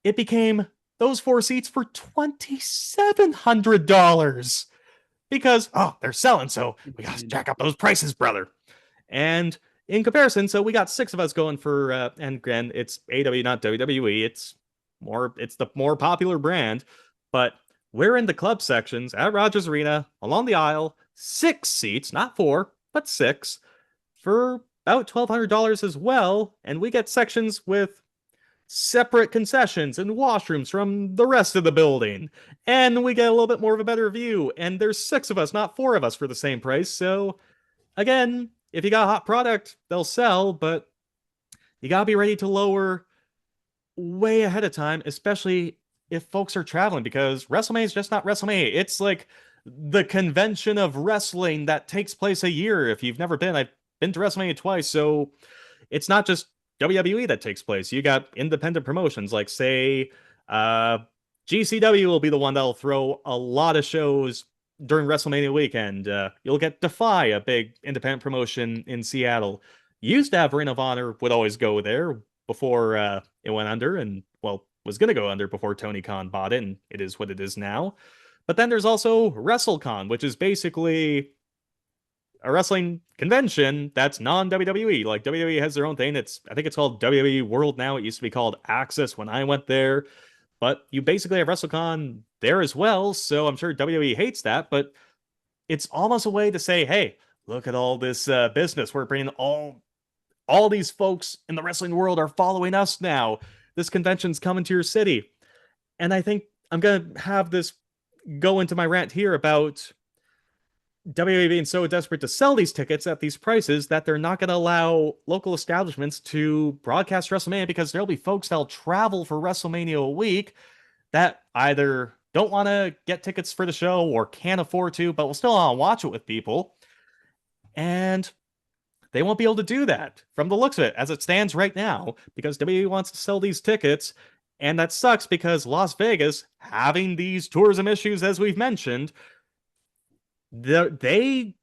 it became those 4 seats for $2,700 because, oh, they're selling, so we got to jack up those prices, brother. And in comparison, so we got 6 of us going for, and again, it's AW, not WWE. It's the more popular brand, but we're in the club sections at Rogers Arena along the aisle, 6 seats, not 4, but 6, for about $1,200 as well. And we get sections with separate concessions and washrooms from the rest of the building. And we get a little bit more of a better view. And there's 6 of us, not 4 of us, for the same price. So again, if you got a hot product, they'll sell, but you gotta be ready to lower way ahead of time, especially if folks are traveling, because WrestleMania is just not WrestleMania. It's like the convention of wrestling that takes place a year. If you've never been, I've been to WrestleMania twice, so it's not just WWE that takes place. You got independent promotions like, say, GCW will be the one that'll throw a lot of shows during WrestleMania weekend. You'll get Defy, a big independent promotion in Seattle. Used to have Ring of Honor, would always go there before it went under, and, well, was going to go under before Tony Khan bought it, and it is what it is now. But then there's also WrestleCon, which is basically a wrestling convention that's non-WWE. Like, WWE has their own thing. I think it's called WWE World now. It used to be called Access when I went there. But you basically have WrestleCon there as well, so I'm sure WWE hates that, but it's almost a way to say, hey, look at all this business. We're bringing all these folks in the wrestling world are following us now. This convention's coming to your city. And I think I'm going to have this go into my rant here about WWE being so desperate to sell these tickets at these prices that they're not going to allow local establishments to broadcast WrestleMania, because there'll be folks that'll travel for WrestleMania a week that either don't want to get tickets for the show or can't afford to, but will still want to watch it with people. And they won't be able to do that from the looks of it as it stands right now, because WWE wants to sell these tickets. And that sucks because Las Vegas, having these tourism issues, as we've mentioned, they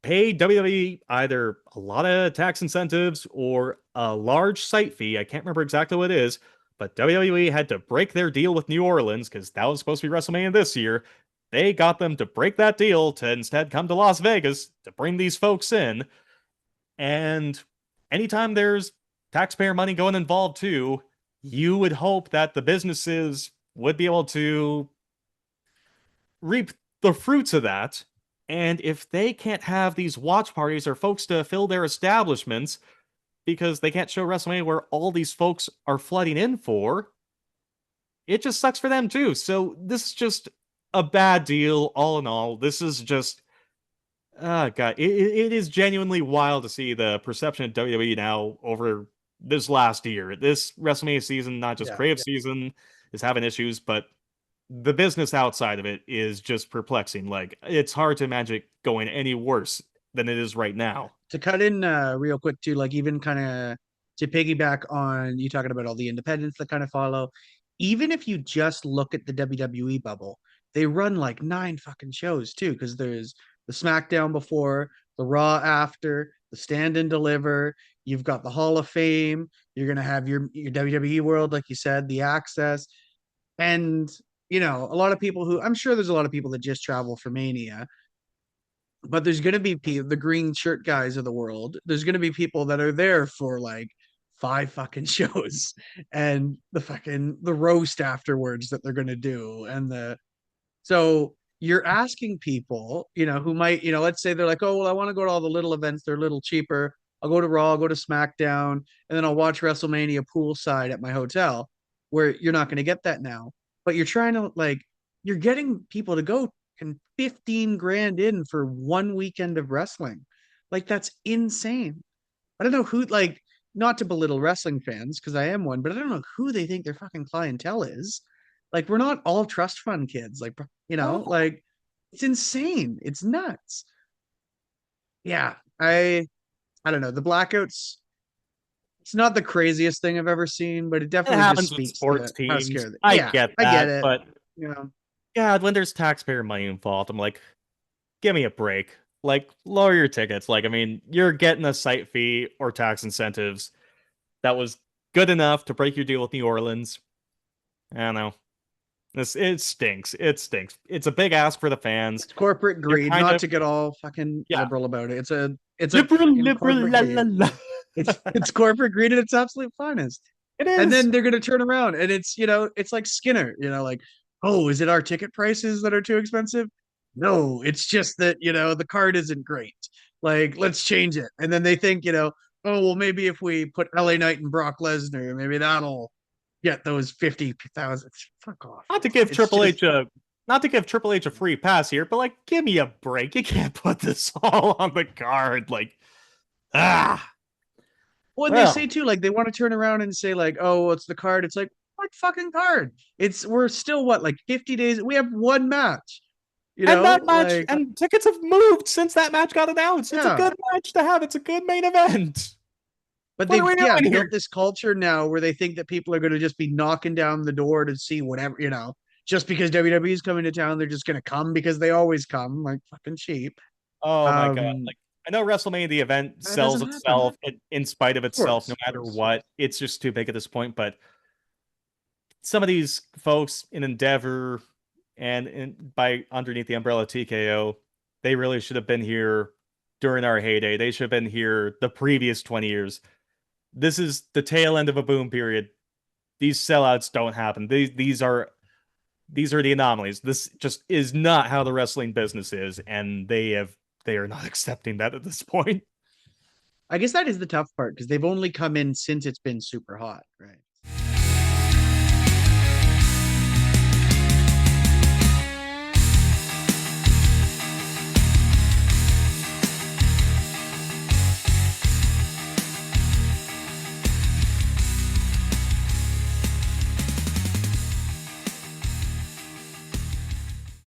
pay WWE either a lot of tax incentives or a large site fee. I can't remember exactly what it is, but WWE had to break their deal with New Orleans because that was supposed to be WrestleMania this year. They got them to break that deal to instead come to Las Vegas to bring these folks in. And anytime there's taxpayer money going involved too, you would hope that the businesses would be able to reap the fruits of that. And if they can't have these watch parties or folks to fill their establishments because they can't show WrestleMania where all these folks are flooding in for, it just sucks for them too. So this is just a bad deal all in all. This is just, God, it is genuinely wild to see the perception of WWE now over this last year. This WrestleMania season, not just creative season, is having issues, but the business outside of it is just perplexing. Like, it's hard to imagine it going any worse than it is right now. To cut in real quick too, like, even kind of to piggyback on you talking about all the independents that kind of follow, even if you just look at the WWE bubble, they run like 9 fucking shows too, because there's the SmackDown before, the Raw after, the Stand and Deliver. You've got the Hall of Fame. You're gonna have your WWE World, like you said, the Access, and a lot of people who, I'm sure there's a lot of people that just travel for Mania, but there's going to be the green shirt guys of the world. There's going to be people that are there for like 5 fucking shows and the roast afterwards that they're going to do. So you're asking people, who might, let's say they're like, oh, well, I want to go to all the little events. They're a little cheaper. I'll go to Raw, I'll go to SmackDown, and then I'll watch WrestleMania poolside at my hotel, where you're not going to get that now. But you're trying to, like, you're getting people to go and 15 grand in for 1 weekend of wrestling. Like, that's insane. I don't know who, like, not to belittle wrestling fans, because I am one, but I don't know who they think their fucking clientele is. Like, we're not all trust fund kids. Like, like, it's insane. It's nuts. Yeah. I don't know. The blackouts, it's not the craziest thing I've ever seen, but it definitely happens just with speaks sports to how teams. scary they. I Yeah, get I that, get it. but Yeah. God, when there's taxpayer money involved, I'm like, give me a break. Like, lower your tickets. Like, I mean, you're getting a site fee or tax incentives that was good enough to break your deal with New Orleans. I don't know. It stinks. It stinks. It's a big ask for the fans. It's corporate They're greed, kind not of to get all fucking yeah. liberal about it. It's a fucking Liberal, corporate la greed. la la. It's corporate greed at its absolute finest. It And is. then they're gonna turn around and it's like Skinner, like, oh, is it our ticket prices that are too expensive? No, it's just that, the card isn't great. Like, let's change it. And then they think, oh, well, maybe if we put LA Knight and Brock Lesnar, maybe that'll get those 50,000. Fuck off. Not to give It's Triple just H a free pass here, but like, give me a break. You can't put this all on the card. Like, ah. well, and they Well, say too, like they want to turn around and say, like, oh, it's the card. It's like, what fucking card? We're still what, like 50 days? We have one match, and that match like, and tickets have moved since that match got announced. It's a yeah. good match to have. It's a good main event. But What are they've, we yeah, doing built here? this culture now where they think that people are going to just be knocking down the door to see whatever, just because WWE is coming to town, they're just going to come because they always come like fucking cheap. Oh my god! Um, Like, I know WrestleMania, the event that sells doesn't happen. itself in spite of Of itself, no course, of matter course. what. It's just too big at this point. But some of these folks in Endeavor by underneath the umbrella TKO, they really should have been here during our heyday. They should have been here the previous 20 years. This is the tail end of a boom period. These sellouts don't happen. These are the anomalies. This just is not how the wrestling business is, and they are not accepting that at this point. I guess that is the tough part because they've only come in since it's been super hot, right?